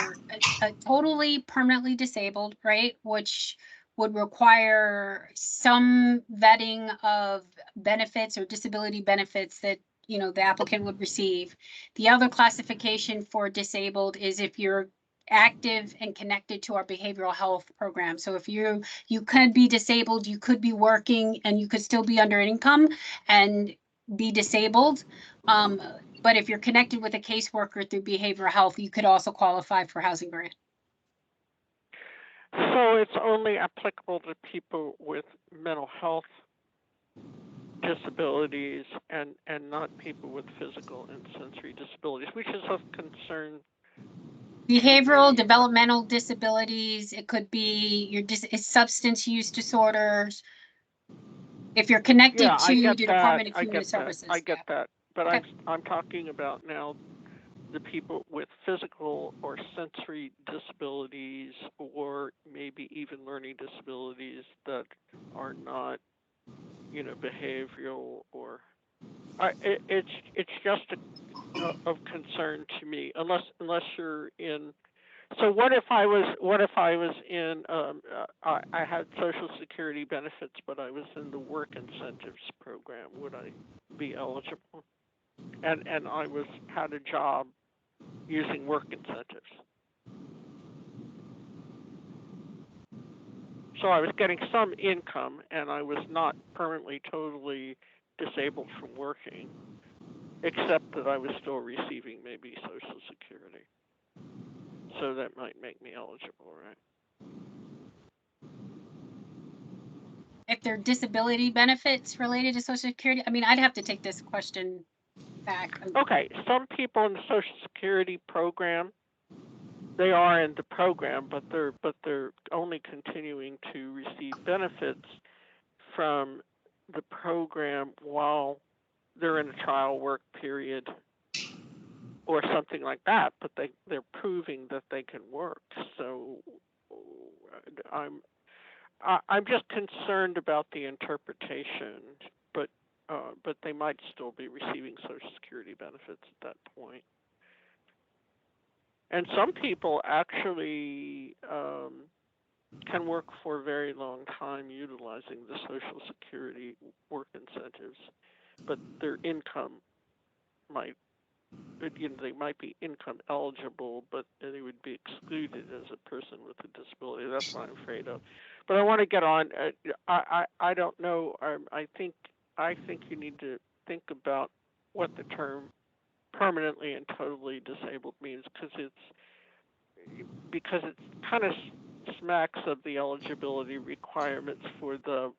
a totally permanently disabled, right, which would require some vetting of benefits or disability benefits that the applicant would receive. The other classification for disabled is if you're active and connected to our behavioral health program. So if you could be disabled, you could be working, and you could still be under income and be disabled. But if you're connected with a caseworker through behavioral health, you could also qualify for housing grant. So it's only applicable to people with mental health disabilities and not people with physical and sensory disabilities, which is of concern. Behavioral, developmental disabilities, it could be it's substance use disorders. If you're connected to the Department of Human Services. I get that. But okay. I'm talking about now the people with physical or sensory disabilities, or maybe even learning disabilities that are not, behavioral, or it's just of concern to me. Unless you're in. So what if I was in? I had Social Security benefits, but I was in the work incentives program. Would I be eligible? And I had a job using work incentives. So I was getting some income, and I was not permanently totally disabled from working, except that I was still receiving maybe Social Security. So that might make me eligible, right? If they're disability benefits related to Social Security, I mean, I'd have to take this question back. Okay, some people in the Social Security program, they are in the program, but they're only continuing to receive benefits from the program while they're in a trial work period or something like that. But they're proving that they can work. So I'm just concerned about the interpretation, but they might still be receiving Social Security benefits at that point. And some people actually can work for a very long time utilizing the Social Security work incentives, but their income they might be income eligible, but they would be excluded as a person with a disability. That's what I'm afraid of. But I want to get on. I don't know. I think you need to think about what the term permanently and totally disabled means, because it kind of smacks of the eligibility requirements for the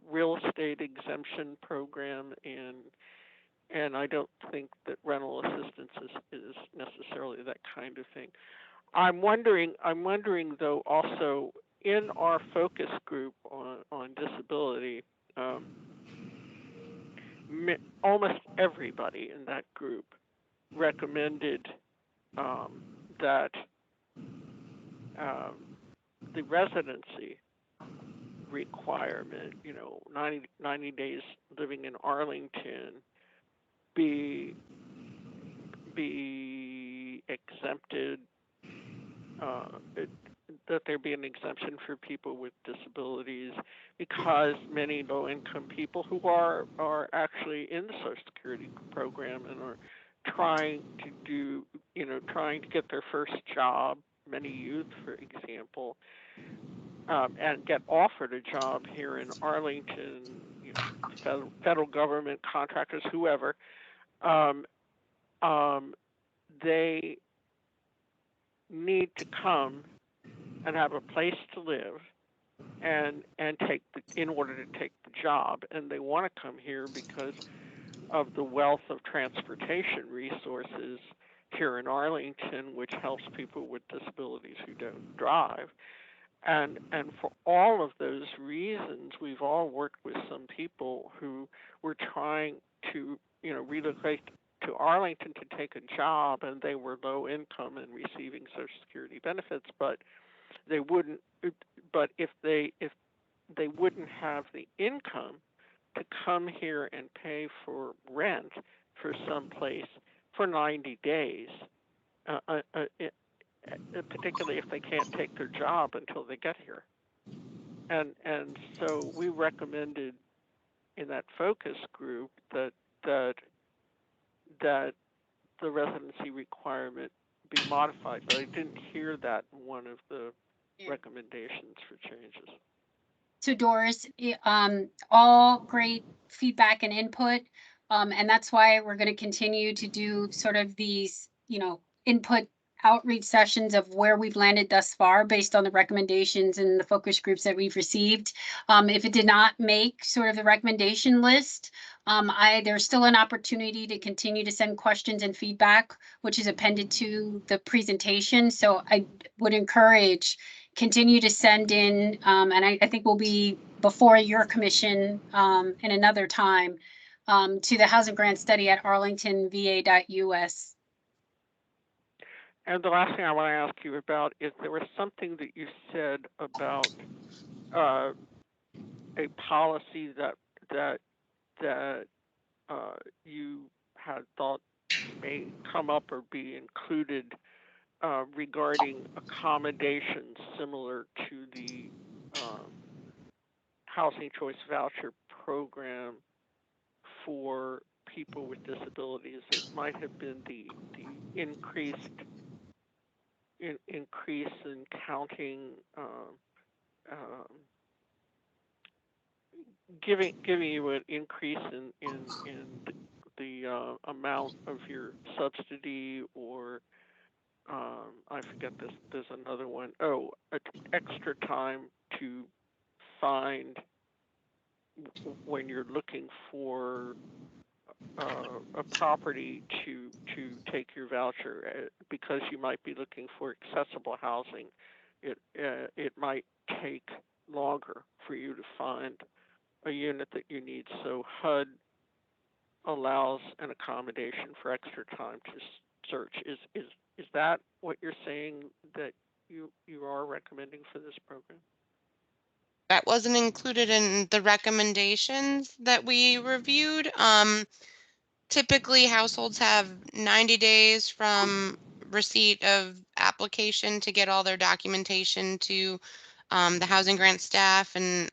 real estate exemption program, and I don't think that rental assistance is necessarily that kind of thing. I'm wondering though, also in our focus group on disability, almost everybody in that group recommended that the residency requirement, 90 days living in Arlington, be exempted, that there be an exemption for people with disabilities, because many low-income people who are actually in the Social Security program and are trying to get their first job, many youth, for example, and get offered a job here in Arlington, federal government, contractors, whoever, they need to come and have a place to live and in order to take the job, and they want to come here because of the wealth of transportation resources here in Arlington, which helps people with disabilities who don't drive. And for all of those reasons, we've all worked with some people who were trying to, relocate to Arlington to take a job, and they were low income and receiving Social Security benefits, but they wouldn't. But if they wouldn't have the income to come here and pay for rent for some place for 90 days, particularly if they can't take their job until they get here. And so we recommended in that focus group that the residency requirement be modified, but I didn't hear that in one of the recommendations for changes. So Doris, all great feedback and input. And that's why we're going to continue to do sort of these, input outreach sessions of where we've landed thus far based on the recommendations and the focus groups that we've received. If it did not make sort of the recommendation list, there's still an opportunity to continue to send questions and feedback, which is appended to the presentation. So I would encourage continue to send in, and I think we'll be before your commission in another time, to the housing grant study at arlingtonva.us. And the last thing I want to ask you about is there was something that you said about a policy that you had thought may come up or be included regarding accommodations similar to the Housing Choice Voucher Program for people with disabilities. It might have been the increase in counting, giving you an increase in the amount of your subsidy, or I forget this. There's another one. Oh, extra time to find when you're looking for a property to take your voucher, because you might be looking for accessible housing. It might take longer for you to find a unit that you need. So HUD allows an accommodation for extra time to search. Is that what you're saying that you are recommending for this program? That wasn't included in the recommendations that we reviewed. Typically, households have 90 days from receipt of application to get all their documentation to the housing grant staff. And,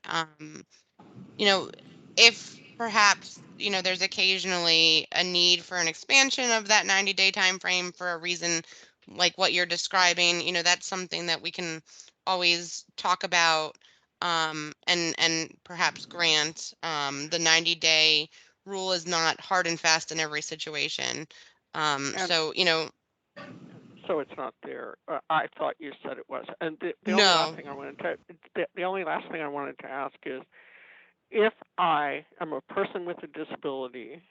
if perhaps, there's occasionally a need for an expansion of that 90-day time frame for a reason like what you're describing, that's something that we can always talk about and perhaps grant. The 90-day rule is not hard and fast in every situation. So it's not there. I thought you said it was. And the No. only last thing I wanted to ask is, if I am a person with a disability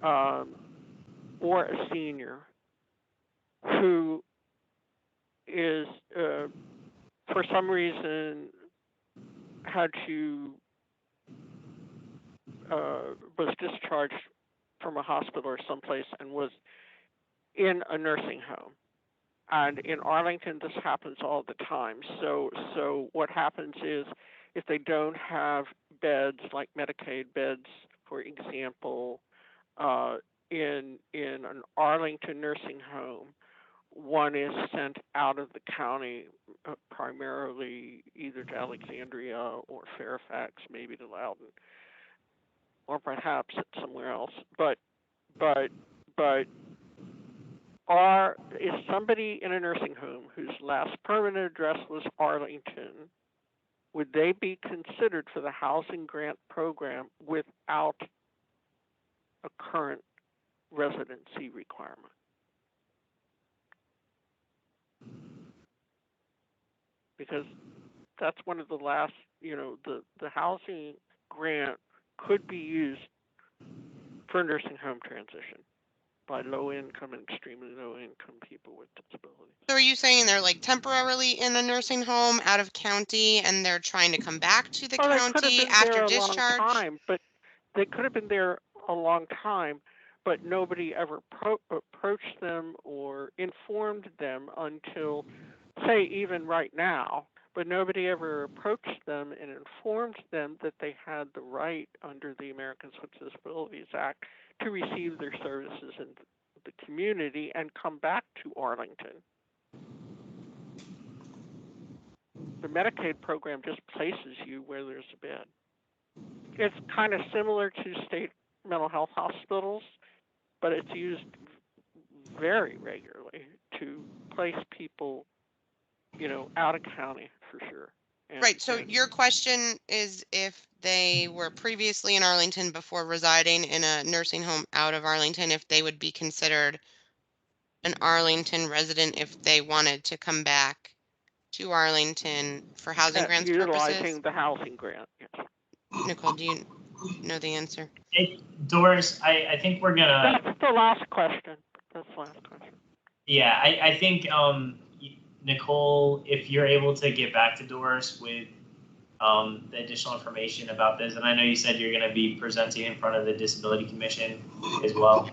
or a senior who is for some reason had to was discharged from a hospital or someplace and was in a nursing home. And in Arlington, this happens all the time. So what happens is, if they don't have beds, like Medicaid beds, for example, in an Arlington nursing home, one is sent out of the county, primarily either to Alexandria or Fairfax, maybe to Loudoun, or perhaps somewhere else. But is somebody in a nursing home whose last permanent address was Arlington, would they be considered for the housing grant program without a current residency requirement? because that's one of the last, the housing grant could be used for nursing home transition by low income and extremely low income people with disabilities. So are you saying they're like temporarily in a nursing home out of county and they're trying to come back to the Well, they could have county been after there a discharge? long time, but they could have been there a long time, but nobody ever approached them or informed them until, say, even right now. But nobody ever approached them and informed them that they had the right under the Americans with Disabilities Act to receive their services in the community and come back to Arlington. The Medicaid program just places you where there's a bed. It's kind of similar to state mental health hospitals, but it's used very regularly to place people, out of county for sure. Right. So your question is if they were previously in Arlington before residing in a nursing home out of Arlington, if they would be considered an Arlington resident if they wanted to come back to Arlington for housing grants utilizing purposes? the housing grant. Yes. Nicole, do you know the answer? Doris, I think we're gonna. That's the last question. That's the last question. Yeah, I think Nicole, if you're able to get back to Doris with the additional information about this, and I know you said you're going to be presenting in front of the Disability Commission as well.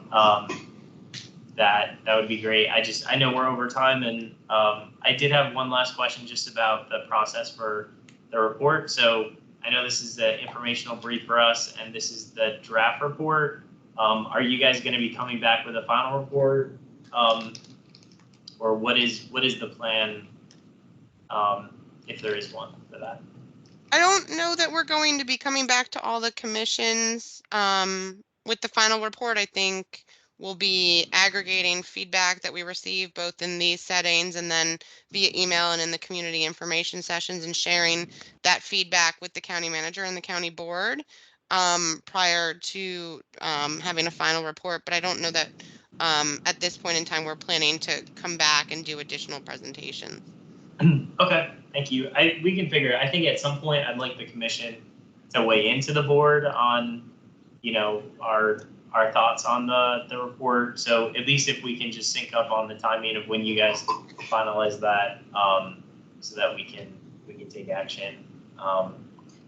That would be great. I know we're over time, and I did have one last question just about the process for the report. So I know this is the informational brief for us, and this is the draft report. Are you guys going to be coming back with a final report? Or what is the plan, if there is one for that? I don't know that we're going to be coming back to all the commissions with the final report. I think we'll be aggregating feedback that we receive both in these settings and then via email and in the community information sessions, and sharing that feedback with the county manager and the county board prior to having a final report. But I don't know that at this point in time we're planning to come back and do additional presentations. Okay, thank you. We can figure it. I think at some point I'd like the commission to weigh into the board on, our thoughts on the report. So at least if we can just sync up on the timing of when you guys finalize that, so that we can take action.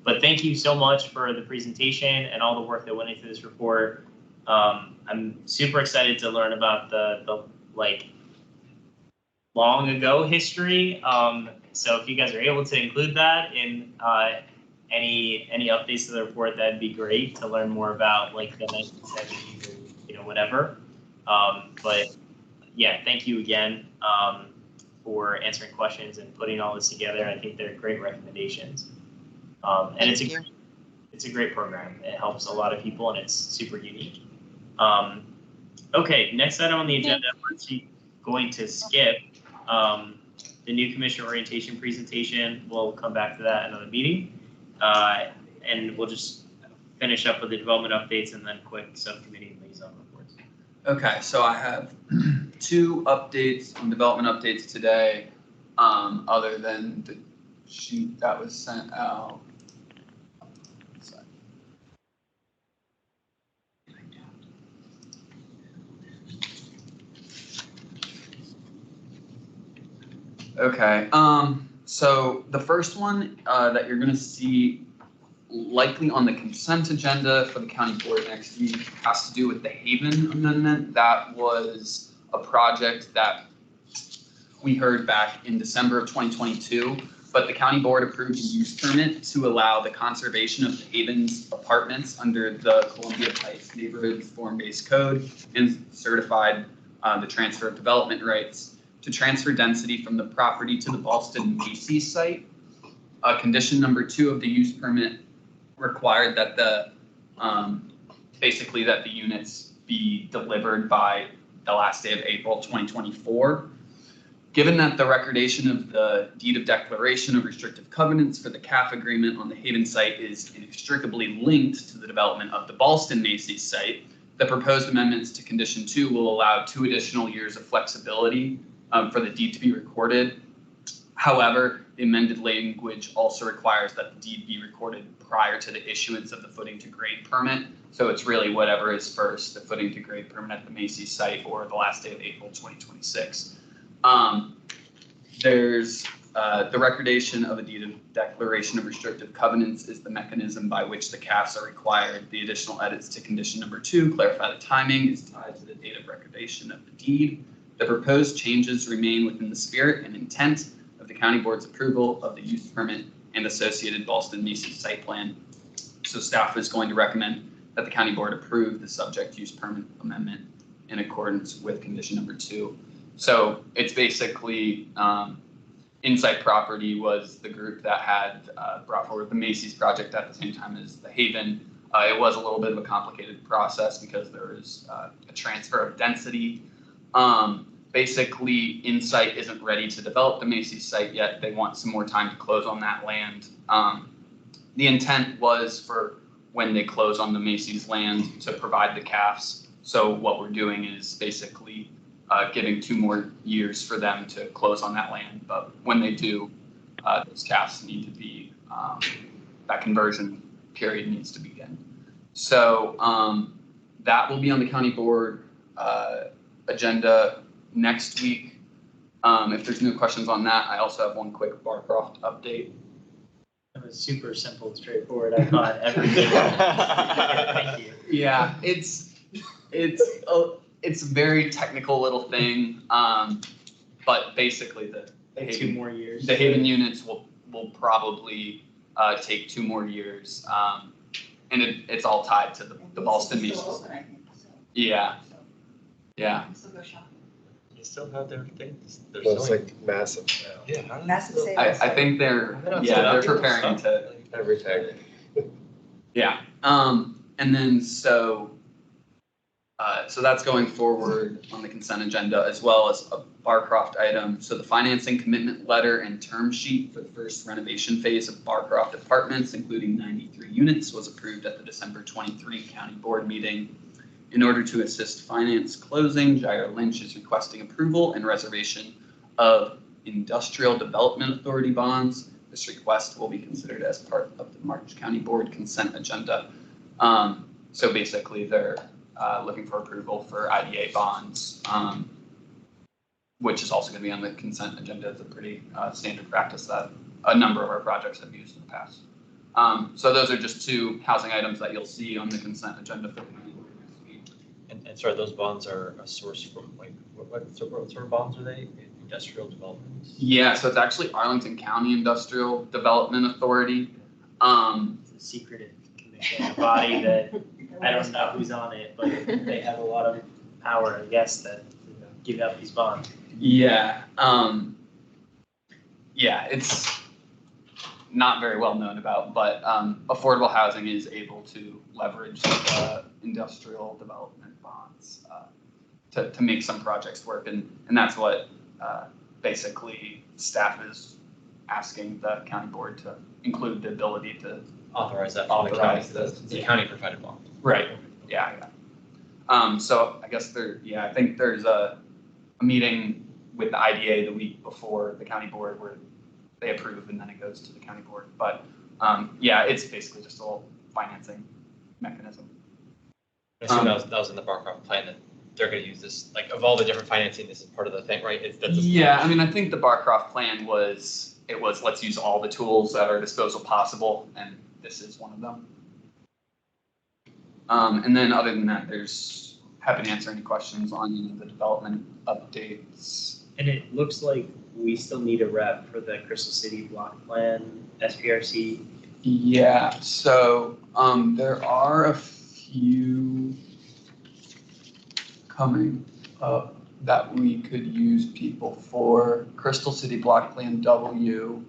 But thank you so much for the presentation and all the work that went into this report. I'm super excited to learn about the long ago history. So if you guys are able to include that in any updates to the report, that'd be great to learn more about the 1970s or whatever. But yeah, thank you again for answering questions and putting all this together. I think they're great recommendations. And it's a great program. It helps a lot of people and it's super unique. Okay, next item on the agenda, we're actually going to skip the new commission orientation presentation. We'll come back to that in another meeting. And we'll just finish up with the development updates and then quick subcommittee liaison reports. Okay, so I have 2 updates on development updates today, other than the sheet that was sent out. Okay, so the first one that you're gonna see likely on the consent agenda for the county board next week has to do with the Haven Amendment. That was a project that we heard back in December of 2022, but the county board approved a use permit to allow the conservation of the Haven's apartments under the Columbia Heights Neighborhood Form-Based Code and certified the transfer of development rights to transfer density from the property to the Ballston Macy site. Condition number 2 of the use permit required that the basically that the units be delivered by the last day of April 2024. Given that the recordation of the deed of declaration of restrictive covenants for the CAF agreement on the Haven site is inextricably linked to the development of the Ballston Macy site, the proposed amendments to condition 2 will allow 2 additional years of flexibility for the deed to be recorded. However, the amended language also requires that the deed be recorded prior to the issuance of the footing to grade permit. So it's really whatever is first, the footing to grade permit at the Macy's site or the last day of April 2026. There's the recordation of a deed of declaration of restrictive covenants is the mechanism by which the CAFs are required. The additional edits to condition number 2 clarify the timing is tied to the date of recordation of the deed. The proposed changes remain within the spirit and intent of the county board's approval of the use permit and associated Ballston Macy's site plan. So staff is going to recommend that the county board approve the subject use permit amendment in accordance with condition number 2. So it's basically Insight Property was the group that had brought forward the Macy's project at the same time as the Haven. It was a little bit of a complicated process because there was a transfer of density. Basically, Insight isn't ready to develop the Macy's site yet. They want some more time to close on that land. The intent was for when they close on the Macy's land to provide the CAFs. So what we're doing is basically giving 2 more years for them to close on that land. But when they do, those CAFs need to be, that conversion period needs to begin. So that will be on the county board agenda next week. If there's no questions on that, I also have one quick Barcroft update. It was super simple and straightforward. I thought everything. Thank you. Yeah, it's a very technical little thing, but basically the Haven, 2 more years. The Haven units will probably take 2 more years, and it's all tied to the Ballston Macy's. Yeah, yeah. You still have their things? They're Well, it's still like massive now. Yeah. Massive savings. I think they're preparing to. Everything. Yeah, and then so that's going forward on the consent agenda as well as a Barcroft item. So the financing commitment letter and term sheet for the first renovation phase of Barcroft Apartments, including 93 units, was approved at the December 23 county board meeting. In order to assist finance closing, Jair Lynch is requesting approval and reservation of Industrial Development Authority bonds. This request will be considered as part of the March County Board consent agenda. So basically they're looking for approval for IDA bonds, which is also going to be on the consent agenda. It's a pretty standard practice that a number of our projects have used in the past. So those are just 2 housing items that you'll see on the consent agenda for the county board next week. And sorry, those bonds are a source from like what sort of bonds are they? Industrial developments? Yeah, so it's actually Arlington County Industrial Development Authority. It's a secretive commission, a body that I don't know who's on it, but they have a lot of power, I guess, that give out these bonds. Yeah, yeah, it's not very well known about, but affordable housing is able to leverage the industrial development bonds to make some projects work, and that's what basically staff is asking the county board to include the ability to authorize that. Authorize the county provided bond. Right. Yeah. So I guess I think there's a meeting with the IDA the week before the county board where they approve and then it goes to the county board. But yeah, it's basically just a little financing mechanism. I assume that was in the Barcroft plan that they're going to use this, like of all the different financing, this is part of the thing, right? Yeah, I mean, I think the Barcroft plan was let's use all the tools at our disposal possible, and this is one of them. And then other than that, happy to answer any questions on the development updates. And it looks like we still need a rep for the Crystal City block plan, SPRC. Yeah, so there are a few coming up that we could use people for. Crystal City Block Plan W,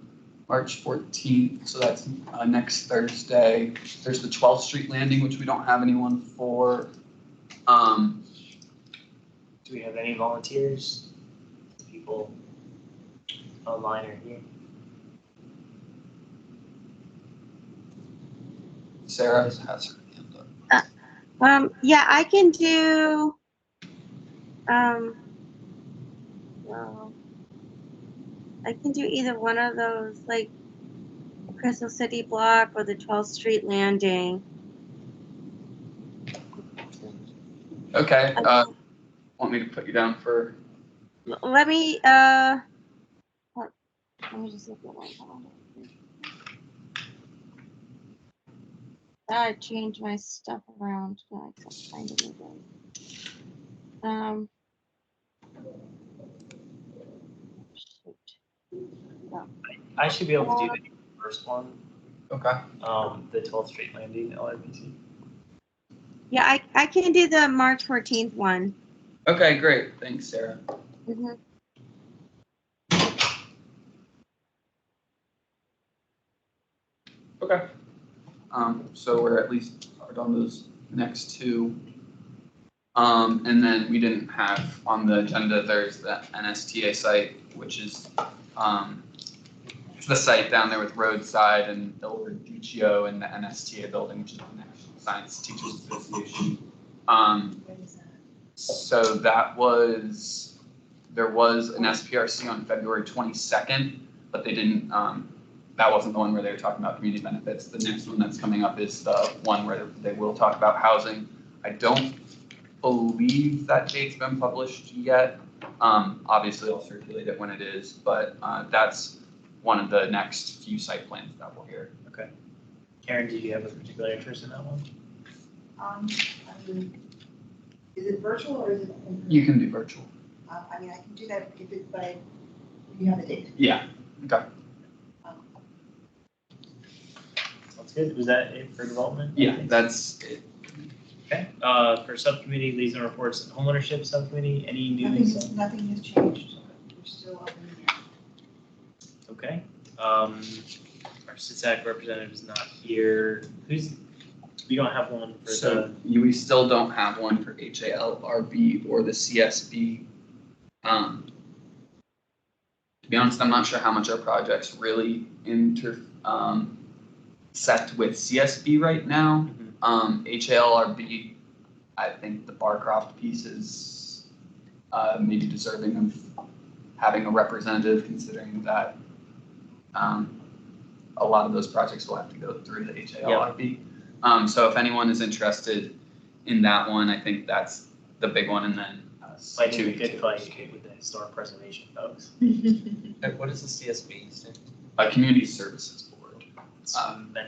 March 14th, so that's next Thursday. There's the 12th Street Landing, which we don't have anyone for. Do we have any volunteers? People online or here? Sarah has her hand up. Yeah, I can do. Well, I can do either one of those, like Crystal City Block or the 12th Street Landing. Okay, want me to put you down for? Let me just look at one. I changed my stuff around. I can't find it again. Shoot. No. I should be able to do the first one. Okay. The 12th Street Landing, LRBC. Yeah, I can do the March 14th one. Okay, great. Thanks, Sarah. Mm-hmm. Okay. So we're at least on those next two. And then we didn't have on the agenda, there's the NSTA site, which is the site down there with Roadside and Il Reduccio and the NSTA building, which is the National Science Teachers Association. So there was an SPRC on February 22nd, but they didn't, that wasn't the one where they were talking about community benefits. The next one that's coming up is the one where they will talk about housing. I don't believe that date's been published yet. Obviously I'll circulate it when it is, but that's one of the next few site plans that we'll hear. Okay. Karen, did you have a particular interest in that one? I mean, is it virtual or is it? You can do virtual. I mean, I can do that if it, but you have a date. Yeah, okay. Sounds good. Was that it for development? Yeah, that's it. Okay. For subcommittee, liaison reports and homeownership subcommittee, any news? Nothing has changed. We're still up in the air. Okay. Our CISAC representative is not here. We don't have one for So we still don't have one for HALRB or the CSB. To be honest, I'm not sure how much our projects really set with CSB right now. HALRB, I think the Barcroft piece is maybe deserving of having a representative, considering that a lot of those projects will have to go through the HALRB. So if anyone is interested in that one, I think that's the big one, and then fighting a good fight with the historic preservation folks. And what is the CSB stand? Community Services Board.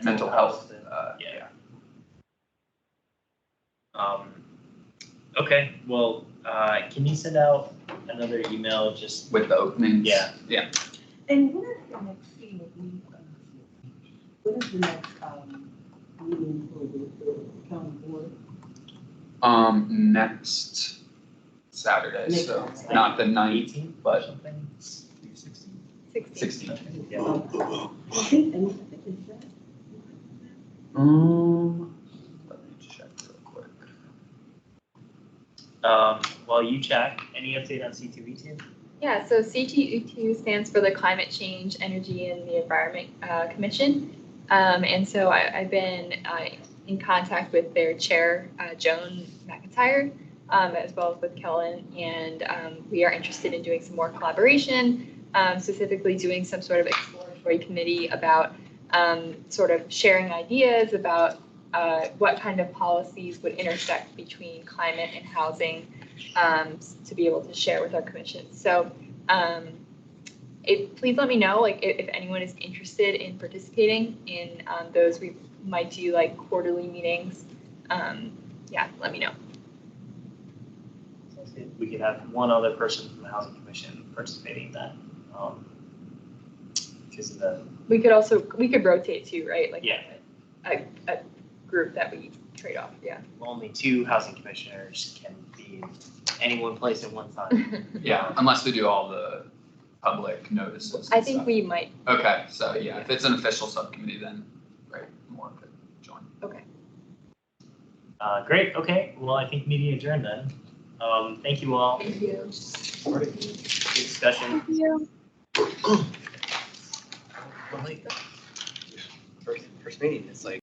Mental health. Yeah. Okay, well, can you send out another email just with the openings? Yeah. And when is the next meeting? When is the next meeting for the county board? Next Saturday, so not the 19th, but something. 16th. Yeah. I think it's that. Let me check real quick. While you check, any update on C2E2? Yeah, so CTU2 stands for the Climate Change, Energy, and the Environment Commission. And so I've been in contact with their chair, Joan McIntyre, as well as with Kellen, and we are interested in doing some more collaboration, specifically doing some sort of exploratory committee about sort of sharing ideas about what kind of policies would intersect between climate and housing to be able to share with our commission. So please let me know if anyone is interested in participating in those. We might do like quarterly meetings. Yeah, let me know. We could have one other person from the Housing Commission participating in that. Because of the. We could rotate too, right? Like yeah. A group that we trade off. Yeah. Well, only 2 housing commissioners can be in any one place at one time. Yeah, unless we do all the public notices. I think we might. Okay, so yeah, if it's an official subcommittee, then great, more could join. Okay. Great. Okay. Well, I think meeting adjourned then. Thank you all. Thank you. Good discussion. Thank you. First meeting, it's like.